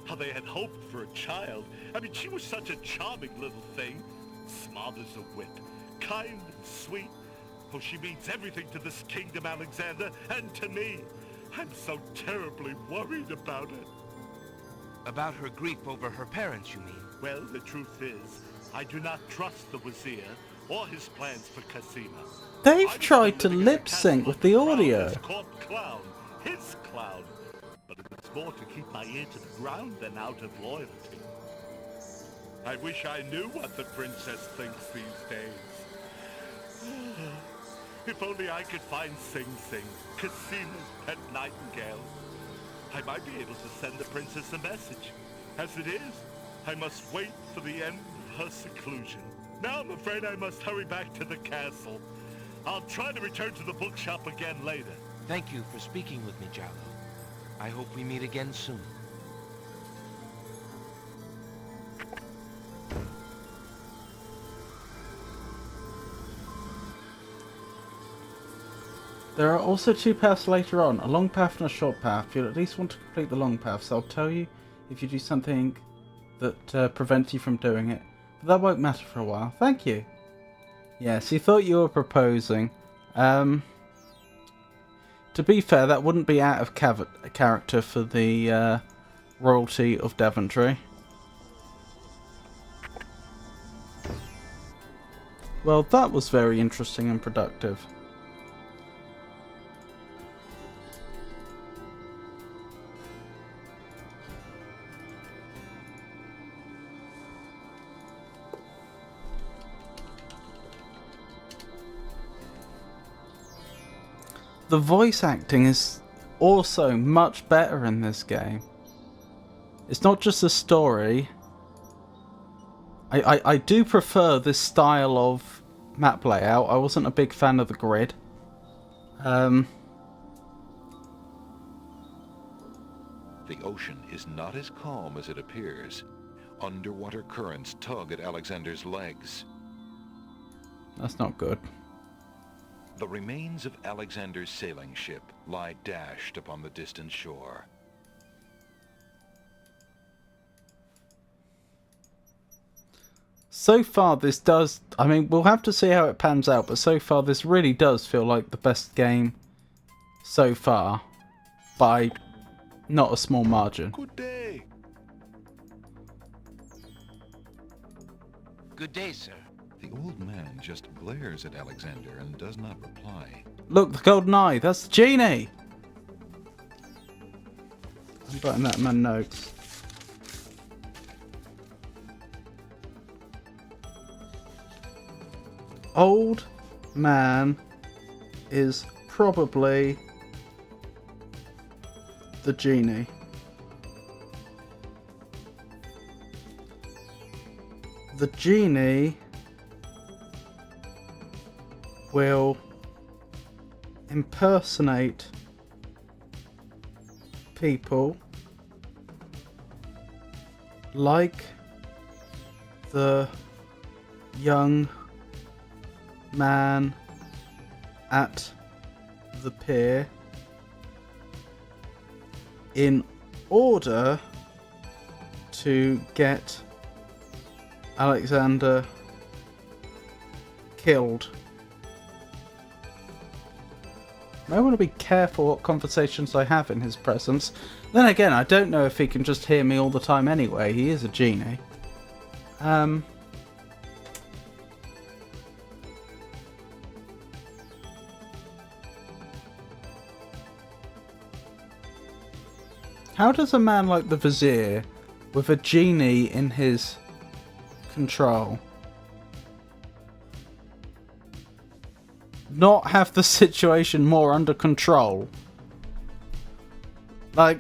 how they had hoped for a child. I mean, she was such a charming little thing, smart as a whip, kind and sweet. Oh, she means everything to this kingdom, Alexander, and to me. I'm so terribly worried about it. About her grief over her parents, you mean? Well, the truth is, I do not trust the Wazir or his plans for Cosima. They've tried to lip sync with the audio. Court clown, his clown. But it was more to keep my ear to the ground than out of loyalty. I wish I knew what the princess thinks these days. If only I could find Sing Sing, Cosima's pet nightingale. I might be able to send the princess a message. As it is, I must wait for the end of her seclusion. Now I'm afraid I must hurry back to the castle. I'll try to return to the bookshop again later. Thank you for speaking with me, Jallo. I hope we meet again soon. There are also two paths later on, a long path and a short path. You'll at least want to complete the long path, so I'll tell you if you do something that prevents you from doing it. But that won't matter for a while. Thank you. Yes, you thought you were proposing. To be fair, that wouldn't be out of character for the royalty of Daventry. Well, that was very interesting and productive. The voice acting is also much better in this game. It's not just the story. I do prefer this style of map layout. I wasn't a big fan of the grid. The ocean is not as calm as it appears. Underwater currents tug at Alexander's legs. That's not good. The remains of Alexander's sailing ship lie dashed upon the distant shore. so far this does... I mean, we'll have to see how it pans out, but so far this really does feel like the best game so far by not a small margin. Good day. Good day, sir. The old man just glares at Alexander and does not reply. Look, the golden eye. That's the genie. I'm writing that in my notes. Old man is probably the genie. The genie will impersonate people like the young man at the pier in order to get Alexander killed. I want to be careful what conversations I have in his presence. Then again, I don't know if he can just hear me all the time anyway. He is a genie. How does a man like the Vizier, with a genie in his control, not have the situation more under control? Like,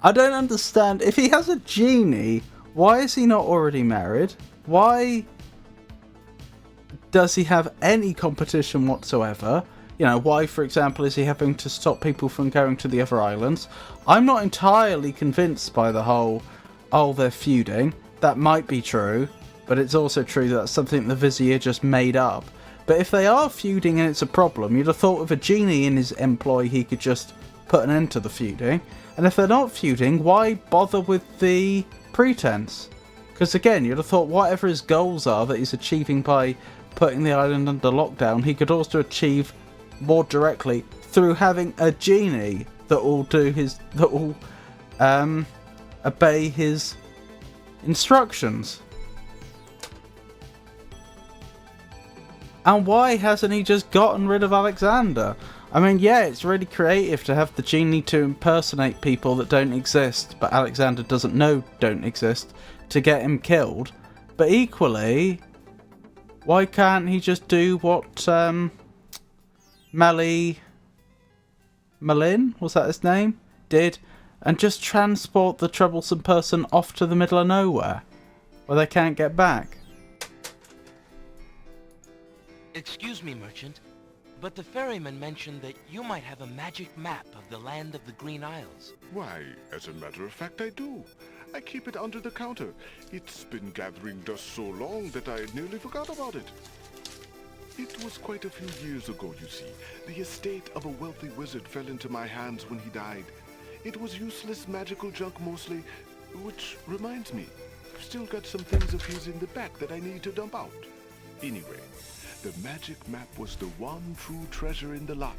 I don't understand. If he has a genie, why is he not already married? Why does he have any competition whatsoever? You know, why, for example, is he having to stop people from going to the other islands? I'm not entirely convinced by the whole, oh, they're feuding. That might be true, but it's also true that that's something the Vizier just made up. But if they are feuding and it's a problem, you'd have thought with a genie in his employ he could just put an end to the feuding. And if they're not feuding, why bother with the pretense? Because again, you'd have thought whatever his goals are that he's achieving by putting the island under lockdown, he could also achieve more directly through having a genie that will obey his instructions. And why hasn't he just gotten rid of Alexander? I mean, yeah, it's really creative to have the genie to impersonate people that don't exist, but Alexander doesn't know don't exist, to get him killed. But equally, why can't he just do what Malin, was that his name, did, and just transport the troublesome person off to the middle of nowhere, where they can't get back? Excuse me, merchant, but the ferryman mentioned that you might have a magic map of the land of the Green Isles. Why, as a matter of fact, I do. I keep it under the counter. It's been gathering dust so long that I nearly forgot about it. It was quite a few years ago, you see. The estate of a wealthy wizard fell into my hands when he died. It was useless magical junk mostly, which reminds me, I've still got some things of his in the back that I need to dump out. Anyway, the magic map was the one true treasure in the lot.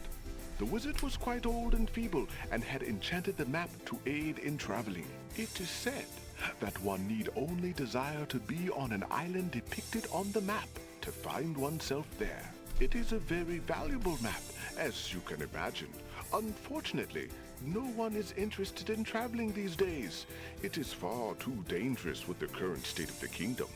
The wizard was quite old and feeble and had enchanted the map to aid in traveling. It is said that one need only desire to be on an island depicted on the map to find oneself there. It is a very valuable map, as you can imagine. Unfortunately, no one is interested in traveling these days. It is far too dangerous with the current state of the kingdom.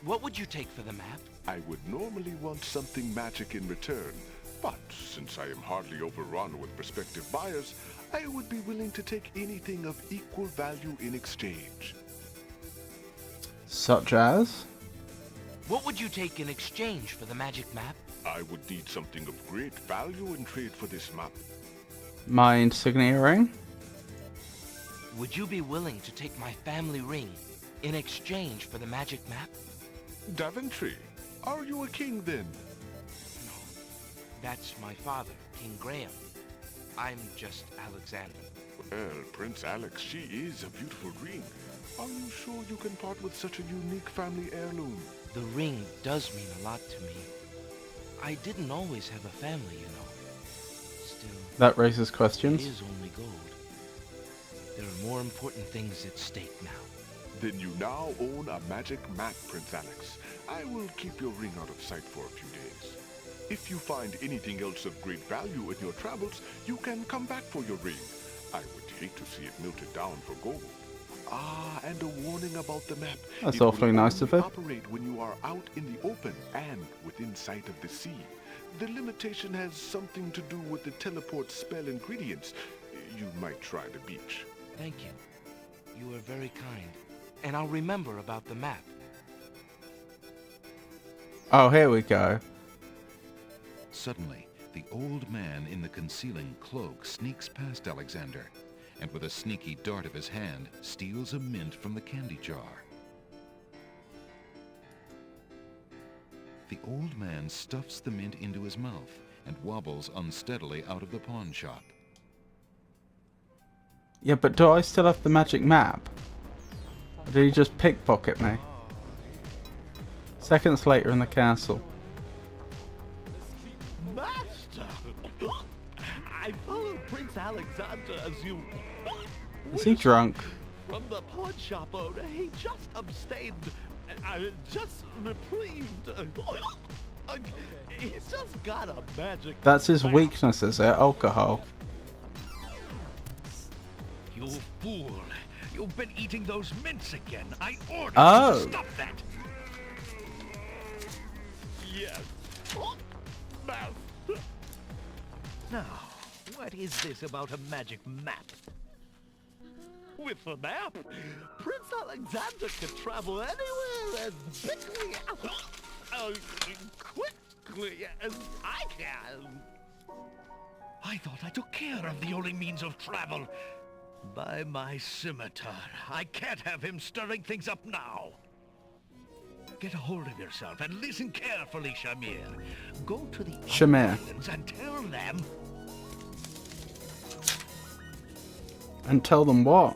What would you take for the map? I would normally want something magic in return, but since I am hardly overrun with prospective buyers, I would be willing to take anything of equal value in exchange. Such as? What would you take in exchange for the magic map? I would need something of great value in trade for this map. My insignia ring? Would you be willing to take my family ring in exchange for the magic map? Daventry, are you a king then? No, that's my father, King Graham. I'm just Alexander. Well, Prince Alex, she is a beautiful ring. Are you sure you can part with such a unique family heirloom? The ring does mean a lot to me. I didn't always have a family, you know. Still, That raises it questions. is only gold. There are more important things at stake now. Then you now own a magic map, Prince Alex. I will keep your ring out of sight for a few days. If you find anything else of great value in your travels, you can come back for your ring. I would hate to see it melted down for gold. Ah, and a warning about the map. That's It will awfully nice of only him. operate when you are out in the open and within sight of the sea. The limitation has something to do with the teleport spell ingredients. You might try the beach. Thank you. You are very kind. And I'll remember about the map. Oh, here we go. Suddenly, the old man in the concealing cloak sneaks past Alexander, and with a sneaky dart of his hand, steals a mint from the candy jar. The old man stuffs the mint into his mouth and wobbles unsteadily out of the pawn shop. Yeah, but do I still have the magic map? Or did he just pickpocket me? Seconds later in the castle. Master! I followed Prince Alexander as you... Is he drunk? From the pawn shop owner. He just abstained. Just reprieved. He's just got a magic... That's his weakness, is it? Alcohol. You fool! You've been eating those mints again. I ordered Oh. you to stop that. Yes. Master. Now, what is this about a magic map? With the map, Prince Alexander can travel anywhere as quickly as I can. I thought I took care of the only means of travel. By my scimitar, I can't have him stirring things up now. Get a hold of yourself and listen carefully, Shamir. Go to the Shamir. islands and tell them... And tell them what?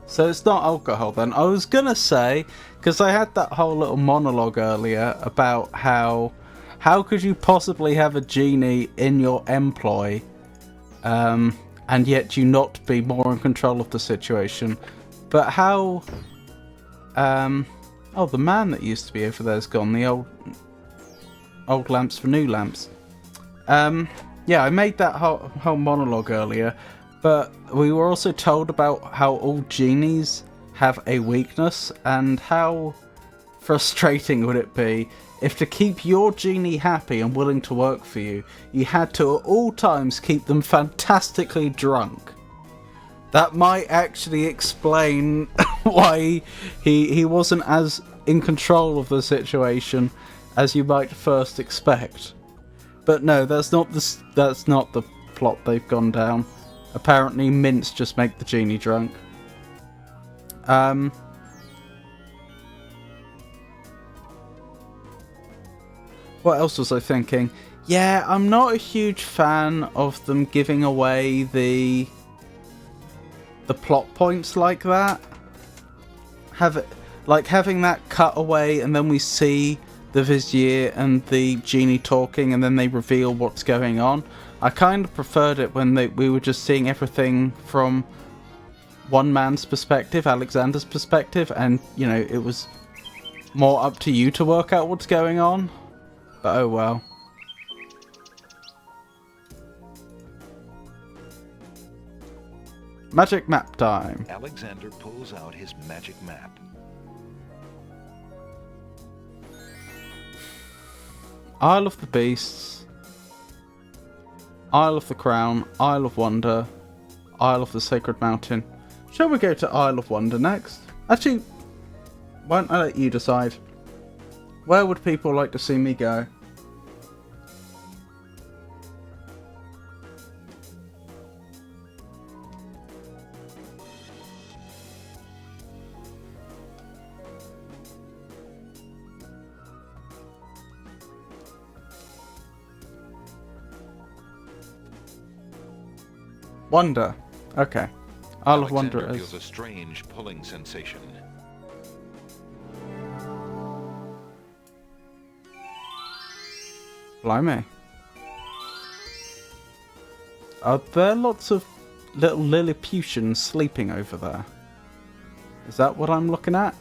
So it's not alcohol then. I was gonna say, because I had that whole little monologue earlier about how could you possibly have a genie in your employ, and yet you not be more in control of the situation. But how, oh, the man that used to be over there's gone. The old lamps for new lamps. Yeah, I made that whole monologue earlier. But we were also told about how all genies have a weakness, and how frustrating would it be if, to keep your genie happy and willing to work for you, you had to at all times keep them fantastically drunk. That might actually explain why he wasn't as in control of the situation as you might first expect. But no, that's not the plot they've gone down. Apparently mints just make the genie drunk. What else was I thinking? Yeah, I'm not a huge fan of them giving away the plot points like that. Having that cut away and then we see the Vizier and the genie talking and then they reveal what's going on. I kind of preferred it when we were just seeing everything from one man's perspective, Alexander's perspective, and, you know, it was more up to you to work out what's going on. But oh well. Magic map time. Alexander pulls out his magic map. Isle of the Beasts, Isle of the Crown, Isle of Wonder, Isle of the Sacred Mountain. Shall we go to Isle of Wonder next? Actually, why don't I let you decide? Where would people like to see me go? Wonder. Okay. Isle of Wonder Alexander is... feels a strange pulling sensation. Blimey. Are there lots of little Lilliputians sleeping over there? Is that what I'm looking at?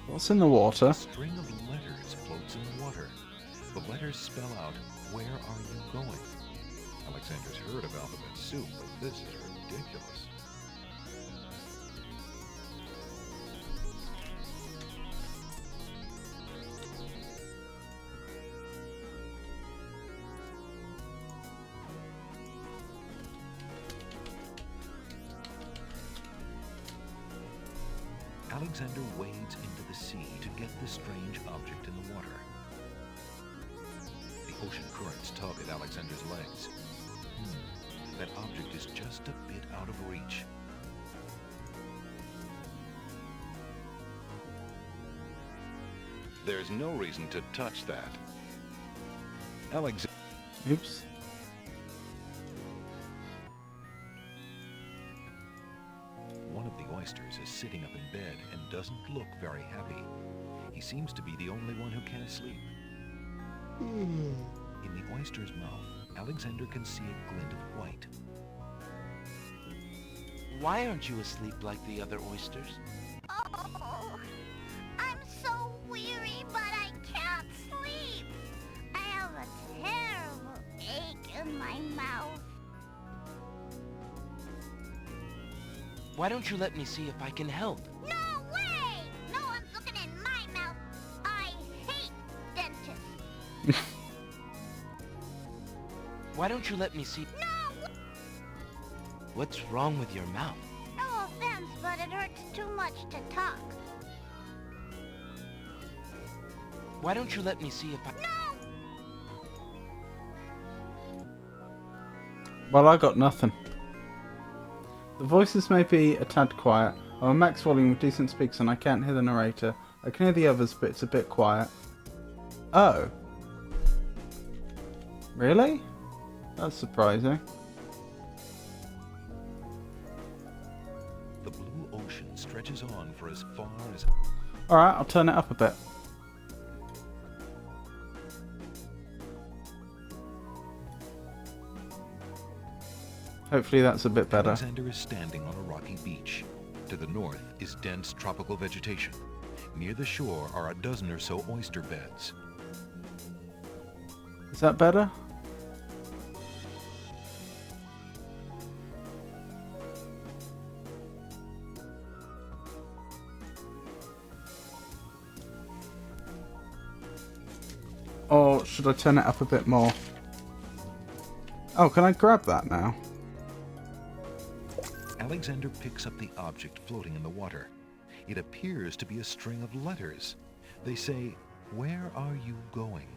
What's in the water? A string of letters floats in the water. The letters spell out, "Where are you going?" Alexander's heard of alphabet soup, but this is ridiculous. Alexander wades into the sea to get the strange object in the water. The ocean currents tug at Alexander's legs. That object is just a bit out of reach. There's no reason to touch that. Alexander... Oops. One of the oysters is sitting up in bed and doesn't look very happy. He seems to be the only one who can't sleep. In the oyster's mouth, Alexander can see a glint of white. Why aren't you asleep like the other oysters? Oh, I'm so weary, but I can't sleep. I have a terrible ache in my mouth. Why don't you let me see if I can help? No way! No one's looking in my mouth. I hate dentists. Why don't you let me see? No! What's wrong with your mouth? No offense, but it hurts too much to talk. Why don't you let me see if I... No! Well, I got nothing. The voices may be a tad quiet. I'm on max volume with decent speakers and I can't hear the narrator. I can hear the others, but it's a bit quiet. Oh. Really? That's surprising. The blue ocean stretches on for as far as... Alright, I'll turn it up a bit. Hopefully that's a bit better. Alexander is standing on a rocky beach. To the north is dense tropical vegetation. Near the shore are a dozen or so oyster beds. Is that better? Or should I turn it up a bit more? Oh, can I grab that now? Alexander picks up the object floating in the water. It appears to be a string of letters. They say, "Where are you going?"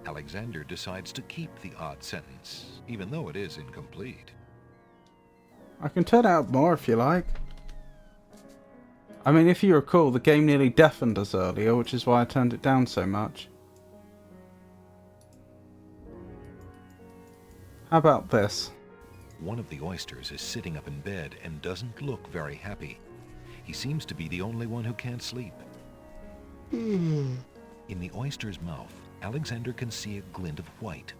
Alexander decides to keep the odd sentence, even though it is incomplete. I can turn it up more if you like. I mean, if you recall, the game nearly deafened us earlier, which is why I turned it down so much. How about this? One of the oysters is sitting up in bed and doesn't look very happy. He seems to be the only one who can't sleep. In the oyster's mouth, Alexander can see a glint of white.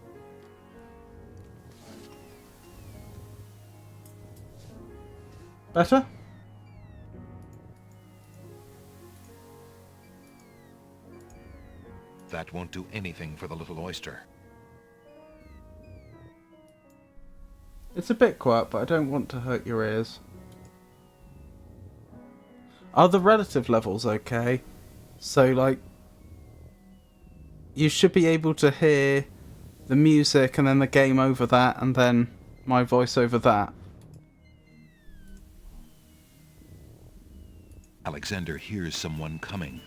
Better? That won't do anything for the little oyster. It's a bit quiet, but I don't want to hurt your ears. Are the relative levels okay? So, like, you should be able to hear the music and then the game over that and then my voice over that. Alexander hears someone coming.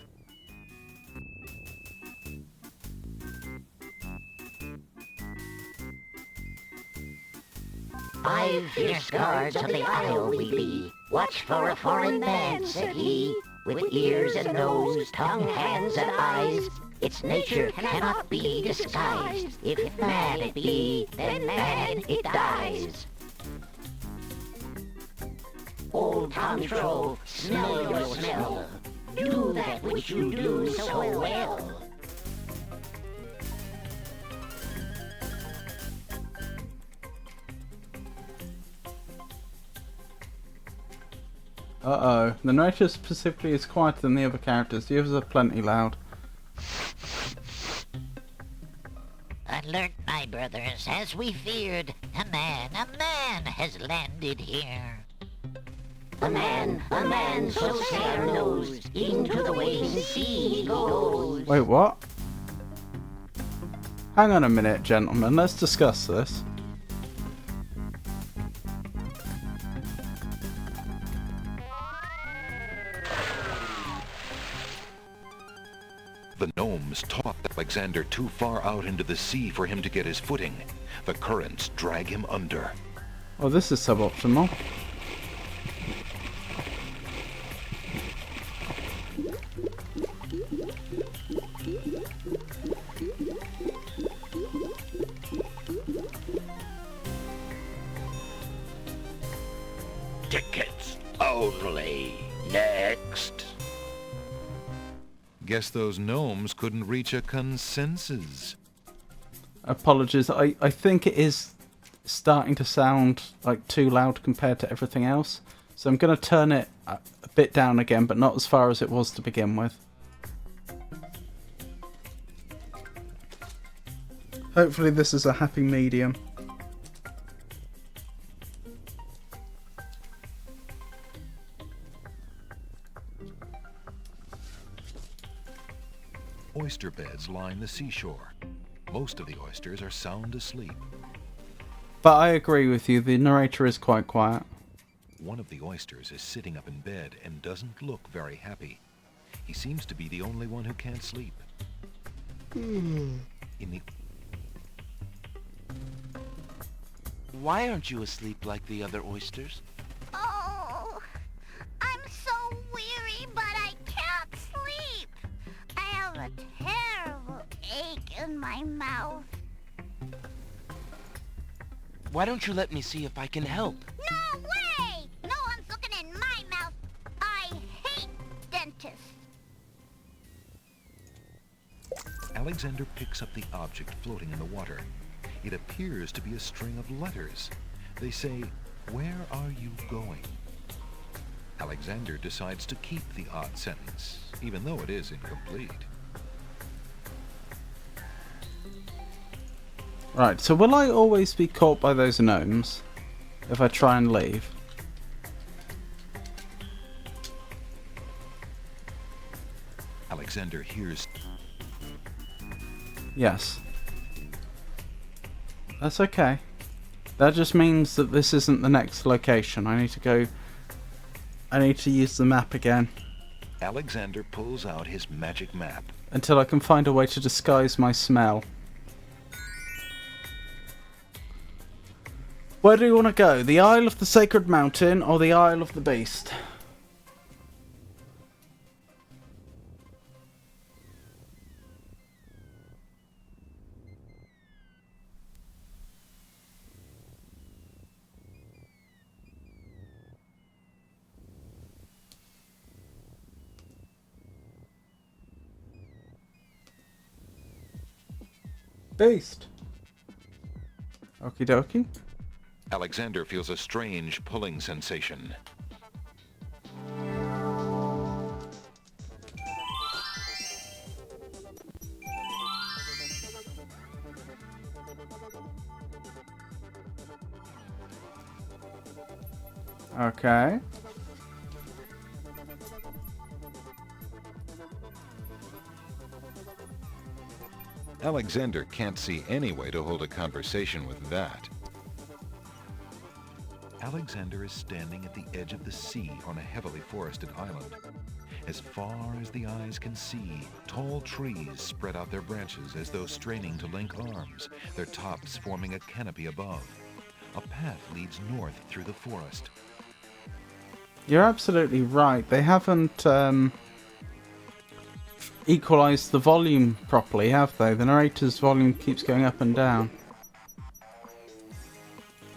5 fierce guards of the isle we be. Watch for a foreign man, said he, with ears and nose, tongue, hands, and eyes. Its nature cannot be disguised. If mad it be, then mad it dies. Old Tom Troll, smell your smell. Do that which you do so well. Uh-oh. The narrator specifically is quieter than the other characters. The others are plenty loud. Alert, my brothers, as we feared. A man has landed here. A man, so Sarah knows. Into the waiting sea he goes. Wait, what? Hang on a minute, gentlemen. Let's discuss this. The gnomes tossed Alexander too far out into the sea for him to get his footing. The currents drag him under. Oh, this is suboptimal. Tickets only. Next. Guess those gnomes couldn't reach a consensus. Apologies. I think it is starting to sound like too loud compared to everything else. So I'm going to turn it a bit down again, but not as far as it was to begin with. Hopefully this is a happy medium. Oyster beds line the seashore. Most of the oysters are sound asleep. But I agree with you, the narrator is quite quiet. One of the oysters is sitting up in bed and doesn't look very happy. He seems to be the only one who can't sleep. Why aren't you asleep like the other oysters? Oh, I'm so weary, but I can't sleep. I have a terrible ache in my mouth. Why don't you let me see if I can help? No way! No one's looking in my mouth. I hate dentists. Alexander picks up the object floating in the water. It appears to be a string of letters. They say, "Where are you going?" Alexander decides to keep the odd sentence, even though it is incomplete. Right, so will I always be caught by those gnomes if I try and leave? Alexander hears. Yes. That's okay. That just means that this isn't the next location. I need to use the map again. Alexander pulls out his magic map. Until I can find a way to disguise my smell. Where do you want to go? The Isle of the Sacred Mountain or the Isle of the Beast? Beast. Okie dokie. Alexander feels a strange pulling sensation. Okay. Alexander can't see any way to hold a conversation with that. Alexander is standing at the edge of the sea on a heavily forested island. As far as the eyes can see, tall trees spread out their branches as though straining to link arms, their tops forming a canopy above. a path leads north through the forest. You're absolutely right. They haven't equalised the volume properly, have they? The narrator's volume keeps going up and down.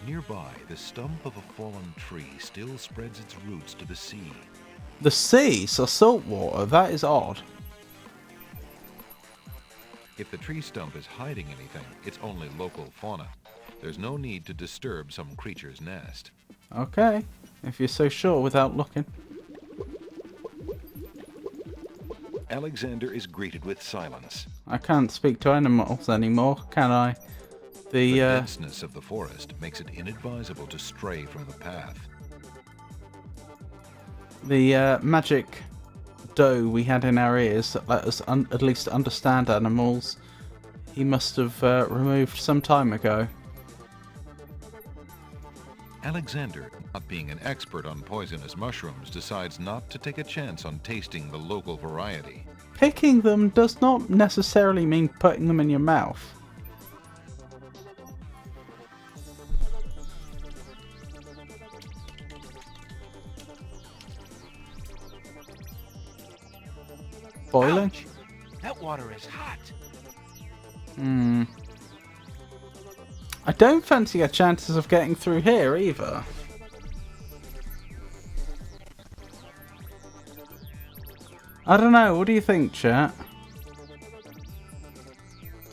Nearby, the stump of a fallen tree still spreads its roots to the sea. The sea? So salt water? That is odd. If the tree stump is hiding anything, it's only local fauna. There's no need to disturb some creature's nest. Okay, if you're so sure without looking. Alexander is greeted with silence. I can't speak to animals anymore, can I? The denseness of the forest makes it inadvisable to stray from the path. The magic dough we had in our ears that let us at least understand animals, he must have removed some time ago. Alexander, not being an expert on poisonous mushrooms, decides not to take a chance on tasting the local variety. Picking them does not necessarily mean putting them in your mouth. Boiling? Ouch! That water is hot. I don't fancy our chances of getting through here either. I don't know, what do you think, chat?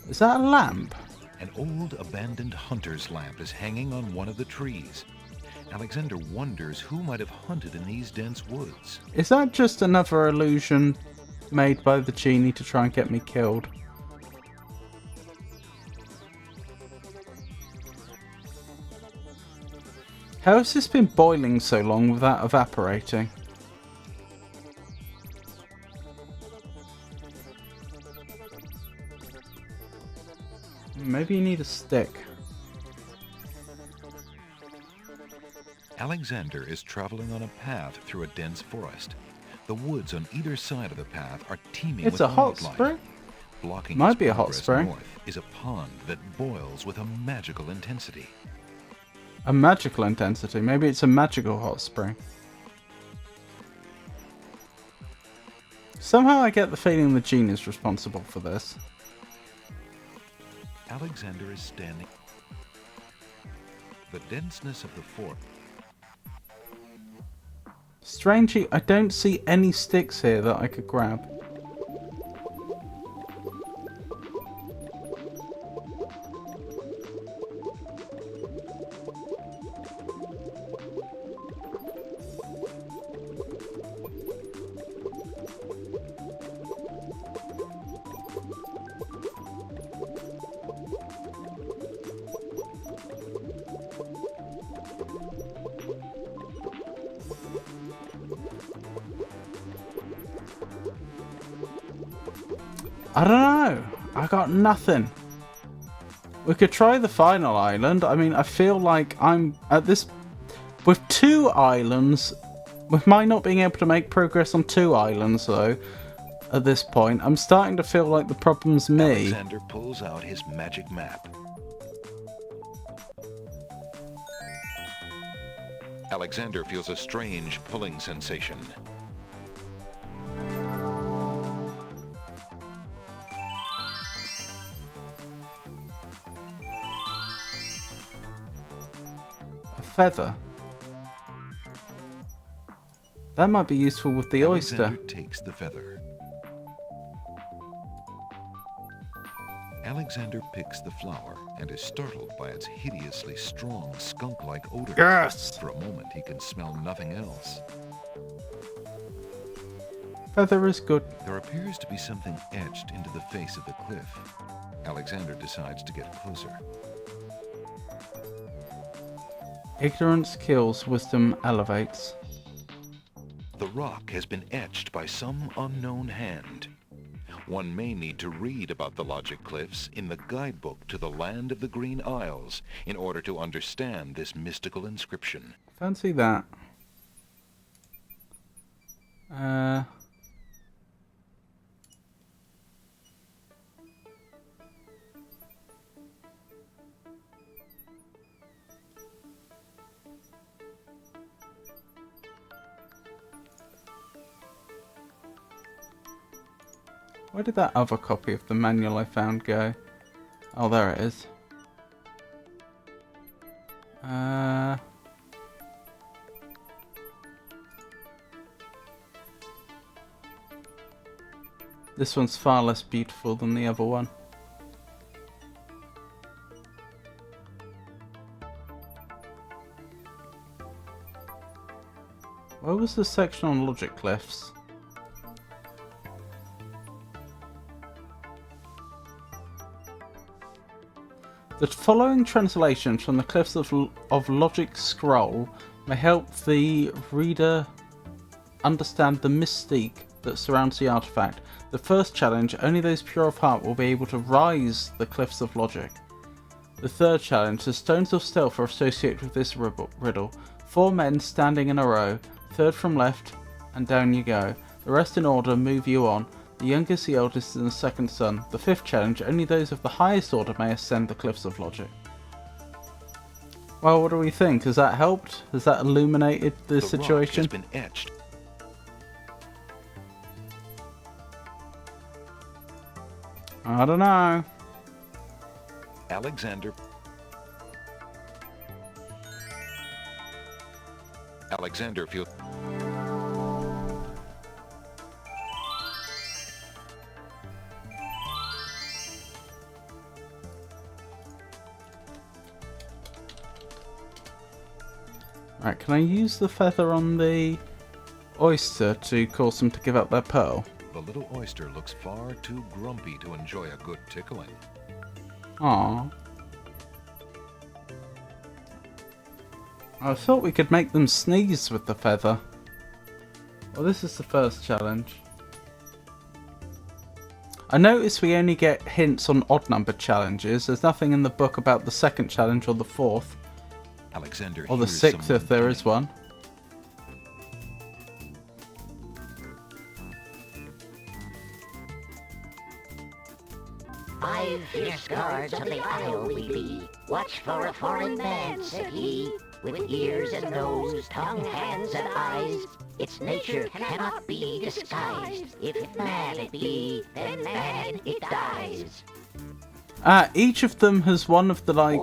Is that a lamp? An old abandoned hunter's lamp is hanging on one of the trees. Alexander wonders who might have hunted in these dense woods. Is that just another illusion made by the genie to try and get me killed? How has this been boiling so long without evaporating? Maybe you need a stick. Alexander is traveling on a path through a dense forest. The woods on either side of the path are teeming with It's a hot wildlife. spring? Blocking Might his be a hot progress spring. north is a pond that boils with a magical intensity. A magical intensity. Maybe it's a magical hot spring. Somehow I get the feeling the genie is responsible for this. Alexander is standing. The denseness of the forest. Strangely, I don't see any sticks here that I could grab. I don't know. I got nothing. We could try the final island. I mean, I feel like I'm at this... With 2 islands, with my not being able to make progress on 2 islands, though, at this point, I'm starting to feel like the problem's me. Alexander pulls out his magic map. Alexander feels a strange pulling sensation. A feather. That might be useful with the oyster. Alexander takes the feather. Alexander picks the flower and is startled by its hideously strong skunk-like odor. Yes! For a moment, he can smell nothing else. Feather is good. There appears to be something etched into the face of the cliff. Alexander decides to get closer. Ignorance kills, wisdom elevates. The rock has been etched by some unknown hand. One may need to read about the logic cliffs in the guidebook to the Land of the Green Isles in order to understand this mystical inscription. Fancy that. Where did that other copy of the manual I found go? Oh, there it is. This one's far less beautiful than the other one. Where was the section on logic cliffs? The following translations from the Cliffs of Logic scroll may help the reader understand the mystique that surrounds the artifact. The first challenge, only those pure of heart will be able to rise the Cliffs of Logic. The third challenge, the stones of stealth are associated with this riddle. 4 men standing in a row, third from left, and down you go. The rest in order move you on. The youngest, the eldest, and the second son. The fifth challenge, only those of the highest order may ascend the Cliffs of Logic. Well, what do we think? Has that helped? Has that illuminated the situation? Rock has been etched. I don't know. Alexander feels... Right, can I use the feather on the oyster to cause them to give up their pearl? The little oyster looks far too grumpy to enjoy a good tickling. Aww. I thought we could make them sneeze with the feather. Well, this is the first challenge. I noticed we only get hints on odd-numbered challenges. There's nothing in the book about the second challenge or the fourth. Alexander Or the hears sixth someone if there coming. is one. Five fierce guards of the isle we be. Watch for a foreign man, said he, with ears and nose, tongue, hands, and eyes. Its nature cannot be disguised. If mad it be, then mad it dies. Each of them has one of the, like,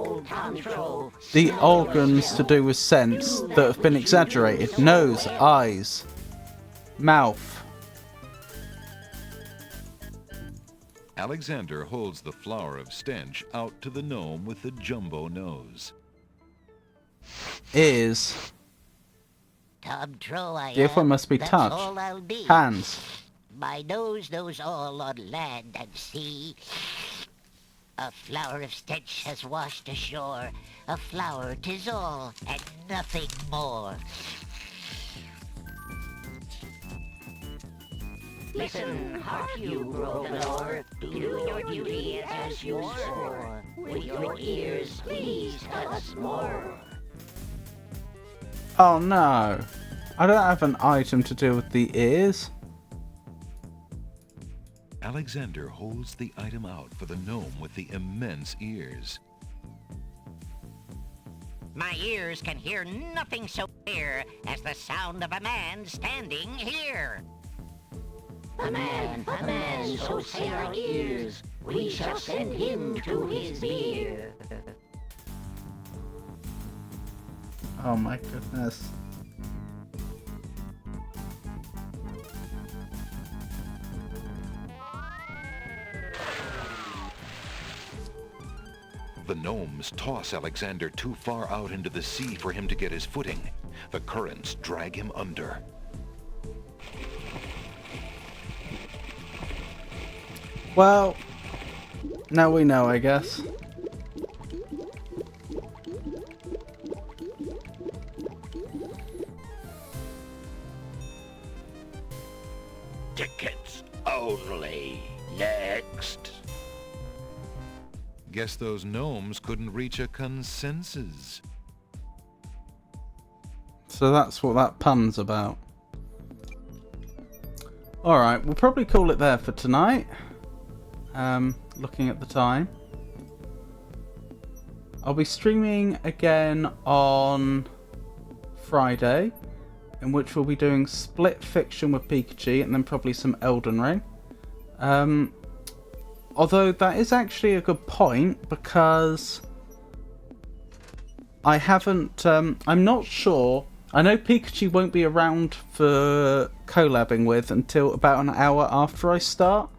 the organs to do with sense that have been exaggerated. Nose, eyes, mouth. Alexander holds the flower of stench out to the gnome with the jumbo nose. Ears. Tub-tro I The other one must be that's touch. all I'll be. Hands. My nose knows all on land and sea. A flower of stench has washed ashore. A flower 'tis all, and nothing more. Listen, hark you, Grovenor. Do your duty as you swore. With your ears, please tell us more. Oh no. I don't have an item to do with the ears. Alexander holds the item out for the gnome with the immense ears. My ears can hear nothing so clear as the sound of a man standing here. A man, so say our ears. We shall send him to his beer. Oh my goodness. The gnomes toss Alexander too far out into the sea for him to get his footing. The currents drag him under. Well, now we know, I guess. Tickets only. Next. Guess those gnomes couldn't reach a consensus. So that's what that pun's about. Alright, we'll probably call it there for tonight. Looking at the time. I'll be streaming again on Friday, in which we'll be doing Split Fiction with Pikachu and then probably some Elden Ring. Although that is actually a good point, because I haven't... I'm not sure. I know Pikachu won't be around for collabing with until about an hour after I start.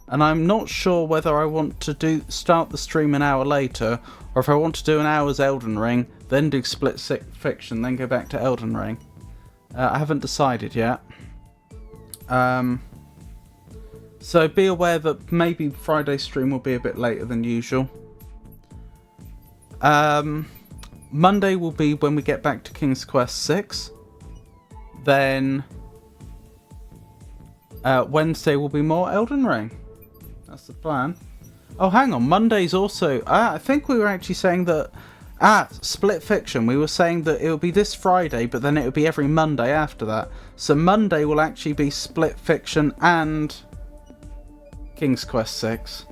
And I'm not sure whether I want to start the stream an hour later, or if I want to do an hour's Elden Ring, then do Split Fiction, then go back to Elden Ring. I haven't decided yet. So be aware that maybe Friday's stream will be a bit later than usual. Monday will be when we get back to King's Quest 6. Then Wednesday will be more Elden Ring. That's the plan. Oh, hang on. Monday's also... I think we were actually saying that... Split Fiction. We were saying that it will be this Friday, but then it will be every Monday after that. So Monday will actually be Split Fiction and King's Quest 6.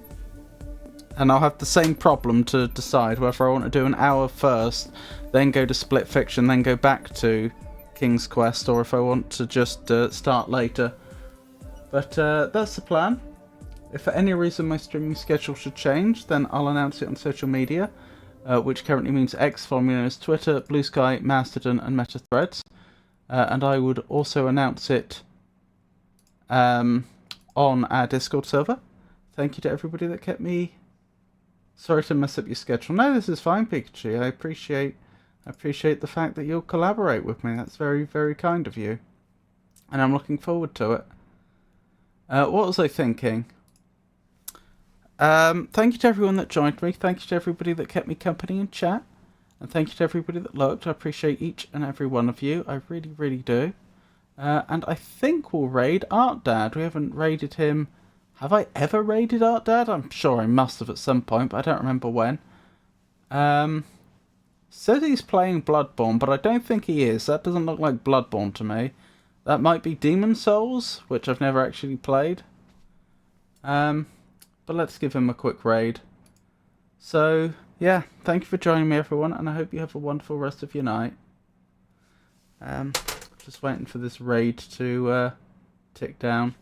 And I'll have the same problem to decide whether I want to do an hour first, then go to Split Fiction, then go back to King's Quest, or if I want to just start later. But that's the plan. If for any reason my streaming schedule should change, then I'll announce it on social media, which currently means X, formerly known as Twitter, Blue Sky, Mastodon, and Meta Threads. And I would also announce it on our Discord server. Thank you to everybody that kept me... Sorry to mess up your schedule. No, this is fine, Pikachu. I appreciate the fact that you'll collaborate with me. That's very, very kind of you. And I'm looking forward to it. What was I thinking? Thank you to everyone that joined me. Thank you to everybody that kept me company in chat. And thank you to everybody that looked. I appreciate each and every one of you. I really, really do. And I think we'll raid Art Dad. We haven't raided him. Have I ever raided Art Dad? I'm sure I must have at some point, but I don't remember when. Says he's playing Bloodborne, but I don't think he is. That doesn't look like Bloodborne to me. That might be Demon Souls, which I've never actually played. But let's give him a quick raid. So, yeah, thank you for joining me, everyone, and I hope you have a wonderful rest of your night. Just waiting for this raid to tick down.